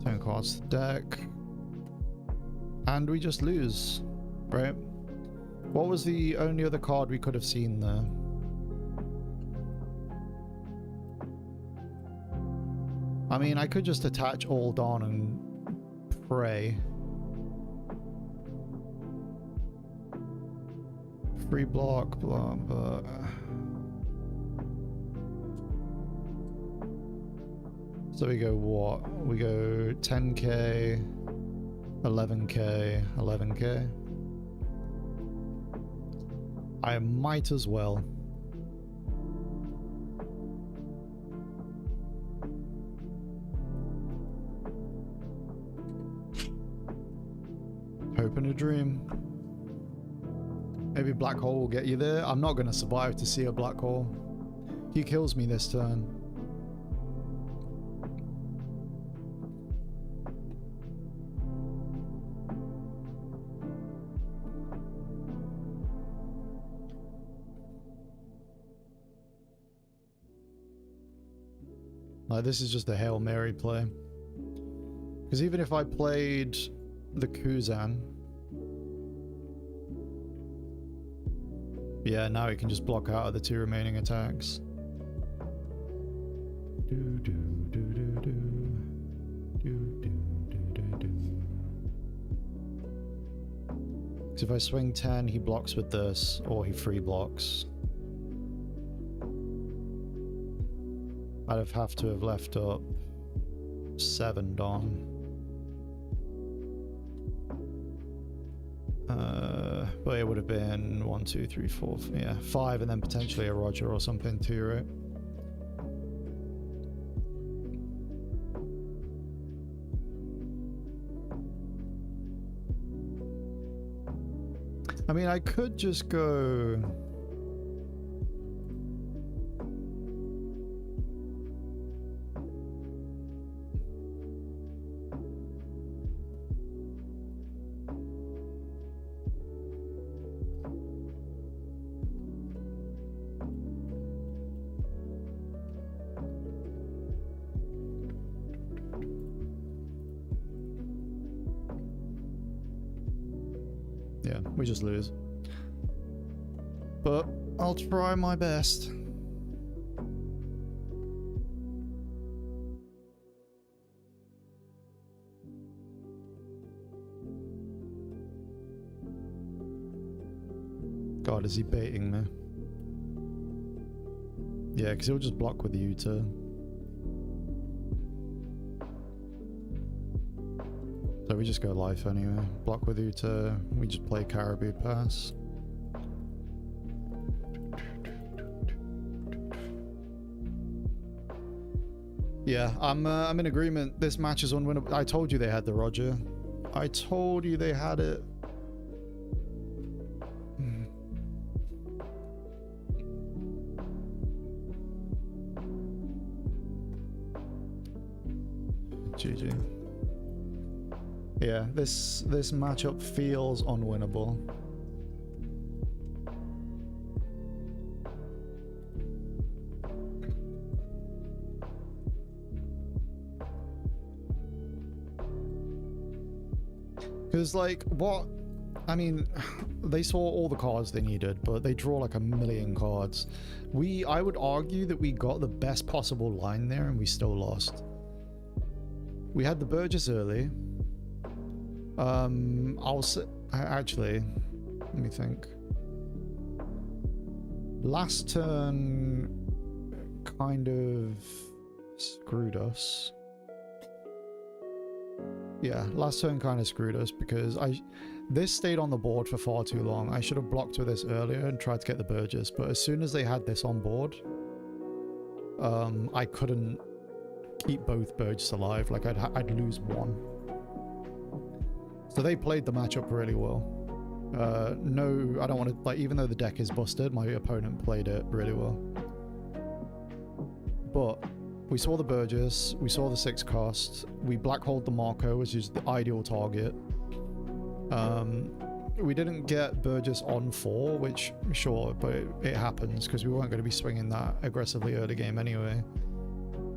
10 cards to the deck. And we just lose, right? What was the only other card we could have seen there? I mean, I could just attach all Dawn and pray. Free block, blah, blah. So we go what? We go 10k, 11k, 11k. I might as well. Hope and a dream. Maybe black hole will get you there. I'm not going to survive to see a black hole. He kills me this turn. Like, this is just a Hail Mary play. Because even if I played the Kuzan, yeah, now he can just block out of the 2 remaining attacks. Because if I swing 10, he blocks with this, or he free blocks. I'd have to have left up 7 Dawn. But it would have been 1, 2, 3, 4, yeah, 5, and then potentially a Roger or something too, right? I mean, I could just go... Yeah, we just lose. But I'll try my best. God, is he baiting me? Yeah, because he'll just block with the U-turn. we just go life anyway. Block with Uta, we just play Caribou pass. Yeah, I'm in agreement. This match is unwinnable. I told you they had the Roger. I told you they had it. GG. Yeah, this matchup feels unwinnable. Because, like, what... I mean, they saw all the cards they needed, but they draw like a million cards. I would argue that we got the best possible line there and we still lost. We had the Burgess early. Actually, let me think. Last turn kind of screwed us. Yeah, last turn kind of screwed us because this stayed on the board for far too long. I should have blocked with this earlier and tried to get the Burgess, but as soon as they had this on board, I couldn't keep both Burgess alive. Like I'd lose one. So they played the matchup really well. No, I don't want to, like, even though the deck is busted, my opponent played it really well. But we saw the Burgess, we saw the 6 cost, we black-holed the Marco, which is the ideal target. We didn't get Burgess on 4, which, sure, but it happens, because we weren't going to be swinging that aggressively early game anyway.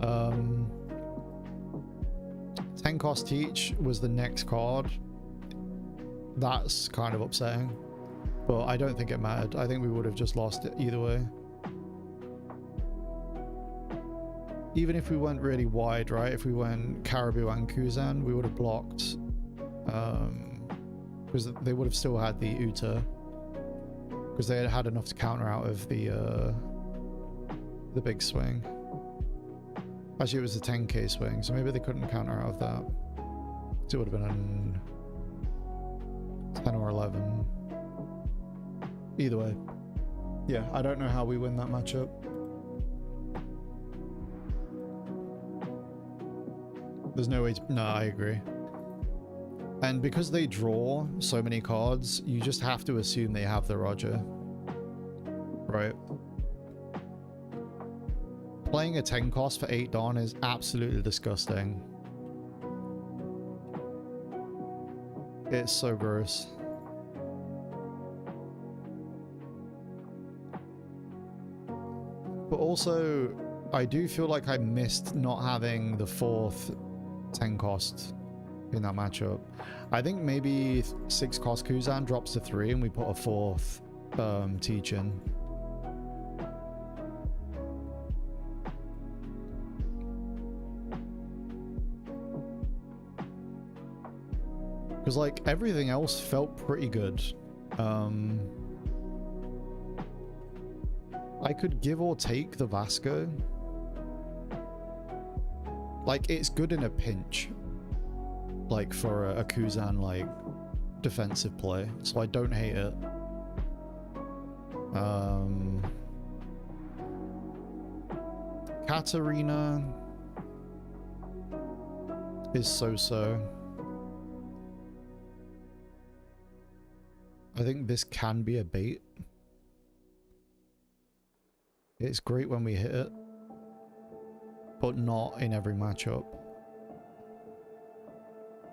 10 cost Teach was the next card. That's kind of upsetting, but I don't think it mattered. I think we would have just lost it either way. Even if we went really wide, right? If we went Caribou and Kuzan, we would have blocked. Because they would have still had the Uta. Because they had enough to counter out of the big swing. Actually, it was the 10k swing, so maybe they couldn't counter out of that. So it would have been 10 or 11. Either way. Yeah, I don't know how we win that matchup. There's no way to... No, I agree. And because they draw so many cards, you just have to assume they have the Roger. Right? Playing a 10 cost for 8 Dawn is absolutely disgusting. It's so gross. But also, I do feel like I missed not having the 4th 10 cost in that matchup. I think maybe 6 cost Kuzan drops to 3 and we put a 4th Teach in. Because, like, everything else felt pretty good. I could give or take the Vasco. Like, it's good in a pinch. Like, for a Kuzan, like, defensive play. So I don't hate it. Katarina is so-so. I think this can be a bait. It's great when we hit it, but not in every matchup.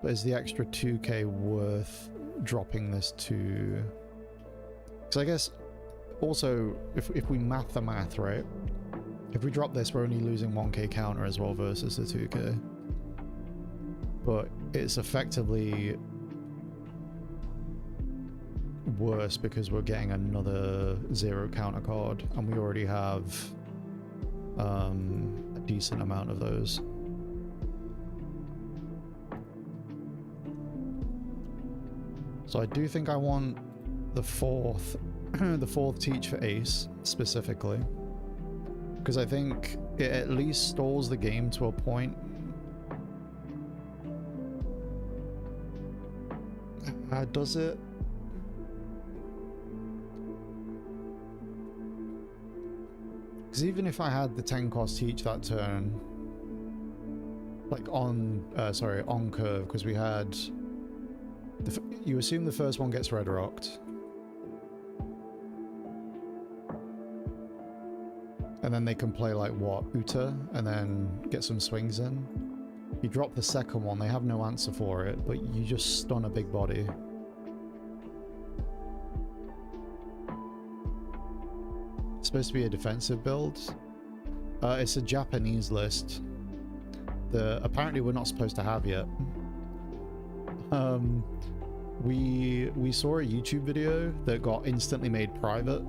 But is the extra 2k worth dropping this to... Because I guess also, if we math the math, right? If we drop this, we're only losing 1k counter as well versus the 2k. But it's effectively worse because we're getting another 0 counter card and we already have a decent amount of those. So I do think I want the 4th the 4th Teach for Ace specifically, because I think it at least stalls the game to a point. Does it? Because even if I had the 10 cost teach that turn, like on, sorry, on curve, because we had, you assume the first one gets red rocked. And then they can play like what, Uta, and then get some swings in. You drop the second one, they have no answer for it, but you just stun a big body. It's supposed to be a defensive build. It's a Japanese list that apparently we're not supposed to have yet. We saw a YouTube video that got instantly made private.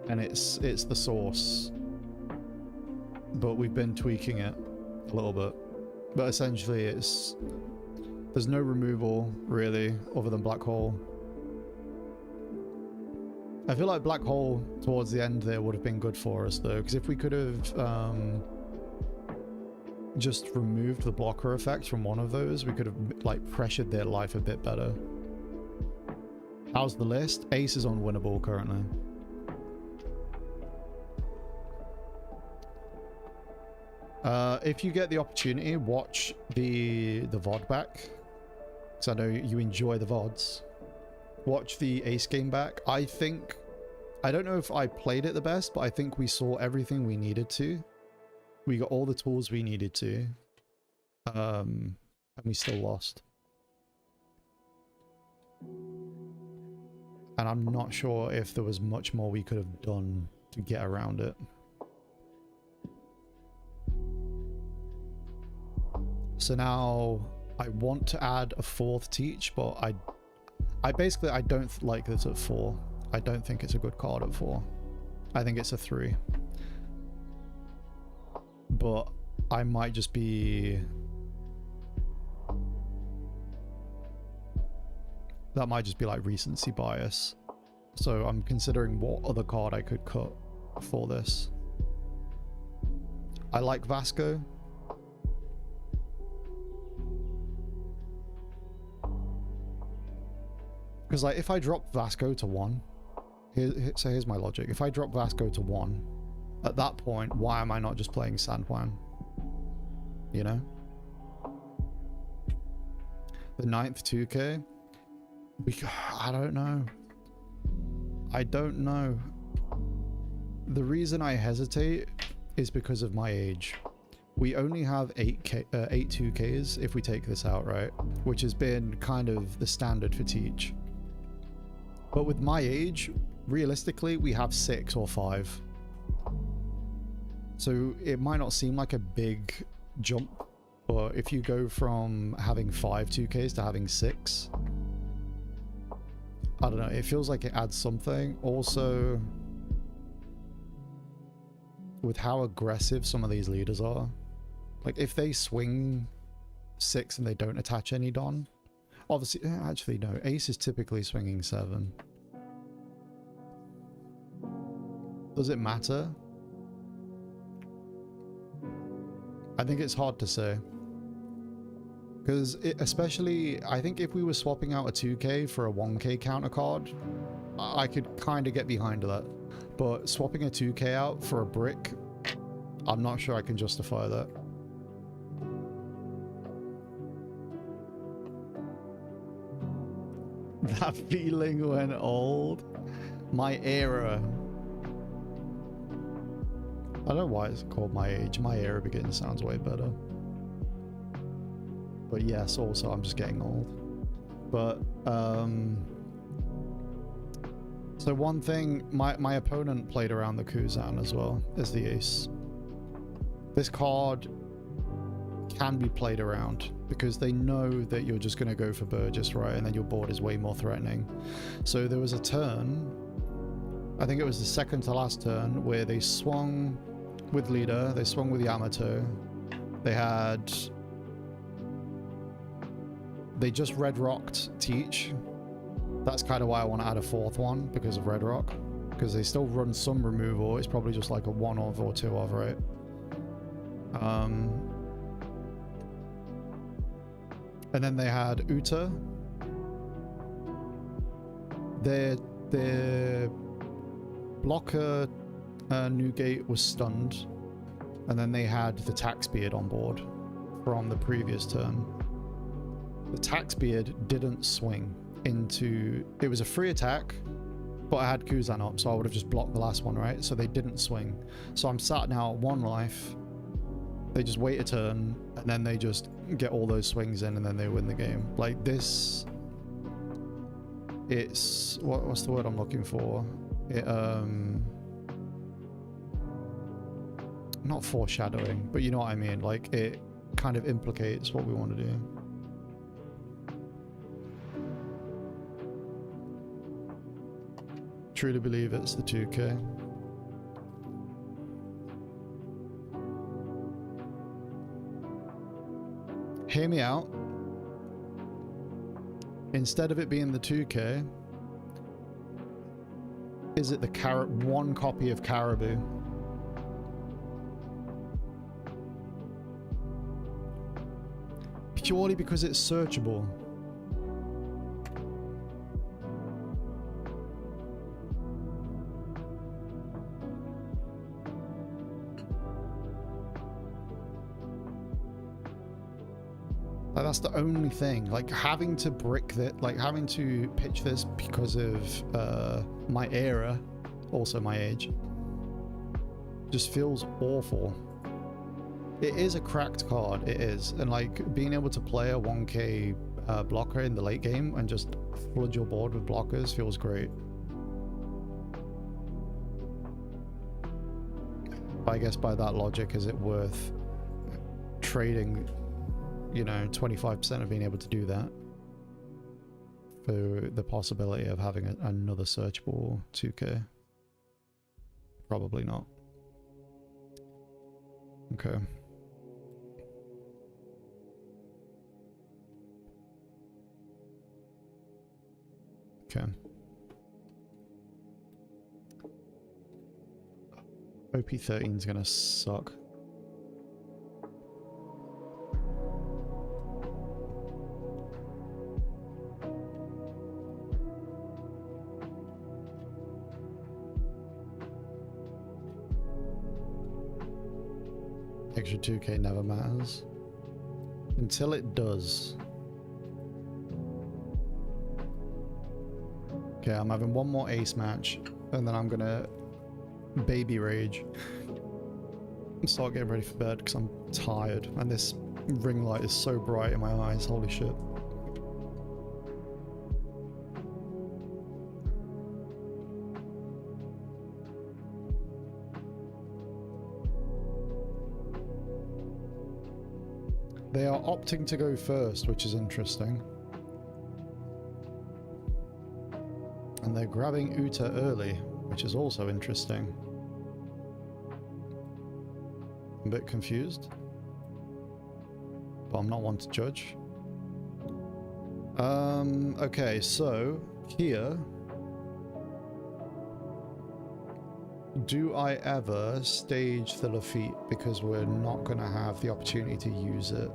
And it's the source, but we've been tweaking it a little bit. But essentially there's no removal really other than Black Hole. I feel like Black Hole towards the end there would have been good for us though, because if we could have just removed the blocker effect from one of those, we could have like pressured their life a bit better. How's the list? Ace is unwinnable currently. If you get the opportunity, watch the VOD back, because I know you enjoy the VODs. Watch the Ace game back. I don't know if I played it the best, but I think we saw everything we needed to. We got all the tools we needed to. And we still lost. And I'm not sure if there was much more we could have done to get around it. So now I want to add a 4th teach, but I basically don't like this at 4. I don't think it's a good card at 4. I think it's a 3. But I might just be... That might just be like recency bias. So I'm considering what other card I could cut for this. I like Vasco. Because like if I drop Vasco to 1, so here's my logic. If I drop Vasco to 1, at that point, why am I not just playing San Juan? You know? The 9th 2k? I don't know. I don't know. The reason I hesitate is because of my age. We only have 8 2ks if we take this out, right? Which has been kind of the standard for Teach. But with my age, realistically, we have 6 or 5. So it might not seem like a big jump, but if you go from having 5 2Ks to having 6, I don't know, it feels like it adds something. Also, with how aggressive some of these leaders are, like if they swing 6 and they don't attach any Don, obviously, actually no, Ace is typically swinging 7. Does it matter? I think it's hard to say. Because especially, I think if we were swapping out a 2k for a 1k counter card, I could kind of get behind that. But swapping a 2k out for a brick, I'm not sure I can justify that. That feeling when old. My era. I don't know why it's called my age. My era begin sounds way better. But yes, also I'm just getting old. But so one thing, my opponent played around the Kuzan as well as the ace. This card can be played around because they know that you're just going to go for Burgess, right? And then your board is way more threatening. So there was a turn, I think it was the second to last turn, where they swung with leader, they swung with Yamato, they just red rocked Teach. That's kind of why I want to add a 4th one, because of red rock, because they still run some removal. It's probably just like a 1 of or 2 of, right? And then they had Uta. Their blocker Newgate was stunned. And then they had the Taxbeard on board from the previous turn. The Taxbeard didn't swing into... It was a free attack, but I had Kuzan up, so I would have just blocked the last one, right? So they didn't swing. So I'm sat now at 1 life. They just wait a turn, and then they just get all those swings in, and then they win the game. Like this... It's... What's the word I'm looking for? It, not foreshadowing, but you know what I mean. Like, it kind of implicates what we want to do. Truly believe it's the 2K. Hear me out. Instead of it being the 2K, is it the one copy of Caribou? Purely because it's searchable. Like, that's the only thing. Like, having to brick that, like having to pitch this because of my era, also my age, just feels awful. It is a cracked card, it is, and like being able to play a 1k blocker in the late game and just flood your board with blockers feels great. I guess by that logic, is it worth trading, you know, 25% of being able to do that for the possibility of having another searchable 2k? Probably not. Okay. Okay. OP13 is gonna suck. Extra 2k never matters. Until it does. Okay, I'm having one more ace match, and then I'm gonna baby rage and start getting ready for bed because I'm tired, and this ring light is so bright in my eyes, holy shit. They are opting to go first, which is interesting. And they're grabbing Uta early, which is also interesting. I'm a bit confused, but I'm not one to judge. Okay, so here, do I ever stage the Lafitte because we're not going to have the opportunity to use it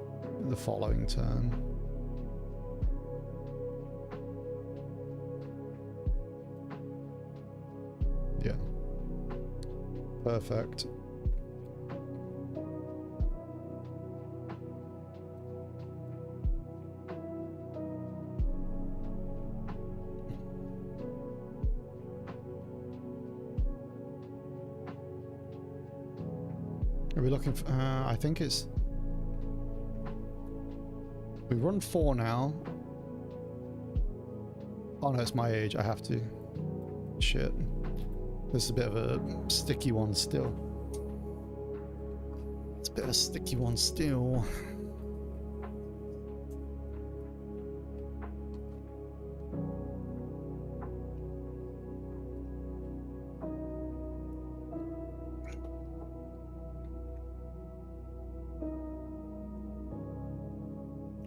the following turn? Yeah. Perfect. Are we looking for... I think it's... We run 4 now. Oh no, it's my age. I have to. Shit. This is a bit of a sticky one still. It's a bit of a sticky one still.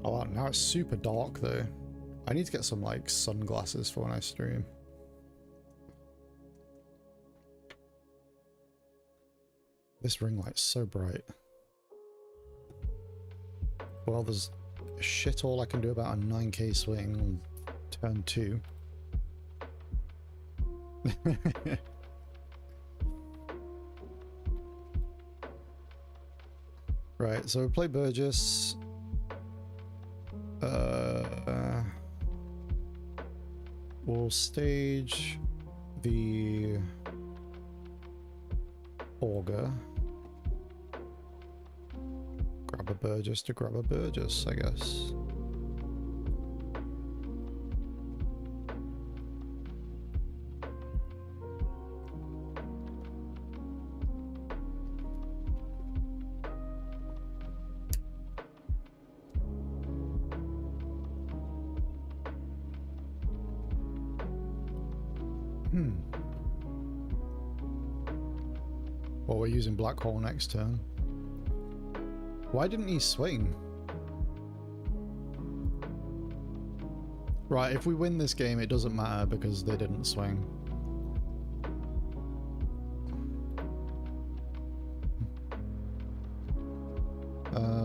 Oh, now it's super dark though. I need to get some like sunglasses for when I stream. This ring light's so bright. Well, there's shit all I can do about a 9k swing on turn 2. Right, so we play Burgess. We'll stage the Augur. Grab a Burgess to grab a Burgess, I guess. Well, we're using Black Hole next turn. Why didn't he swing? Right, if we win this game, it doesn't matter because they didn't swing.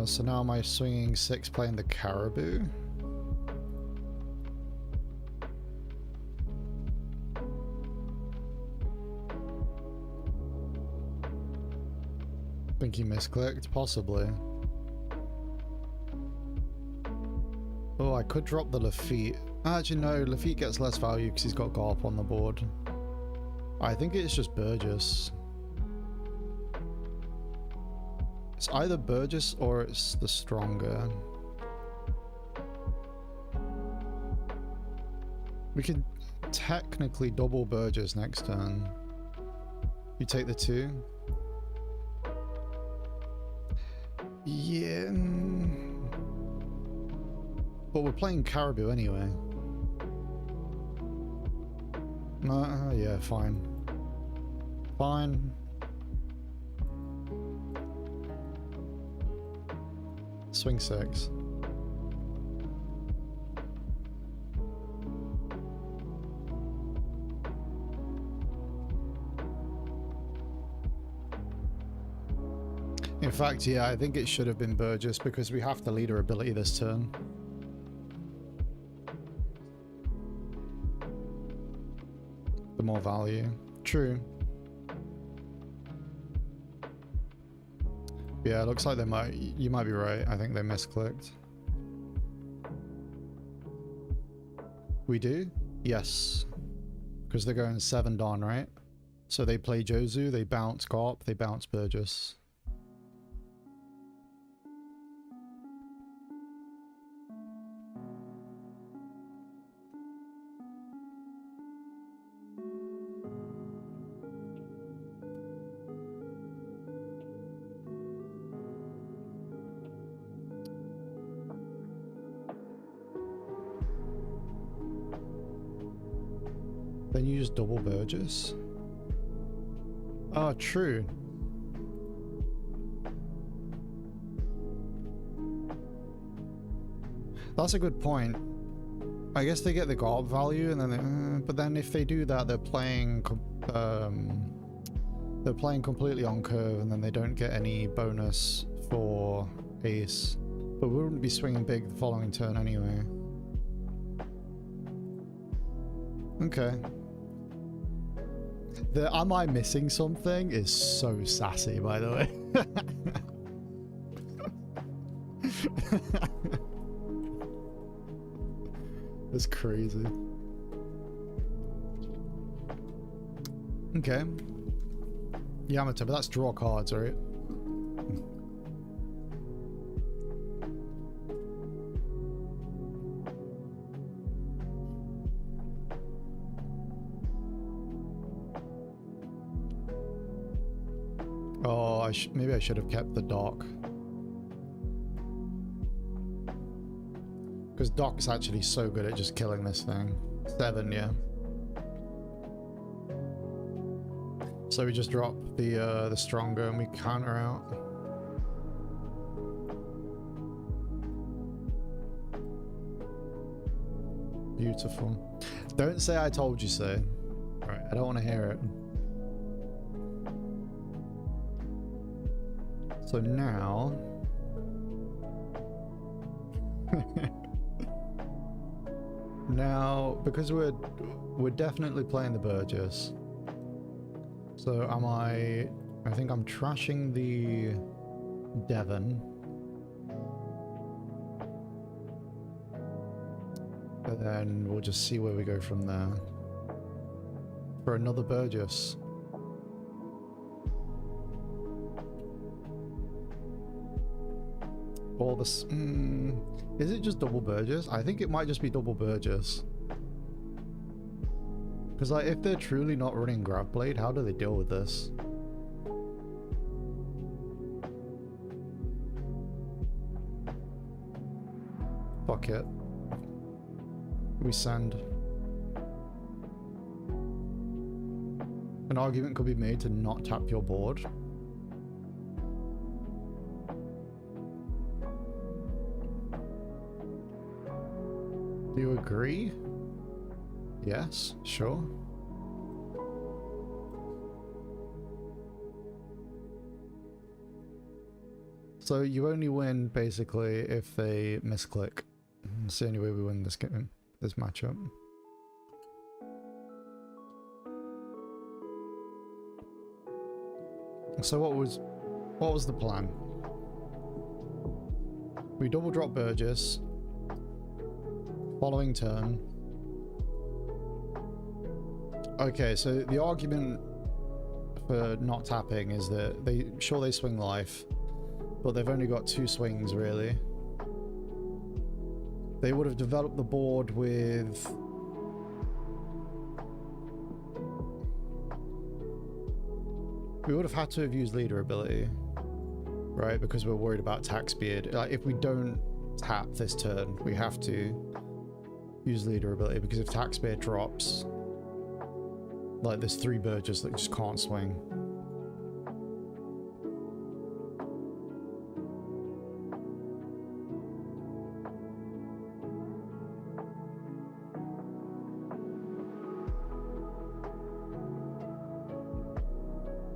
So now am I swinging 6 playing the Caribou? Think he misclicked? Possibly. Oh, I could drop the Lafitte. Actually, no, Lafitte gets less value because he's got Garp on the board. I think it's just Burgess. It's either Burgess or it's the Stronger. We can technically double Burgess next turn. You take the 2. Yeah. But we're playing Caribou anyway. Yeah, fine. Fine. Swing 6. In fact, yeah, I think it should have been Burgess because we have the leader ability this turn. The more value. True. Yeah, it looks like they might. You might be right. I think they misclicked. We do? Yes. Because they're going 7 Dawn, right? So they play Jozu, they bounce Garp, they bounce Burgess. Then you just double Burgess. Oh, true. That's a good point. I guess they get the Garb value, and then they, but then if they do that, they're playing completely on curve, and then they don't get any bonus for Ace. But we wouldn't be swinging big the following turn anyway. Okay. The "am I missing something" is so sassy, by the way. That's crazy. Okay. Yamato, but that's draw cards, right? Oh, maybe I should have kept the dock. Because Doc's actually so good at just killing this thing. 7, yeah. So we just drop the Stronger and we counter out. Beautiful. Don't say I told you so. Alright, I don't want to hear it. So now... Now, because we're definitely playing the Burgess. So I think I'm trashing the Devon. And then we'll just see where we go from there. For another Burgess. Or this... is it just double Burgess? I think it might just be double Burgess. Because like, if they're truly not running Grab Blade, how do they deal with this? Fuck it. We send. An argument could be made to not tap your board. Do you agree? Yes, sure. So you only win basically if they misclick. It's the only way we win this game, this matchup. So what was the plan? We double drop Burgess. Following turn. Okay, so the argument for not tapping is that they swing life, but they've only got 2 swings really. They would have developed the board with we would have had to have used leader ability, right? Because we're worried about Blackbeard. Like, if we don't tap this turn, we have to use leader ability, because if Blackbeard drops, like, there's 3 Burgess that just can't swing.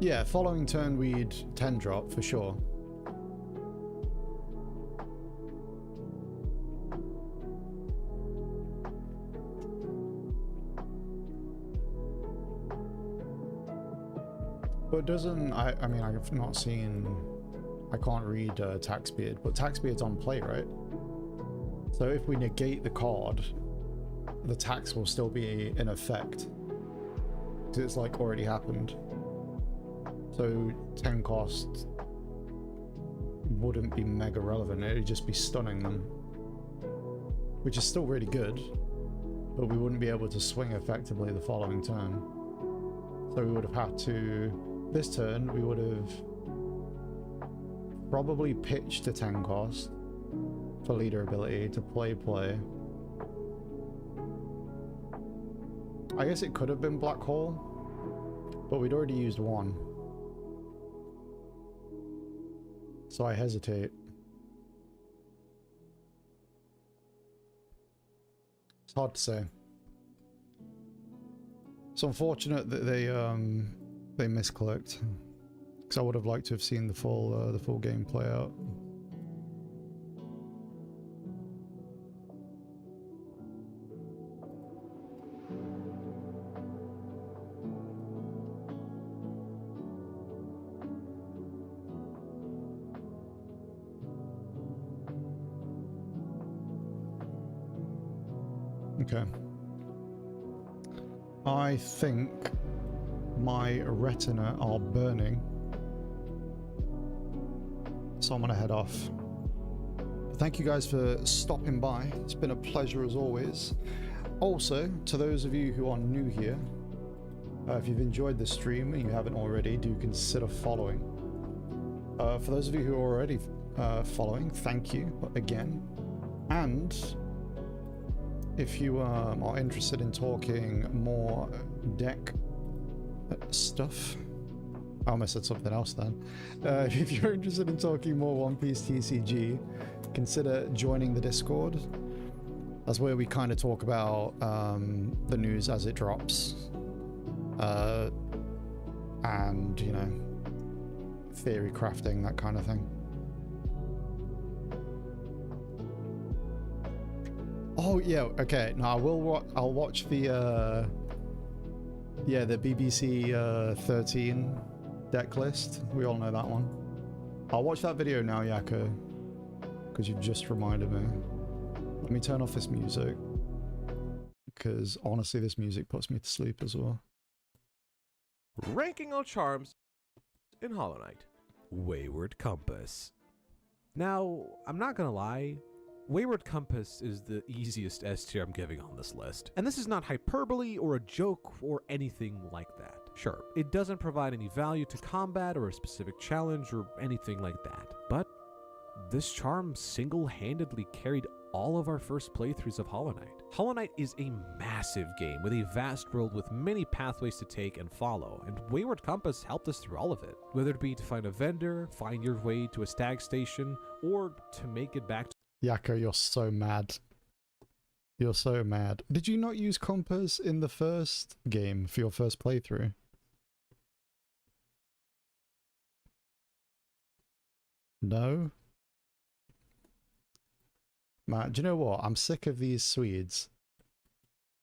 Yeah, following turn we'd 10 drop for sure. But doesn't, I mean, I've not seen, I can't read Blackbeard, but Blackbeard's on play, right? So if we negate the card, the tax will still be in effect, because it's like already happened. So 10 cost wouldn't be mega relevant, it would just be stunning them. Which is still really good, but we wouldn't be able to swing effectively the following turn. So we would have had to, this turn, we would have probably pitched to 10 cost for leader ability to play. I guess it could have been Black Hole, but we'd already used 1. So I hesitate. It's hard to say. It's unfortunate that they misclicked, because I would have liked to have seen the full game play out. Okay. I think my retina are burning, so I'm gonna head off. Thank you guys for stopping by. It's been a pleasure as always. Also, to those of you who are new here, if you've enjoyed the stream and you haven't already, do consider following. For those of you who are already following, thank you again. And if you are interested in talking more deck stuff, I almost said something else then. If you're interested in talking more One Piece TCG, consider joining the Discord. That's where we kind of talk about the news as it drops, and, you know, theory crafting, that kind of thing. Oh yeah, okay. No, I'll watch the yeah, the BBC 13 deck list. We all know that one. I'll watch that video now, Yako, because you just reminded me. Let me turn off this music, because honestly, this music puts me to sleep as well. Ranking all charms in Hollow Knight. Wayward Compass. Now, I'm not gonna lie, Wayward Compass is the easiest S tier I'm giving on this list. And this is not hyperbole or a joke or anything like that. Sure, it doesn't provide any value to combat or a specific challenge or anything like that, but this charm single-handedly carried all of our first playthroughs of Hollow Knight. Hollow Knight is a massive game with a vast world with many pathways to take and follow, and Wayward Compass helped us through all of it. Whether it be to find a vendor, find your way to a stag station, or to make it back to— Yako, you're so mad. You're so mad. Did you not use Compass in the first game for your first playthrough? No? Man, do you know what? I'm sick of these Swedes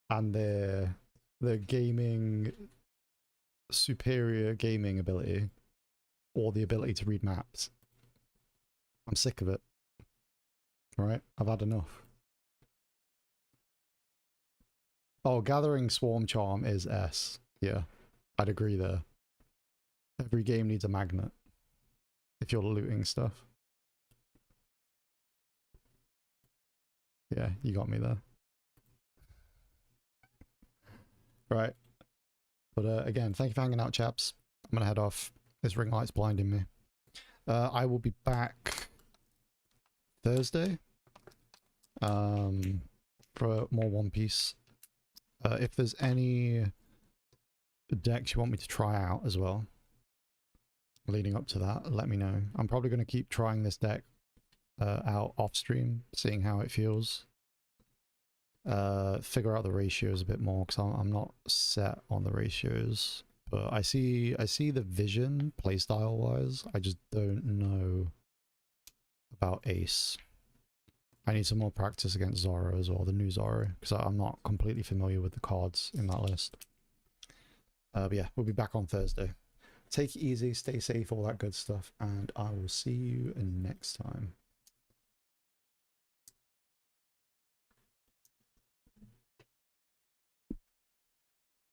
and their gaming, superior gaming ability, or the ability to read maps. I'm sick of it. Right? I've had enough. Oh, Gathering Swarm Charm is S. Yeah, I'd agree there. Every game needs a magnet if you're looting stuff. Yeah, you got me there. Right. But again, thank you for hanging out, chaps. I'm gonna head off. This ring light's blinding me. I will be back Thursday for more One Piece. If there's any decks you want me to try out as well leading up to that, let me know. I'm probably going to keep trying this deck out off stream, seeing how it feels. Figure out the ratios a bit more, because I'm not set on the ratios, but I see the vision playstyle wise. I just don't know about Ace. I need some more practice against Zoro as well, the new Zoro, because I'm not completely familiar with the cards in that list. But yeah, we'll be back on Thursday. Take it easy, stay safe, all that good stuff, and I will see you next time.